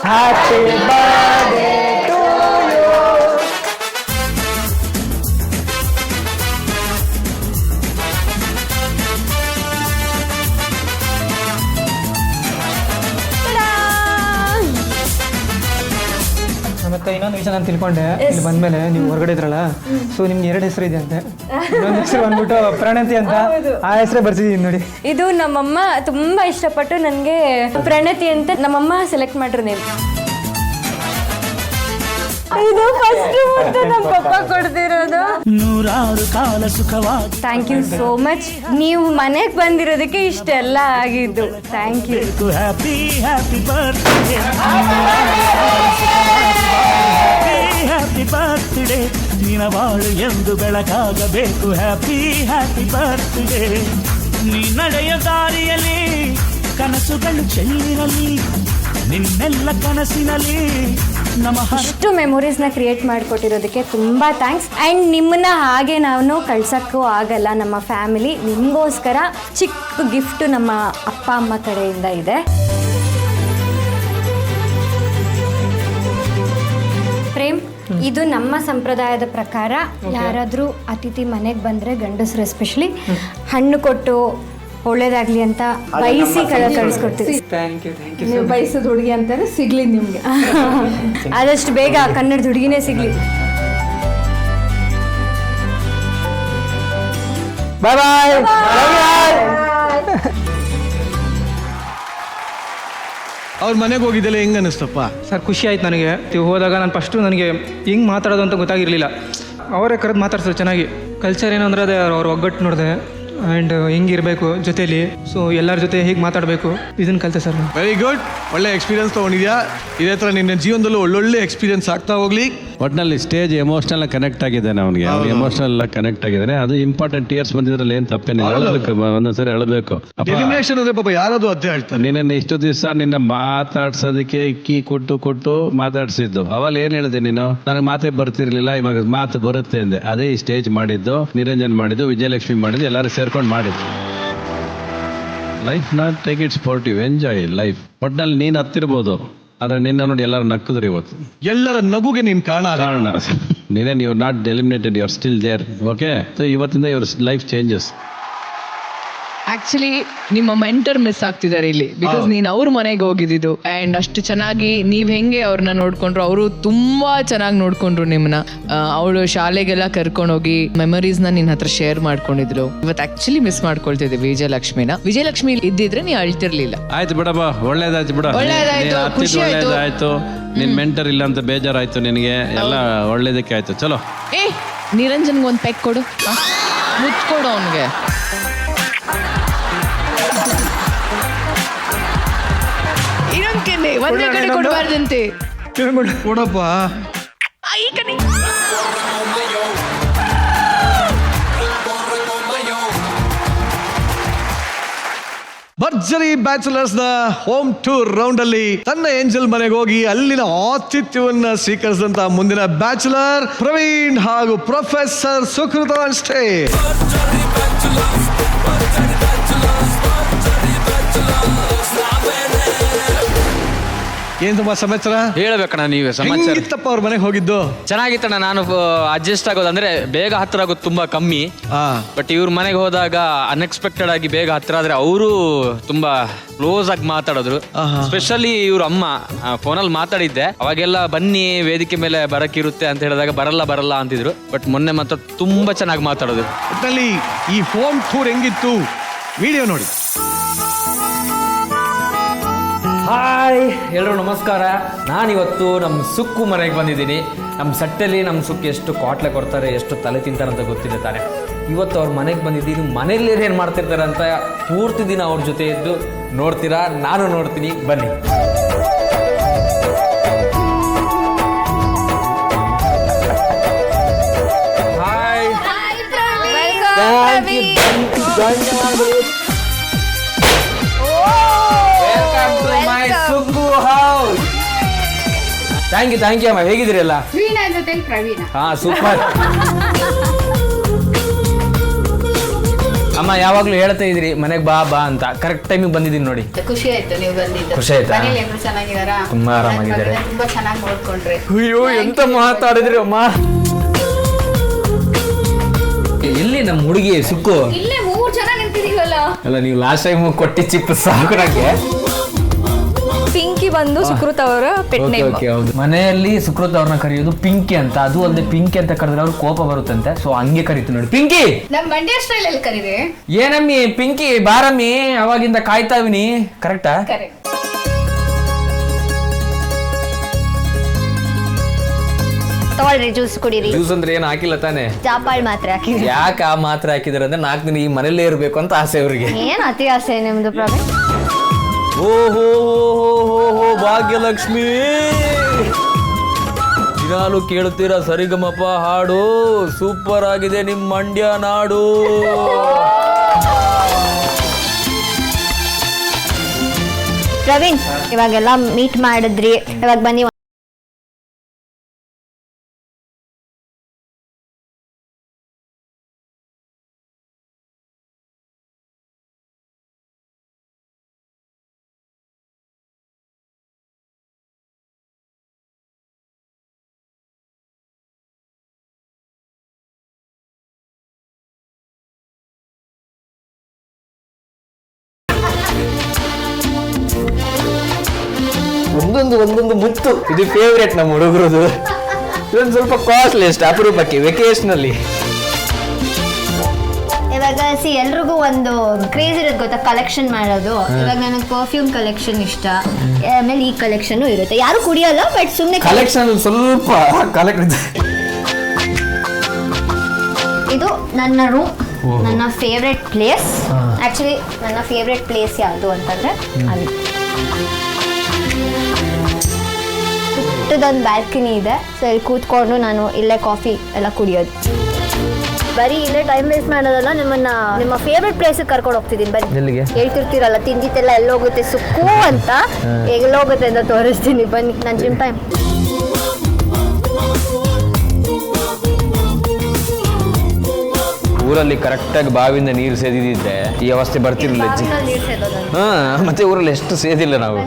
Happy birthday to you. ಮತ್ತೆ ಇನ್ನೊಂದು ವಿಷಯ ನಾನು ತಿಳ್ಕೊಂಡೆ ಇಲ್ಲಿ ಬಂದ್ಮೇಲೆ ನೀವು ಹೊರಗಡೆ ಇದ್ರಲ್ಲ, ಸೊ ನಿಮ್ಗೆ 2 ಹೆಸರು ಇದೆ ಅಂತೆ. ಇನ್ನೊಂದು ಹೆಸರು ಬಂದ್ಬಿಟ್ಟು ಪ್ರಣತಿ ಅಂತ, ಆ ಹೆಸರೇ ಬರ್ಸಿದೀನಿ ನೋಡಿ. ಇದು ನಮ್ಮಮ್ಮ ತುಂಬಾ ಇಷ್ಟಪಟ್ಟು ನನಗೆ ಪ್ರಣತಿ ಅಂತ ನಮ್ಮಮ್ಮ ಸೆಲೆಕ್ಟ್ ಮಾಡಿರೋ ನೇಮ್. ಇದು ಫಸ್ಟ್ ಮುತ್ತು ನಮ್ಮ ಪಪ್ಪ ಕೊಡ್ತಿರೋದು. 100 ಕಾಲ ಸುಖವಾಗಿ. Thank you so much. ನೀವು ಮನೆಗೆ ಬಂದಿರೋದಕ್ಕೆ ಇಷ್ಟೆಲ್ಲ ಆಗಿದ್ದು. Thank you. Happy happy birthday, happy birthday, ನಿನ್ನ ಬಾಳು ಎಂದು ಬೆಳಕಾಗಬೇಕು. Happy happy birthday. ನೀ ನಡೆಯ ದಾರಿಯಲ್ಲಿ ಕನಸುಗಳು ಚೆಲ್ಲಿರಲಿ, ನಿನ್ನೆಲ್ಲ ಕನಸಿನಲ್ಲಿ ಇಷ್ಟು ಮೆಮೊರೀಸ್ನ ಕ್ರಿಯೇಟ್ ಮಾಡಿಕೊಟ್ಟಿರೋದಕ್ಕೆ ತುಂಬ ಥ್ಯಾಂಕ್ಸ್. ಆ್ಯಂಡ್ ನಿಮ್ಮನ್ನ ಹಾಗೆ ನಾವು ಕಳ್ಸೋಕ್ಕೂ ಆಗಲ್ಲ. ನಮ್ಮ ಫ್ಯಾಮಿಲಿ ನಿಮಗೋಸ್ಕರ ಚಿಕ್ಕ ಗಿಫ್ಟು ನಮ್ಮ ಅಪ್ಪ ಅಮ್ಮ ಕಡೆಯಿಂದ ಇದೆ. ಪ್ರೇಮ್, ಇದು ನಮ್ಮ ಸಂಪ್ರದಾಯದ ಪ್ರಕಾರ ಯಾರಾದರೂ ಅತಿಥಿ ಮನೆಗೆ ಬಂದರೆ ಗಂಡಸರು ಎಸ್ಪೆಷಲಿ ಹಣ್ಣು ಕೊಟ್ಟು ಒಳ್ಳೇದಾಗ್ಲಿ ಅಂತ ಬಯಸಿ ಕಳಿಸ್ಕೊಡ್ತೀವಿ. Thank you. ನೀವು ಬಯಸೋದು ಹುಡುಗಿ ಅಂತಾರೆ ಸಿಗ್ಲಿ ನಿಮ್ಗೆ. ಆದಷ್ಟು ಬೇಗ ಕನ್ನಡದ ಹುಡುಗಿನೇ ಸಿಗ್ಲಿ. ಬಾಯ್ ಬಾಯ್. ಅವ್ರ ಮನೆಗೆ ಹೋಗಿದ್ದೆಲ್ಲ ಹೆಂಗ ಅನಿಸ್ತಪ್ಪ? ಸರ್ ಖುಷಿ ಆಯ್ತು ನನಗೆ. ಹೋದಾಗ ನಾನು ಫಸ್ಟು ನನಗೆ ಹೆಂಗೆ ಮಾತಾಡೋದು ಅಂತ ಗೊತ್ತಾಗಿರಲಿಲ್ಲ. ಅವರೇ ಕರೆದು ಮಾತಾಡ್ಸೋದು ಚೆನ್ನಾಗಿ. ಕಲ್ಚರ್ ಏನು ಅಂದರೆ ಅದೇ ಅವ್ರ ಒಗ್ಗಟ್ಟು ನೋಡಿದೆ, ಆ್ಯಂಡ್ ಹೆಂಗಿರಬೇಕು ಜೊತೇಲಿ, ಸೊ ಎಲ್ಲರ ಜೊತೆ ಹೇಗೆ ಮಾತಾಡಬೇಕು ಇದನ್ನು ಕಲಿತೆ ಸರ್. Very good. ಒಳ್ಳೆ ಎಕ್ಸ್ಪೀರಿಯನ್ಸ್ ತೊಗೊಂಡಿದ್ಯಾ. ಇದೇ ಥರ ನಿನ್ನ ಜೀವನದಲ್ಲೂ ಒಳ್ಳೊಳ್ಳೆ ಎಕ್ಸ್ಪೀರಿಯನ್ಸ್ ಆಗ್ತಾ ಹೋಗ್ಲಿ. ಒಟ್ಟಿನಲ್ಲಿ ಸ್ಟೇಜ್ ಎಮೋಷನಲ್ ಕನೆಕ್ಟ್ ಆಗಿದ್ದಾನೆ ಅವನಿಗೆ. ಎಮೋಷನಲ್ ಕನೆಕ್ಟ್ ಆಗಿದ್ದಾನೆ. ಅದು ಇಂಪಾರ್ಟೆಂಟ್. ಟಿಯರ್ಸ್ ಬಂದಿದ್ರಲ್ಲಿ ಏನು ತಪ್ಪೇನಿಲ್ಲ. ಅಳಬೇಕು, ಒಂದೊಂದ್ಸರಿ ಅಳಬೇಕು. ಎಲಿಮಿನೇಷನ್ ಅಂದ್ರೆ ಪಾಪ ಯಾರಾದ್ರು ಅದೇ ಹೇಳ್ತಾರೆ. ನಿನ್ನ ಇಷ್ಟು ದಿವಸ ನಿನ್ನ ಮಾತಾಡ್ಸೋದಕ್ಕೆ ಕೀ ಕೊಟ್ಟು ಮಾತಾಡ್ಸಿದ್ದು. ಅವಾಗ ಏನ್ ಹೇಳಿದೆ ನೀನು? ನನಗೆ ಮಾತೇ ಬರ್ತಿರ್ಲಿಲ್ಲ, ಇವಾಗ ಮಾತು ಬರುತ್ತೆ ಅಂದೆ. ಅದೇ ಈ ಸ್ಟೇಜ್ ಮಾಡಿದ್ದು, ನಿರಂಜನ್ ಮಾಡಿದ್ದು, ವಿಜಯಲಕ್ಷ್ಮಿ ಮಾಡಿದ್ದು, ಎಲ್ಲರೂ ಸೇರ್ಕೊಂಡು ಮಾಡಿದ್ದು. Life not take it sportive, enjoy life. ಒಟ್ಟಿನಲ್ಲಿ ನೀನು ಹತ್ತಿರ್ಬೋದು, ಆದ್ರೆ ನಿನ್ನ ನೋಡಿ ಎಲ್ಲರೂ ನಕ್ಕಿದ್ರು ಇವತ್ತು. ಎಲ್ಲರ ನಗುಗೆ ನೀನ್ ಕಾರಣ. ನೀನೇ you not eliminated, you are still there. Okay, so ಇವತ್ತಿಂದ ಯುವರ್ ಲೈಫ್ ಚೇಂಜಸ್. ಆಕ್ಚುಲಿ ನಿಮ್ಮ ಮೆಂಟರ್ ಮಿಸ್ ಆಗ್ತಿದ್ದಾರೆ ಇಲ್ಲಿ, ಬಿಕಾಸ್ ನೀನ್ ಅವ್ರ ಮನೆಗೆ ಹೋಗಿದ್ದು ಅಂಡ್ ಅಷ್ಟು ಚೆನ್ನಾಗಿ ನೀವ್ ಹೆಂಗೆ ಅವ್ರನ್ನ ನೋಡ್ಕೊಂಡ್ರು, ಅವರು ತುಂಬಾ ಚೆನ್ನಾಗಿ ನೋಡ್ಕೊಂಡ್ರು ನಿಮ್ಮನ್ನ. ಅವಳು ಶಾಲೆಗೆಲ್ಲ ಕರ್ಕೊಂಡೋಗಿ ಮೆಮರೀಸ್ ನ ನಿನ್ನ ಹತ್ರ ಶೇರ್ ಮಾಡ್ಕೊಂಡಿದ್ರು. ಇವತ್ತು ಆಕ್ಚುಲಿ ಮಿಸ್ ಮಾಡ್ಕೊಳ್ತಿದ್ದೆ ವಿಜಯಲಕ್ಷ್ಮಿನ. ವಿಜಯಲಕ್ಷ್ಮಿ ಇದ್ದಿದ್ರೆ ನೀ ಅಳ್ತಿರ್ಲಿಲ್ಲ. ಆಯ್ತು ಬಿಡಪ್ಪ, ಒಳ್ಳೇದಾಯ್ತು ಬಿಡ. ಒಳ್ಳೇದಾಯ್ತು. ನಿನ್ ಮೆಂಟರ್ ಇಲ್ಲ ಅಂತ ಬೇಜಾರಾಯ್ತು ನಿನಗೆ. ಎಲ್ಲ ಒಳ್ಳೇದಕ್ಕೆ ಆಯ್ತು. ಚಲೋ. ನಿರಂಜನ್ಗೆ ಒಂದು ಪೆಕ್ ಕೊಡು, ಮುಚ್ಕೊಡು ಅವನ್ಗೆ. ಒಂದೇ ಕಡೆ ಕೊಡಬಾರ್ದಂತೆ. ಕೊಡಪ್ಪ. ಭರ್ಜರಿ ಬ್ಯಾಚುಲರ್ಸ್ ನ ಹೋಮ್ ಟೂರ್ ರೌಂಡ್ ಅಲ್ಲಿ ತನ್ನ ಏಂಜಲ್ ಮನೆಗೆ ಹೋಗಿ ಅಲ್ಲಿನ ಆತಿಥ್ಯವನ್ನ ಸ್ವೀಕರಿಸಿದಂತ ಮುಂದಿನ ಬ್ಯಾಚುಲರ್ ಪ್ರವೀಣ್ ಹಾಗೂ ಪ್ರೊಫೆಸರ್ ಸುಕೃತ ಅಷ್ಟೇ. ಏನ್ ತುಂಬಾ ಸಮಾಚಾರ ಹೇಳ್ಬೇಕಣ್ಣ ನೀವೇ ಸಮಾಚಾರ. ಹೆಂಗಿತ್ತಪ್ಪ ಅವ್ರ ಮನೆಗೆ ಹೋಗಿದ್ದು? ಚೆನ್ನಾಗಿತ್ತಣ್ಣ. ನಾನು ಅಡ್ಜಸ್ಟ್ ಆಗೋದು ಅಂದ್ರೆ ಬೇಗ ಹತ್ರ ಆಗೋದು ತುಂಬಾ ಕಮ್ಮಿ. ಬಟ್ ಇವ್ರ ಮನೆಗೆ ಹೋದಾಗ ಅನ್ಎಕ್ಸ್ಪೆಕ್ಟೆಡ್ ಆಗಿ ಬೇಗ ಹತ್ರ ಆದ್ರೆ ಅವರು ತುಂಬಾ ಕ್ಲೋಸ್ ಆಗಿ ಮಾತಾಡಿದ್ರು. ಸ್ಪೆಷಲಿ ಇವ್ರ ಅಮ್ಮ ಫೋನಲ್ಲಿ ಮಾತಾಡಿದ್ದೆ, ಅವಾಗೆಲ್ಲ ಬನ್ನಿ ವೇದಿಕೆ ಮೇಲೆ ಬರಕ್ಕಿರುತ್ತೆ ಅಂತ ಹೇಳಿದಾಗ ಬರಲ್ಲ ಅಂತಿದ್ರು. ಬಟ್ ಮೊನ್ನೆ ಮಾತ್ರ ತುಂಬಾ ಚೆನ್ನಾಗಿ ಮಾತಾಡೋದು. ಒಟ್ಟಿನಲ್ಲಿ ಈ ಹೋಮ್ ಟೂರ್ ಹೆಂಗಿತ್ತು ವಿಡಿಯೋ ನೋಡಿ. ಹಾಯ್ ಎಲ್ಲರೂ ನಮಸ್ಕಾರ. ನಾನಿವತ್ತು ನಮ್ಮ ಸುಕ್ಕು ಮನೆಗೆ ಬಂದಿದ್ದೀನಿ. ನಮ್ಮ ಸಟ್ಟಲ್ಲಿ ನಮ್ಮ ಸುಕ್ಕು ಎಷ್ಟು ಕ್ವಾಟ್ಲೆ ಕೊಡ್ತಾರೆ, ಎಷ್ಟು ತಲೆ ತಿಂತಾರೆ ಅಂತ ಗೊತ್ತಿದೆ ತಾನೆ. ಇವತ್ತು ಅವ್ರ ಮನೆಗೆ ಬಂದಿದ್ದೀನಿ. ಮನೇಲಿ ಏನೇನು ಮಾಡ್ತಿರ್ತಾರೆ ಅಂತ ಪೂರ್ತಿ ದಿನ ಅವ್ರ ಜೊತೆ ಇದ್ದು ನೋಡ್ತೀರಾ, ನಾನು ನೋಡ್ತೀನಿ, ಬನ್ನಿ. ಹಾಯ್, ಥ್ಯಾಂಕ್ ಯು ಅಮ್ಮ. ಹೇಗಿದ್ದೀರಲ್ಲ? ಹಾ, ಸೂಪರ್ ಅಮ್ಮ. ಯಾವಾಗ್ಲೂ ಹೇಳ್ತಾ ಇದ್ರಿ ಮನೆಗೆ ಬಾ ಅಂತ. ಕರೆಕ್ಟ್ ಟೈಮಿಗೆ ಬಂದಿದ್ದೀನಿ ನೋಡಿ. ಖುಷಿ ಆಯ್ತು ನೀವು ಬಂದಿದ್ದು. ಖುಷಿ ಆಯ್ತಾ? ಚೆನ್ನಾಗಿದ್ದಾರಾ? ತುಂಬಾ ಆರಾಮಾಗಿದ್ದಾರೆ. ತುಂಬಾ ಚೆನ್ನಾಗಿ ನೋಡ್ಕೊಂಡ್ರಿ. ಅಯ್ಯೋ ಎಂತ ಮಾತಾಡಿದ್ರಿ ಅಮ್ಮ. ಎಲ್ಲಿ ನಮ್ಮ ಹುಡುಗಿ ಸುಕ್ಕು? ಇಲ್ಲೇ 3 ಜನ ನಿಂತಿದೀವಲ್ಲ. ಅಲ್ಲ, ನೀವು ಲಾಸ್ಟ್ ಟೈಮ್ ಕೊಟ್ಟಿ ಚಿಪ್ ಸಾಕು. ನನಗೆ ಪಿಂಕಿ ಬಂದು ಸುಕೃತ್ ಅವರ ಪೆಟ್ ಓಕೆ ನೇಮ್. ಓಕೆ ಹೌದು. ಮನೆಯಲ್ಲಿ ಸುಕೃತ್ ಅವ್ರನ್ನ ಕರೆಯೋದು ಪಿಂಕಿ ಅಂತ. ಅದು ಅಲ್ಲದೆ ಪಿಂಕಿ ಅಂತ ಕರೆದ್ರೆ ಅವ್ರಿಗೆ ಕೋಪ ಬರುತ್ತಂತೆ. ಸೊ ಹಂಗೆ ಕರೀತು ನೋಡಿ, ಪಿಂಕಿ. ನಮ್ಮ ಮಂಡ್ಯ ಸ್ಟೈಲ್ ಅಲ್ಲಿ ಕರೀರಿ. ಏನಮ್ಮಿ ಪಿಂಕಿ ಬಾರಮ್ಮಿ, ಅವಾಗಿಂದ ಕಾಯ್ತಾ ಇವಿನಿ. ಕರೆಕ್ಟಾ? ತಗೊಳ್ರಿ ಜ್ಯೂಸ್ ಕುಡೀರಿ. ಜ್ಯೂಸ್ ಅಂದ್ರೆ ಏನು ಹಾಕಿಲ್ಲ ತಾನೆ? ಜಾಪಾಳ್ ಮಾತ್ರ ಹಾಕಿದ್ರಿ. ಯಾಕೆ ಆ ಮಾತ್ರ ಹಾಕಿದಾರೆ ಅಂದ್ರೆ 4 ದಿನ ಈ ಮನೇಲೇ ಇರ್ಬೇಕು ಅಂತ ಆಸೆ ಅವ್ರಿಗೆ. ಏನ್ ಅತಿ ಆಸೆ ನಿಮ್ದು ಪ್ರವೀಣ್? ಓಹೋ ಭಾಗ್ಯಲಕ್ಷ್ಮಿ, ದಿನಾಲು ಕೇಳುತ್ತೀರಾ ಸರಿಗಮಪ ಹಾಡು, ಸೂಪರ್ ಆಗಿದೆ ನಿಮ್ ಮಂಡ್ಯ ನಾಡು. ಪ್ರವೀಣ್, ಇವಾಗೆಲ್ಲ ಮೀಟ್ ಮಾಡಿದ್ರಿ, ಇವಾಗ ಬನ್ನಿ. ಒಂದೊಂದು ಮುತ್ತು. ಇದು ಫೇವ್ರೇಟ್ ನಮ್ಮ ಹುಡುಗರದು. ಇದೊಂದು ಸ್ವಲ್ಪ ಕಾಸ್ಟ್ಲಿ, ಎಷ್ಟು ಅಪರೂಪಕ್ಕೆ ವೆಕೇಶನಲ್ಲಿ. ಇವಾಗ ಎಲ್ರಿಗೂ ಒಂದು ಕ್ರೇಜ್ ಇರುತ್ತೆ ಗೊತ್ತಾ, ಕಲೆಕ್ಷನ್ ಮಾಡೋದು. ಇವಾಗ ನನಗೆ ಪರ್ಫ್ಯೂಮ್ ಕಲೆಕ್ಷನ್ ಇಷ್ಟ, ಆಮೇಲೆ ಈ ಕಲೆಕ್ಷನ್ ಇರುತ್ತೆ. ಯಾರು ಕುಡಿಯಲ್ಲ, ಬಟ್ ಸುಮ್ಮನೆ ಕಲೆಕ್ಷನ್ ಸ್ವಲ್ಪ ಇದು ನನ್ನ ರೂಮ್, ನನ್ನ ಫೇವ್ರೆಟ್ ಪ್ಲೇಸ್. ಆಕ್ಚುಲಿ ನನ್ನ ಫೇವ್ರೆಟ್ ಪ್ಲೇಸ್ ಯಾವುದು ಅಂತಂದ್ರೆ ಅಲ್ಲಿ ಪುಟ್ಟದೊಂದು ಬ್ಯಾಲ್ಕನಿ ಇದೆ. ಸೊ ಇಲ್ಲಿ ಕೂತ್ಕೊಂಡು ನಾನು ಇಲ್ಲೇ ಕಾಫಿ ಎಲ್ಲ ಕುಡಿಯೋದು. ಬರೀ ಇಲ್ಲೇ ಟೈಮ್ ವೇಸ್ಟ್ ಮಾಡೋದಲ್ಲ, ನಿಮ್ಮ ಫೇವ್ರೆಟ್ ಪ್ಲೇಸ್ ಕರ್ಕೊಂಡು ಹೋಗ್ತಿದ್ದೀನಿ. ಬನ್ನಿ, ಹೇಳ್ತಿರ್ತೀರಲ್ಲ ತಿಂದಿತ್ತೆಲ್ಲ ಎಲ್ಲೋಗುತ್ತೆ ಸುಕ್ಕು ಅಂತ, ಎಲ್ಲೋಗುತ್ತೆ ಅಂತ ತೋರಿಸ್ತೀನಿ. ಬನ್ನಿ, ನನ್ನ ಜಿಮ್ ಟೈಮ್. ಊರಲ್ಲಿ ಕರೆಕ್ಟಾಗಿ ಬಾವಿಯಿಂದ ನೀರು ಸೇದಿದ್ದೆ ಈ ಅವಸ್ಥೆ ಬರ್ತಿರ್ಲಿಲ್ಲ. ಮತ್ತೆ ಊರಲ್ಲಿ ಎಷ್ಟು ಸೇದಿಲ್ಲ ನಾವು.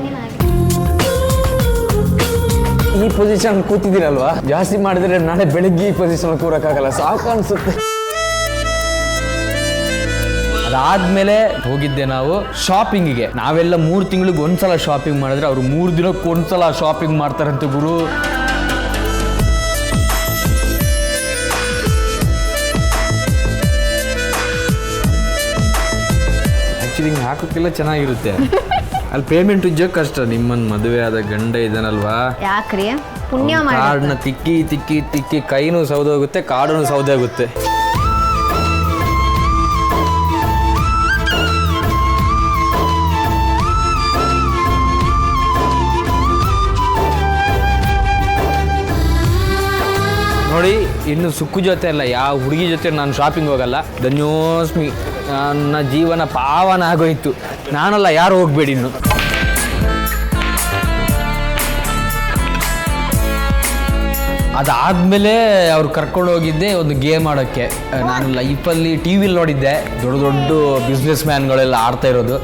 ಈ ಪೊಸಿಷನ್ ಕೂತಿದ್ದೀರಲ್ವಾ, ಜಾಸ್ತಿ ಮಾಡಿದ್ರೆ ನಾಳೆ ಬೆಳಿಗ್ಗೆ ಈ ಪೊಸಿಷನ್ ಕೂರಕ್ಕಾಗಲ್ಲ, ಸಾಕು ಅನ್ಸುತ್ತೆ. ಅದಾದ್ಮೇಲೆ ಹೋಗಿದ್ದೆ ನಾವು ಶಾಪಿಂಗಿಗೆ. ನಾವೆಲ್ಲ 3 ತಿಂಗಳಿಗೆ ಒಂದ್ಸಲ ಶಾಪಿಂಗ್ ಮಾಡಿದ್ರೆ ಅವ್ರು 3 ದಿನಕ್ಕೆ ಒಂದ್ಸಲ ಶಾಪಿಂಗ್ ಮಾಡ್ತಾರಂತೆ ಗುರು. ಆಕ್ಚುಲಿ ಹಿಂಗೆ ಹಾಕೋಕ್ಕೆಲ್ಲ ಚೆನ್ನಾಗಿರುತ್ತೆ. ಅಲ್ಲಿ ಪೇಮೆಂಟ್ ಉಜ್ಜೋಕೆ ಕಷ್ಟ. ನಿಮ್ಮನ್ನ ಮದುವೆ ಆದ ಗಂಡ ಇದನ್ನಲ್ವಾ, ಯಾಕ್ರಿ ಪುಣ್ಯ ಕಾರ್ಡ್ನ ತಿಕ್ಕಿ ತಿಕ್ಕಿ ತಿಕ್ಕಿ ಕೈನೂ ಸೌದೋಗುತ್ತೆ, ಕಾರ್ಡೂ ಸೌದೋಗುತ್ತೆ. ನೋಡಿ, ಇನ್ನು ಸುಕ್ಕು ಜೊತೆ ಅಲ್ಲ, ಯಾವ ಹುಡುಗಿ ಜೊತೆ ನಾನು ಶಾಪಿಂಗ್ ಹೋಗಲ್ಲ. ಧನ್ಯೋಸ್ಮಿ, ನನ್ನ ಜೀವನ ಪಾವನ ಆಗೋಯ್ತು. ನಾನಲ್ಲ, ಯಾರು ಹೋಗ್ಬೇಡಿ ಇನ್ನು. ಅದಾದಮೇಲೆ ಅವ್ರು ಕರ್ಕೊಂಡು ಹೋಗಿದ್ದೆ ಒಂದು ಗೇಮ್ ಆಡೋಕ್ಕೆ. ನಾನು ಲೈಫಲ್ಲಿ ಟಿ ವಿಲಿ ನೋಡಿದ್ದೆ, ದೊಡ್ಡ ದೊಡ್ಡ ಬಿಸ್ನೆಸ್ ಮ್ಯಾನ್ಗಳೆಲ್ಲ ಆಡ್ತಾ ಇರೋದು.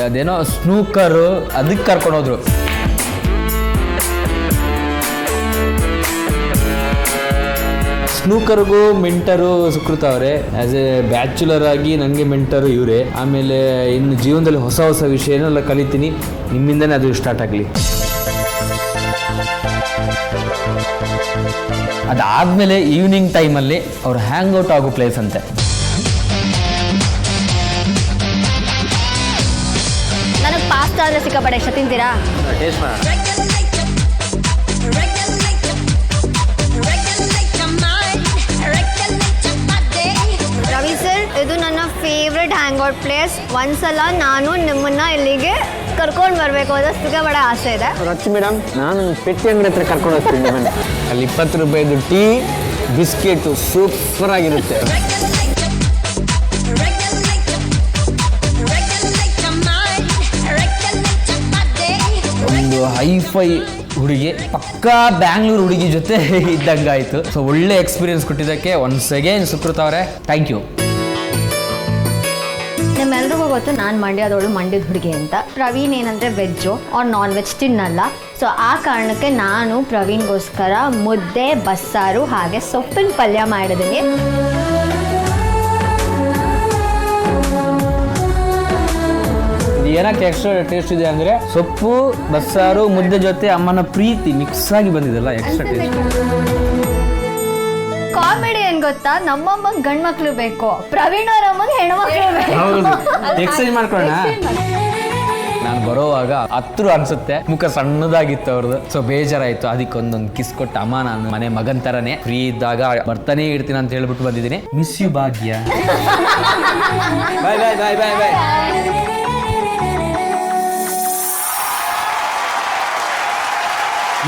ಅದೇನೋ ಸ್ನೂಕರು, ಅದಕ್ಕೆ ಕರ್ಕೊಂಡೋದ್ರು. ಸ್ನೂಕರ್ಗೂ ಮೆಂಟರು ಸುಕೃತ ಅವರೇ. ಆ್ಯಸ್ ಎ ಬ್ಯಾಚುಲರ್ ಆಗಿ ನನಗೆ ಮೆಂಟರು ಇವರೇ. ಆಮೇಲೆ ಇನ್ನು ಜೀವನದಲ್ಲಿ ಹೊಸ ಹೊಸ ವಿಷಯನೆಲ್ಲ ಕಲಿತೀನಿ, ನಿಮ್ಮಿಂದನೇ ಅದು ಸ್ಟಾರ್ಟ್ ಆಗಲಿ. ಅದಾದಮೇಲೆ ಈವ್ನಿಂಗ್ ಟೈಮಲ್ಲಿ ಅವ್ರು ಹ್ಯಾಂಗ್ ಔಟ್ ಆಗೋ ಪ್ಲೇಸ್ ಅಂತೆ. ನನಗೆ ಪಾಸ್ತಾ ಅಂದರೆ ಸಿಕ್ಕಾಪಟ್ಟೆ ಇಷ್ಟ. ತಿಂತೀರಾ? ಟೇಸ್ಟ್ ಮಾಡ. ರವಿ ಸರ್, ಇದು ನನ್ನ ಫೇವ್ರೆಟ್ ಹ್ಯಾಂಗ್ ಔಟ್ ಪ್ಲೇಸ್. ಒಂದ್ಸಲ ನಾನು ನಿಮ್ಮನ್ನ ಇಲ್ಲಿಗೆ ಕರ್ಕೊಂಡು ಬರಬೇಕು ಅಂತ ಸಿಕ್ಕಾಪಟ್ಟೆ ಆಸೆ ಇದೆ. ರಚ್ಚಿ ಮೇಡಮ್, ನಾನು ಪೆಟ್ಟಿ ಅಂಗಡಿ ಹತ್ರ ಕರ್ಕೊಂಡು ಹೋಗ್ತೀನಿ. ಅಲ್ಲಿ 20 ರೂಪಾಯಿದು ಟೀ, ಬಿಸ್ಕೆಟು ಸೂಪರ್ ಆಗಿರುತ್ತೆ. ಒಂದು ಹೈಫೈ ಹುಡುಗಿ, ಪಕ್ಕಾ ಬ್ಯಾಂಗ್ಳೂರು ಹುಡುಗಿ ಜೊತೆ ಇದ್ದಂಗಾಯ್ತು. ಸೊ ಒಳ್ಳೆ ಎಕ್ಸ್ಪೀರಿಯನ್ಸ್ ಕೊಟ್ಟಿದ್ದಕ್ಕೆ ಒನ್ಸ್ ಅಗೇನ್ ಸುಕೃತ ಅವರೇ ಥ್ಯಾಂಕ್ ಯು. ನಿಮ್ಮೆಲ್ರಿಗೂ ಗೊತ್ತು ನಾನು ಮಂಡ್ಯದವಳು, ಮಂಡ್ಯದ ಹುಡುಗಿ ಅಂತ. ಪ್ರವೀಣ್ ಏನಂದರೆ ವೆಜ್ಜು ಆರ್ ನಾನ್ ವೆಜ್ ತಿನ್ನಲ್ಲ. ಸೊ ಆ ಕಾರಣಕ್ಕೆ ನಾನು ಪ್ರವೀಣ್ಗೋಸ್ಕರ ಮುದ್ದೆ, ಬಸ್ಸಾರು ಹಾಗೆ ಸೊಪ್ಪಿನ ಪಲ್ಯ ಮಾಡಿದ್ದೀನಿ. ಏನಕ್ಕೆ ಎಕ್ಸ್ಟ್ರಾ ಟೇಸ್ಟ್ ಇದೆ ಅಂದ್ರೆ ಸೊಪ್ಪು ಬಸ್ಸಾರು ಮುದ್ದೆ ಜೊತೆ ಅಮ್ಮನ ಪ್ರೀತಿ ಮಿಕ್ಸ್ ಆಗಿ ಬಂದಿದೆಲ್ಲ ಎಕ್ಸ್ಟ್ರಾ ಟೇಸ್ಟ್. ಕಾಮಿಡಿ ಏನ್ ಗೊತ್ತಾ, ನಮ್ಮಮ್ಮಂಗ್ ಗಂಡ್ ಮಕ್ಳು ಬೇಕು, ಪ್ರವೀಣ್ ಅವ್ರ ಅಮ್ಮಂಗ್ ಹೆಣ್ಮಕ್ಳು ಬೇಕು. ಹೌದು, ಎಕ್ಸ್ಚೇಂಜ್ ಮಾಡ್ಕೊಳ್ಳೋಣ. ನಾನು ಬರೋವಾಗ ಹತ್ರ ಅನ್ಸುತ್ತೆ, ಮುಖ ಸಣ್ಣದಾಗಿತ್ತು ಅವ್ರದ್ದು, ಸೊ ಬೇಜಾರಾಯ್ತು. ಅದಕ್ಕೆ ಒಂದೊಂದು ಕಿಸ್ ಕೊಟ್ಟು ಅಮ್ಮ ನಾನು ಮನೆ ಮಗನ್ ತರನೇ ಫ್ರೀ ಇದ್ದಾಗ ಬರ್ತಾನೆ ಇರ್ತೀನಿ ಅಂತ ಹೇಳ್ಬಿಟ್ಟು ಬಂದಿದ್ದೀನಿ. ಮಿಸ್ ಯು ಭಾಗ್ಯ. ಬಾಯ್ ಬಾಯ್ ಬಾಯ್ ಬಾಯ್ ಬಾಯ್.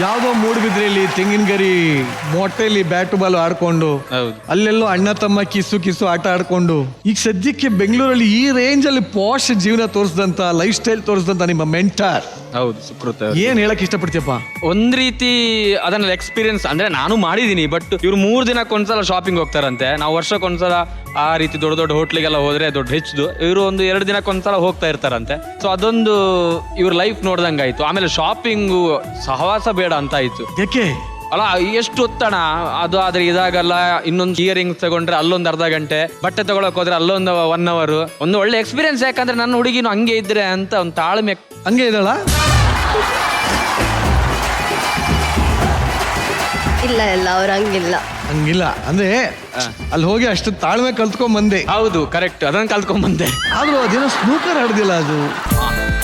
ಯಾವ್ದೋ ಮೂಡುಬಿದ್ರೆಯಲ್ಲಿ ತೆಂಗಿನ ಗರಿ ಮೊಟ್ಟೆಲಿ ಬ್ಯಾಟು ಬಾಲ್ ಆಡ್ಕೊಂಡು ಅಲ್ಲೆಲ್ಲೋ ಅಣ್ಣ ತಮ್ಮ ಕಿಸ್ಸು ಆಟ ಆಡ್ಕೊಂಡು ಈಗ ಸದ್ಯಕ್ಕೆ ಬೆಂಗಳೂರಲ್ಲಿ ಈ ರೇಂಜ್ ಅಲ್ಲಿ ಪಾಶ್ ಜೀವನ ತೋರಿಸಿದಂತ ಲೈಫ್ ಸ್ಟೈಲ್ ತೋರಿಸಿದಂತ ನಿಮ್ಮ ಮೆಂಟರ್ ಹೌದು ಸುಕೃತ. ಏನ್ ಹೇಳಕ್ ಇಷ್ಟಪಡ್ತೀಯಪ್ಪ? ಒಂದ್ ರೀತಿ ಅದನ್ನ ಎಕ್ಸ್ಪೀರಿಯನ್ಸ್ ಅಂದ್ರೆ ನಾನು ಮಾಡಿದೀನಿ, ಬಟ್ ಇವ್ರು 3 ದಿನಕ್ಕೊಂದ್ಸಲ ಶಾಪಿಂಗ್ ಹೋಗ್ತಾರಂತೆ. ನಾವು ವರ್ಷಕ್ಕೊಂದ್ಸಲ ಆ ರೀತಿ ದೊಡ್ಡ ದೊಡ್ಡ ಹೋಟ್ಲಿಗೆಲ್ಲ ಹೋದ್ರೆ ದೊಡ್ಡ ಹೆಚ್ಚು, ಇವರು ಒಂದು 2 ದಿನಕ್ಕೊಂದ್ಸಲ ಹೋಗ್ತಾ ಇರ್ತಾರಂತೆ. ಸೊ ಅದೊಂದು ಇವ್ರ ಲೈಫ್ ನೋಡ್ದಂಗಾಯ್ತು. ಆಮೇಲೆ ಶಾಪಿಂಗು ಸಹವಾಸ ಬೇಡ ಅಂತ ಆಯ್ತು. ಯಾಕೆ ಅಲ್ಲ, ಎಷ್ಟು ಒತ್ತಡ ಅದು. ಆದ್ರೆ ಇದಾಗಲ್ಲ, ಇನ್ನೊಂದು ಇಯರಿಂಗ್ಸ್ ತಗೊಂಡ್ರೆ ಅಲ್ಲೊಂದು ಅರ್ಧ ಗಂಟೆ, ಬಟ್ಟೆ ತಗೊಳಕ್ ಹೋದ್ರೆ ಅಲ್ಲೊಂದು 1 hour. ಒಂದು ಒಳ್ಳೆ ಎಕ್ಸ್ಪೀರಿಯನ್ಸ್. ಯಾಕಂದ್ರೆ ನನ್ನ ಹುಡುಗಿನೂ ಹಂಗೆ ಇದ್ರೆ ಅಂತ ಒಂದು ತಾಳ್ಮೆ. ಹಂಗೆ ಇದಳ? ಇಲ್ಲ ಇಲ್ಲ, ಅವ್ರ ಹಂಗಿಲ್ಲ. ಹಂಗಿಲ್ಲ ಅಂದ್ರೆ ಅಲ್ಲಿ ಹೋಗಿ ಅಷ್ಟು ತಾಳ್ಮೆ ಕಲ್ತ್ಕೊಂಡ್ ಬಂದೆ. ಹೌದು, ಕರೆಕ್ಟ್, ಅದನ್ನ ಕಲ್ತ್ಕೊಂಡ್ ಬಂದೆ. ಆದ್ರೂ ಅದೇನೋ ಸ್ನೂಕರ್ ಆಡ್ದಿಲ್ಲ, ಅದು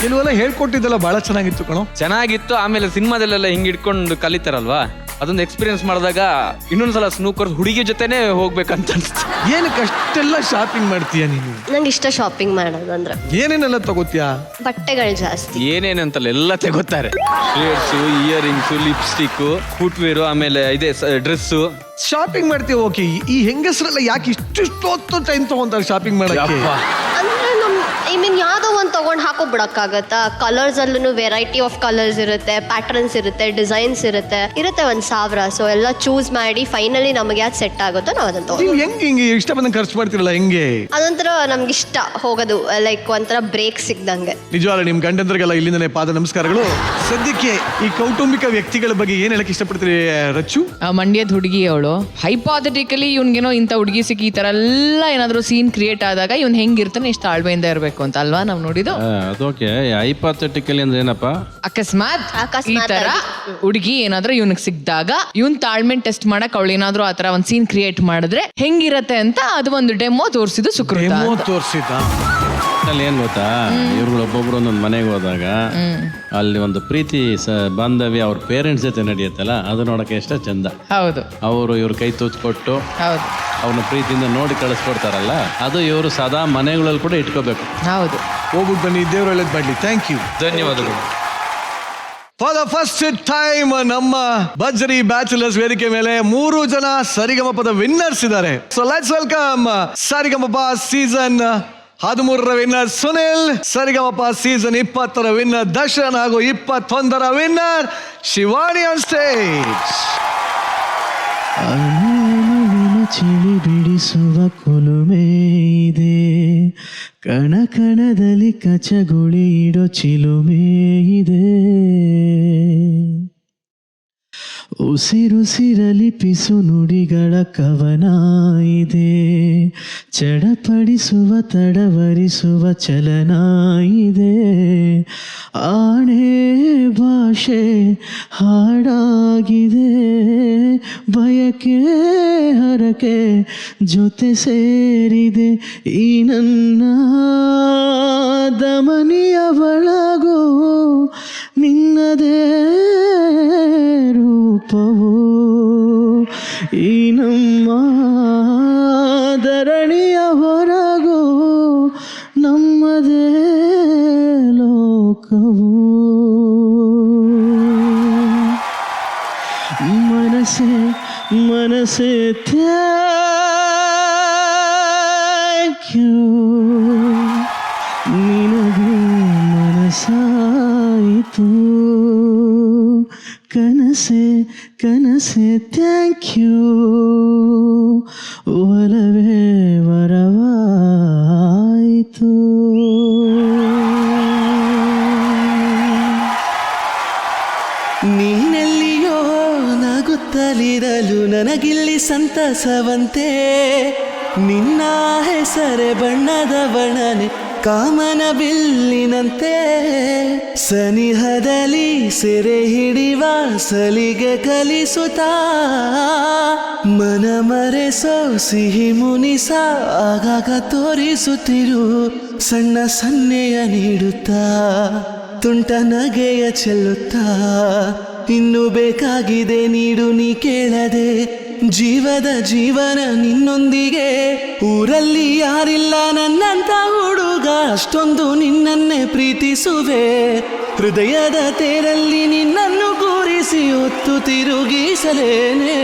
ಕೆಲವೆಲ್ಲ ಹೇಳ್ಕೊಟ್ಟಿದ್ದೆಲ್ಲ ಬಹಳ ಚೆನ್ನಾಗಿತ್ತು ಕಣೋ. ಚೆನ್ನಾಗಿತ್ತು. ಆಮೇಲೆ ಸಿನಿಮಾದಲ್ಲೆಲ್ಲ ಹಿಂಗ್ ಇಟ್ಕೊಂಡು ಕಲಿತಾರಲ್ವಾ, ಅದೊಂದು ಎಕ್ಸ್ಪೀರಿಯನ್ಸ್ ಮಾಡಿದಾಗ ಇನ್ನೊಂದ್ಸಲ ಸ್ನೂಕರ್ ಹುಡುಗಿ ಜೊತೆನೆ ಹೋಗ್ಬೇಕಂತ ಅನ್ಸ್ತು. ಏನಕ್ಕೆ ಅಷ್ಟೆಲ್ಲ ಶಾಪಿಂಗ್ ಮಾಡ್ತೀಯ ನೀನು? ನಂಗೆ ಇಷ್ಟ ಶಾಪಿಂಗ್ ಮಾಡೋದು ಅಂದ್ರೆ. ಏನೇನೆಲ್ಲ ತಗೋತೀಯಾ? ಬಟ್ಟೆಗಳು ಜಾಸ್ತಿ. ಏನೇನಂತಲ್ಲ ಎಲ್ಲ ತಗೋತಾರೆ. ಶೇರ್ಸು, ಇಯರಿಂಗ್ಸು, ಲಿಪ್ಸ್ಟಿಕ್, ಫುಟ್ವೇರು, ಆಮೇಲೆ ಇದೆ ಡ್ರೆಸ್ಸು. ಶಾಪಿಂಗ್ ಮಾಡ್ತೀವಿ, ಓಕೆ. ಈ ಹೆಂಗಸರೆಲ್ಲ ಯಾಕೆ ಇಷ್ಟು ಟೈಮ್ ತಗೊಂತಾರೆ ಶಾಪಿಂಗ್ ಮಾಡಕ್ಕೆ? ಅಂದ್ರೆ ಐ ಮೀನ್ ಯಾವ್ದೋ ಒಂದು ತಗೊಂಡು ಹಾಕೋಬಿಡಕ್ಕಾಗತ್ತಾ? ಕಲರ್ಸ್ ಅಲ್ಲೂ ವೆರೈಟಿ ಆಫ್ ಕಲರ್ಸ್ ಇರುತ್ತೆ, ಪ್ಯಾಟರ್ನ್ಸ್ ಇರುತ್ತೆ, ಡಿಸೈನ್ಸ್ ಇರುತ್ತೆ 1,000. ಸೊ ಎಲ್ಲ ಚೂಸ್ ಮಾಡಿ ಫೈನಲಿ ನಮಗೆ ಯಾವ್ದು ಸೆಟ್ ಆಗುತ್ತೋ ನಾವು ಅದನ್ನ ತಗೊಂಡು. ಹೆಂಗೆ ಇಷ್ಟ ಬಂದಂಗೆ ಖರ್ಚು ಮಾಡ್ತಿರಲ್ಲ, ಹೆಂಗೆ? ಅದೊಂಥರ ನಮ್ಗೆ ಇಷ್ಟ ಹೋಗೋದು, ಲೈಕ್ ಒಂಥರ ಬ್ರೇಕ್ ಸಿಗ್ದಂಗೆ. ನಿಜವಾಗ್ಲೂ ನಿಮ್ ಗಂಡಂದ್ರಿಗೆಲ್ಲ ಇಲ್ಲಿಂದನೇ ಪಾದ ನಮಸ್ಕಾರಗಳು. ಸದ್ಯಕ್ಕೆ ಈ ಕೌಟುಂಬಿಕ ವ್ಯಕ್ತಿಗಳ ಬಗ್ಗೆ ಏನ್ ಹೇಳಕ್ ಇಷ್ಟಪಡ್ತೀರಿ ರಚ್ಚು? ಮಂಡ್ಯದ ಹುಡುಗಿ ಅವಳು ಹೈಪಾಥೆಟಿಕಲಿ ಇವ್ನಿಗೇನೋ ಇಂಥ ಹುಡುಗಿ ಸಿಕ್ಕಿ ಈ ತರ ಎಲ್ಲ ಏನಾದ್ರು ಸೀನ್ ಕ್ರಿಯೇಟ್ ಆದಾಗ ಇವ್ನು ಹೆಂಗಿರ್ತಾನೆ ಇಷ್ಟು ತಾಳ್ಮೆಯಿಂದ ಇರ್ಬೇಕು ಅಂತ ಅಲ್ವಾ ನಾವು ನೋಡಿದ್ದು? ಅದಕ್ಕೆ ಹೈಪಾಥೆಟಿಕಲಿ ಅಂದ್ರೆ ಏನಪ್ಪ? ಅಕಸ್ಮಾತ್ ಈ ತರ ಹುಡುಗಿ ಏನಾದ್ರೂ ಇವ್ನಿಗೆ ಸಿಕ್ಕಿದಾಗ ಇವ್ನ್ ತಾಳ್ಮೆ ಟೆಸ್ಟ್ ಮಾಡಕ್ ಅವಳು ಏನಾದ್ರು ಆತರ ಒಂದ್ ಸೀನ್ ಕ್ರಿಯೇಟ್ ಮಾಡಿದ್ರೆ ಹೆಂಗಿರತ್ತೆ ಅಂತ ಅದು ಒಂದು ಡೆಮೋ ತೋರಿಸಿದ್ದು ಸುಕೃತ. ತೋರಿಸಿದ ಅಲ್ಲಿ ಏನ್ ಗೊತ್ತಾ, ಇವ್ರುಗಳು ಒಬ್ಬೊಬ್ರು ಒಂದೊಂದು ಮನೆಗೆ ಹೋದಾಗ ಅಲ್ಲಿ ಒಂದು ಪ್ರೀತಿ ಬಾಂಧವ್ಯ ಅವ್ರ ಪೇರೆಂಟ್ಸ್ ಜೊತೆ ನಡೆಯುತ್ತಲ್ಲ, ಅದು ನೋಡಕ್ಕೆ ಎಷ್ಟ ಚಂದ. ಹೌದು, ಅವರು ಇವ್ರ ಕೈ ತೂಚ್ಕೊಟ್ಟು ಹೌದು, ಅವ್ರನ್ನ ಪ್ರೀತಿಯಿಂದ ನೋಡಿ ಕಳಿಸ್ಕೊಡ್ತಾರಲ್ಲ, ಅದು ಇವರು ಸದಾ ಮನೆಗಳಲ್ಲಿ ಕೂಡ ಇಟ್ಕೋಬೇಕು. ಹೌದು. ಹೋಗ್ಬಿಟ್ಟು ಬನ್ನಿ, ದೇವ್ರು ಒಳ್ಳೇದ್ ಮಾಡ್ಲಿ. ಥ್ಯಾಂಕ್ ಯು, ಧನ್ಯವಾದಗಳು. ಫಾರ್ ದ ಫಸ್ಟ್ ಟೈಮ್ ನಮ್ಮ ಭರ್ಜರಿ ಬ್ಯಾಚುಲರ್ಸ್ ವೇದಿಕೆ ಮೇಲೆ 3 ಜನ ಸರಿಗಮಪದ ವಿನ್ನರ್ಸ್ ಇದ್ದಾರೆ. So let's welcome Sa Re Ga Ma Pa season 13ರ ವಿನ್ನರ್ ಸುನಿಲ್, ಸರಿಗಮಪ ಸೀಸನ್ 20ರ ವಿನ್ನರ್ ದರ್ಶನ್ ಹಾಗೂ 21ರ ವಿನ್ನರ್ ಶಿವಾನಿ ಆನ್ ಸ್ಟೇಜ್. ಚಳಿ ಬಿಡಿಸುವ ಕೊಲುಮೆ ಇದೆ, ಕಣ ಕಣದಲ್ಲಿ ಕಚಗುಳಿ ಇಡೋ ಚಿಲುಮೆ ಇದೆ, ಉಸಿರುಸಿರಲಿ ಪಿಸು ನುಡಿಗಳ ಕವನ ಇದೆ, ಚಡಪಡಿಸುವ ತಡವರಿಸುವ ಚಲನ ಇದೆ, ಆಣೆ ಭಾಷೆ ಹಾಡಾಗಿದೆ, ಬಯಕೆ ಹರಕೆ ಜೊತೆ ಸೇರಿದೆ, ಈ ನನ್ನ ದಮನಿಯ ಒಳಗೋ ನಿನ್ನದೇ ರೂಪವು, ಈ ನಮ್ಮ ಧರಣಿಯ ಹೊರಗೋ ನಮ್ಮದೇ ಲೋಕವು, ಮನಸೆ ಮನಸೆ ಥ್ಯಾಂಕ್ ಯು, ನಿನಗೆ ಮನಸಾಯಿತು, ಕನಸೆ ಕನಸೆ ಥ್ಯಾಂಕ್ ಯು, ಒಲವೇ ವರವಾಯಿತು. ನೀನೆಲ್ಲಿಯೋ ನಗುತ್ತಲಿರಲು ನನಗಿಲ್ಲಿ ಸಂತಸವಂತೆ, ನಿನ್ನ ಹೆಸರೇ ಬಣ್ಣದ ಬಣ್ಣನೆ ಕಾಮನ ಬಿಲ್ಲಿನಂತೆ ಸನಿಹದಲ್ಲಿ ಸೆರೆ ಹಿಡಿವ ಸಲಿಗೆ ಕಲಿಸುತ್ತಾ ಮನ ಮರೆಸೋ ಸಿಹಿ ಮುನಿಸ ಆಗಾಗ ತೋರಿಸುತ್ತಿರು ಸಣ್ಣ ಸನ್ನೆಯ ನೀಡುತ್ತಾ ತುಂಟ ನಗೆಯ ಚೆಲ್ಲುತ್ತಾ ಇನ್ನು ಬೇಕಾಗಿದೆ ನೀಡು ನೀ ಕೇಳದೆ ಜೀವದ ಜೀವನ ನಿನ್ನೊಂದಿಗೆ ಊರಲ್ಲಿ ಯಾರಿಲ್ಲ ನನ್ನಂತ ಹುಡುಗ ಅಷ್ಟೊಂದು ನಿನ್ನನ್ನೇ ಪ್ರೀತಿಸುವೆ ಹೃದಯದ ತೇರಲ್ಲಿ ನಿನ್ನನ್ನು ಕೂರಿಸಿ ಹೊತ್ತು ತಿರುಗಿಸಲೇನೆ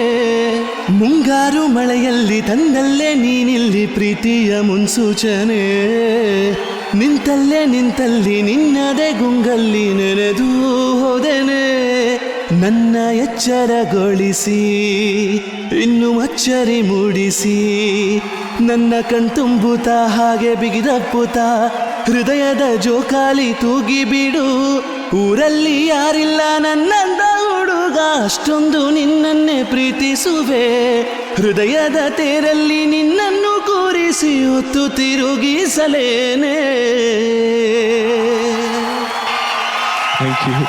ಮುಂಗಾರು ಮಳೆಯಲ್ಲಿ ತಂದಲ್ಲೇ ನೀನಿಲ್ಲಿ ಪ್ರೀತಿಯ ಮುನ್ಸೂಚನೆ ನಿಂತಲ್ಲಿ ನಿನ್ನದೇ ಗುಂಗಲ್ಲಿ ನೆನೆದು ಹೋದೆನೆ ನನ್ನ ಎಚ್ಚರಗೊಳಿಸಿ ಇನ್ನು ಅಚ್ಚರಿ ಮೂಡಿಸಿ ನನ್ನ ಕಣ್ತುಂಬುತ್ತ ಹಾಗೆ ಬಿಗಿದಪ್ಪುತ್ತ ಹೃದಯದ ಜೋಕಾಲಿ ತೂಗಿ ಬಿಡು ಊರಲ್ಲಿ ಯಾರಿಲ್ಲ ನನ್ನಂದ ಹುಡುಗ ಅಷ್ಟೊಂದು ನಿನ್ನನ್ನೇ ಪ್ರೀತಿಸುವೆ ಹೃದಯದ ತೇರಲ್ಲಿ ನಿನ್ನನ್ನು ಕೂರಿಸಿ ಹೊತ್ತು ತಿರುಗಿಸಲೇನೆ. Thank you.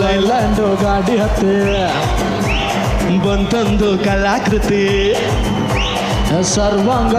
ಲೈಲ್ಯಾಂಡು ಗಾಡಿ ಹತ್ತಿ ಬಂತಂದು ಕಲಾಕೃತಿ ಸರ್ವಾಂಗ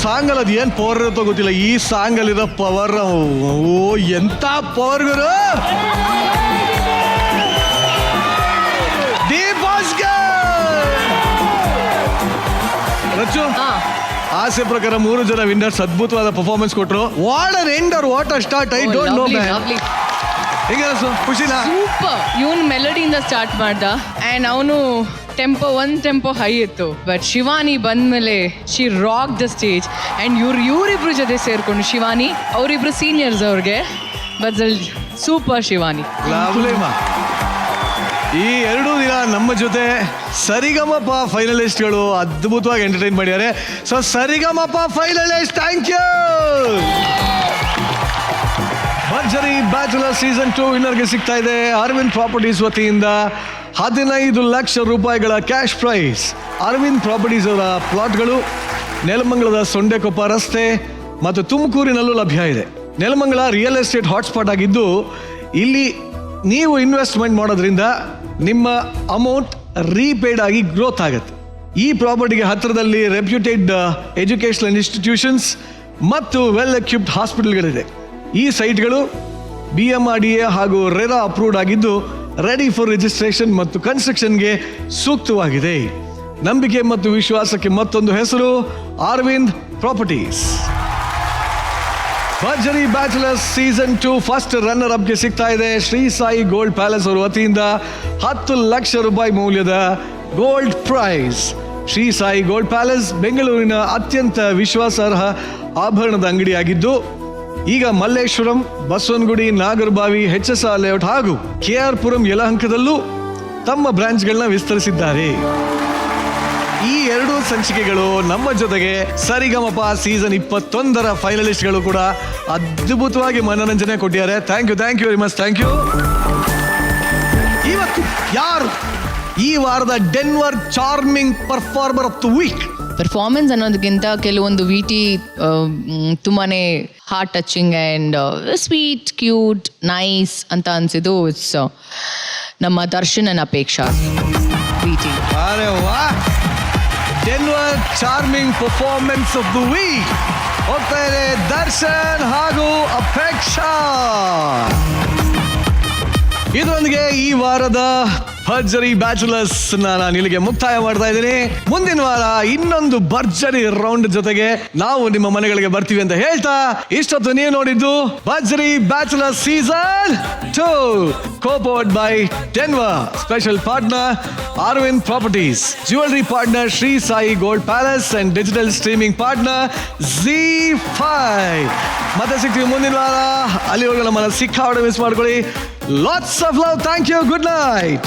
ಸಾಂಗಲ್ಲಿ ಅದು ಏನು ಪವರ್ ಇರುತ್ತೋ ಗೊತ್ತಿಲ್ಲ, ಈ ಸಾಂಗಲ್ಲಿರೋ ಪವರ್ ಓ ಎಂತ ಪವರ್ ಗುರು. ರಚ್ಚು, ಆಸೆ ಪ್ರಕಾರ 3 ಜನ ವಿನ್ನರ್ಸ್ ಅದ್ಭುತವಾದ ಪರ್ಫಾರ್ಮೆನ್ಸ್ ಕೊಟ್ರು. What an end or what a start, I don't know man. ಹೇಗೆ ಖುಷಿನಾ? ಸೂಪರ್. ಇವನು ಮೆಲಡಿಯಿಂದ ಸ್ಟಾರ್ಟ್ ಮಾಡ್ದ ಆ್ಯಂಡ್ ಅವನು ಒಂದು ಟೆಂಪೋ ಹೈ ಇತ್ತು. ಬಟ್ ಶಿವಾನಿ ಬಂದ್ಮೇಲೆ she rock the stage and ಇವರಿಬ್ರು ಜೊತೆ ಸೇರ್ಕೊಂಡು ಶಿವಾನಿ, ಅವರಿಬ್ರು ಸೀನಿಯರ್ಸ್ ಅವ್ರಿಗೆ, ಬಟ್ ಸೂಪರ್ ಶಿವಾನಿ. ಈ 2 ದಿನ ನಮ್ಮ ಜೊತೆ ಸರಿಗಮಪ ಫೈನಲಿಸ್ಟ್ಗಳು ಅದ್ಭುತವಾಗಿ ಎಂಟರ್ಟೈನ್ ಮಾಡಿದ್ದಾರೆ. So Saregamapa finalist, thank you. Bharjari bachelor season 2 ವಿನ್ನರ್ಗೆ ಸಿಗ್ತಾ ಇದೆ ಅರವಿಂದ್ ಪ್ರಾಪರ್ಟೀಸ್ ವತಿಯಿಂದ 15 ಲಕ್ಷ ರೂಪಾಯಿಗಳ ಕ್ಯಾಶ್ ಪ್ರೈಸ್. ಅರವಿಂದ್ ಪ್ರಾಪರ್ಟೀಸ್ ಅವರ ಪ್ಲಾಟ್ಗಳು ನೆಲಮಂಗಲದ ಸೊಂಡೆಕೊಪ್ಪ ರಸ್ತೆ ಮತ್ತು ತುಮಕೂರಿನಲ್ಲೂ ಲಭ್ಯ ಇದೆ. ನೆಲಮಂಗಲ ರಿಯಲ್ ಎಸ್ಟೇಟ್ ಹಾಟ್ಸ್ಪಾಟ್ ಆಗಿದ್ದು, ಇಲ್ಲಿ ನೀವು ಇನ್ವೆಸ್ಟ್ಮೆಂಟ್ ಮಾಡೋದ್ರಿಂದ ನಿಮ್ಮ ಅಮೌಂಟ್ ರೀಪೇಡ್ ಆಗಿ ಗ್ರೋತ್ ಆಗುತ್ತೆ. ಈ ಪ್ರಾಪರ್ಟಿಗೆ ಹತ್ತಿರದಲ್ಲಿ ರೆಪ್ಯೂಟೆಡ್ ಎಜುಕೇಷನಲ್ ಇನ್ಸ್ಟಿಟ್ಯೂಷನ್ಸ್ ಮತ್ತು ವೆಲ್ ಎಕ್ವಿಪ್ಡ್ ಹಾಸ್ಪಿಟಲ್ಗಳಿದೆ. ಈ ಸೈಟ್ಗಳು BMRDA ಹಾಗೂ ರೆರಾ ಅಪ್ರೂವ್ಡ್ ಆಗಿದ್ದು ರೆಡಿ ಫಾರ್ ರಿಜಿಸ್ಟ್ರೇಷನ್ ಮತ್ತು ಕನ್ಸ್ಟ್ರಕ್ಷನ್ಗೆ ಸೂಕ್ತವಾಗಿದೆ. ನಂಬಿಕೆ ಮತ್ತು ವಿಶ್ವಾಸಕ್ಕೆ ಮತ್ತೊಂದು ಹೆಸರು ಅರವಿಂದ್ ಪ್ರಾಪರ್ಟೀಸ್. ಭರ್ಜರಿ ಬ್ಯಾಚುಲರ್ಸ್ ಸೀಸನ್ 2 ಫಸ್ಟ್ ರನ್ನರ್ ಅಪ್ಗೆ ಸಿಗ್ತಾ ಇದೆ ಶ್ರೀ ಸಾಯಿ ಗೋಲ್ಡ್ ಪ್ಯಾಲೇಸ್ ಅವರ ವತಿಯಿಂದ 10 ಲಕ್ಷ ರೂಪಾಯಿ ಮೌಲ್ಯದ gold prize. Shri Sai gold palace ಬೆಂಗಳೂರಿನ ಅತ್ಯಂತ ವಿಶ್ವಾಸಾರ್ಹ ಆಭರಣದ ಅಂಗಡಿಯಾಗಿದ್ದು, ಈಗ ಮಲ್ಲೇಶ್ವರಂ, ಬಸವನಗುಡಿ, ನಾಗರಬಾವಿ, HSR ಲೇಔಟ್ ಹಾಗೂ KR ಪುರಂ ಯಲಹಂಕದಲ್ಲೂ ತಮ್ಮ ಬ್ರಾಂಚ್ಗಳನ್ನ ವಿಸ್ತರಿಸಿದ್ದಾರೆ. ಈ 2 ಸಂಚಿಕೆಗಳು ನಮ್ಮ ಜೊತೆಗೆ ಸರಿಗಮಪ ಸೀಸನ್ 21ರ ಫೈನಲಿಸ್ಟ್ಗಳು ಕೂಡ ಅದ್ಭುತವಾಗಿ ಮನೋರಂಜನೆ ಕೊಟ್ಟಿದ್ದಾರೆ. Thank you very much, thank you. ಇವತ್ತು ಯಾರು ಈ ವಾರದ Denver charming performer of the week? Performance ಅನ್ನೋದಕ್ಕಿಂತ ಕೆಲವೊಂದು VT ತುಂಬಾನೇ heart touching and sweet, cute, nice ಅಂತ ಅನ್ಸಿದ್ದು ಇಟ್ಸ್ ನಮ್ಮ ದರ್ಶನನ ಅಪೇಕ್ಷಾ VT. ಅರೆ ವಾ, Denver charming performance of the week ಹೋಗ್ತಾ ಇದೆ ದರ್ಶನ್ ಹಾಗೂ ಅಪೇಕ್ಷಾ. ಇದರೊಂದಿಗೆ ಈ ವಾರದ ಭರ್ಜರಿ ಬ್ಯಾಚುಲರ್ಸ್ ನಾನು ಇಲ್ಲಿಗೆ ಮುಕ್ತಾಯ ಮಾಡ್ತಾ ಇದ್ದೀನಿ. ಮುಂದಿನ ವಾರ ಇನ್ನೊಂದು ಭರ್ಜರಿ ರೌಂಡ್ ಜೊತೆಗೆ ನಾವು ನಿಮ್ಮ ಮನೆಗಳಿಗೆ ಬರ್ತೀವಿ ಅಂತ ಹೇಳ್ತಾ, ಇಷ್ಟೊತ್ತು ನೀವು ನೋಡಿದ್ದು Bharjari bachelor season 2 co-powered by Denver, special partner Arvind properties, jewellery partner Shri Sai gold palace and digital streaming partner ZEE5. ಮತ್ತೆ ಸಿಗ್ತೀವಿ ಮುಂದಿನ ವಾರ. ಅಲ್ಲಿವರೆಗೂ ನಮ್ಮನ್ನ ಸಿಕ್ಕಾಪಟ್ಟೆ ಮಿಸ್ ಮಾಡ್ಕೊಳ್ಳಿ. Lots of love. Thank you. Good night.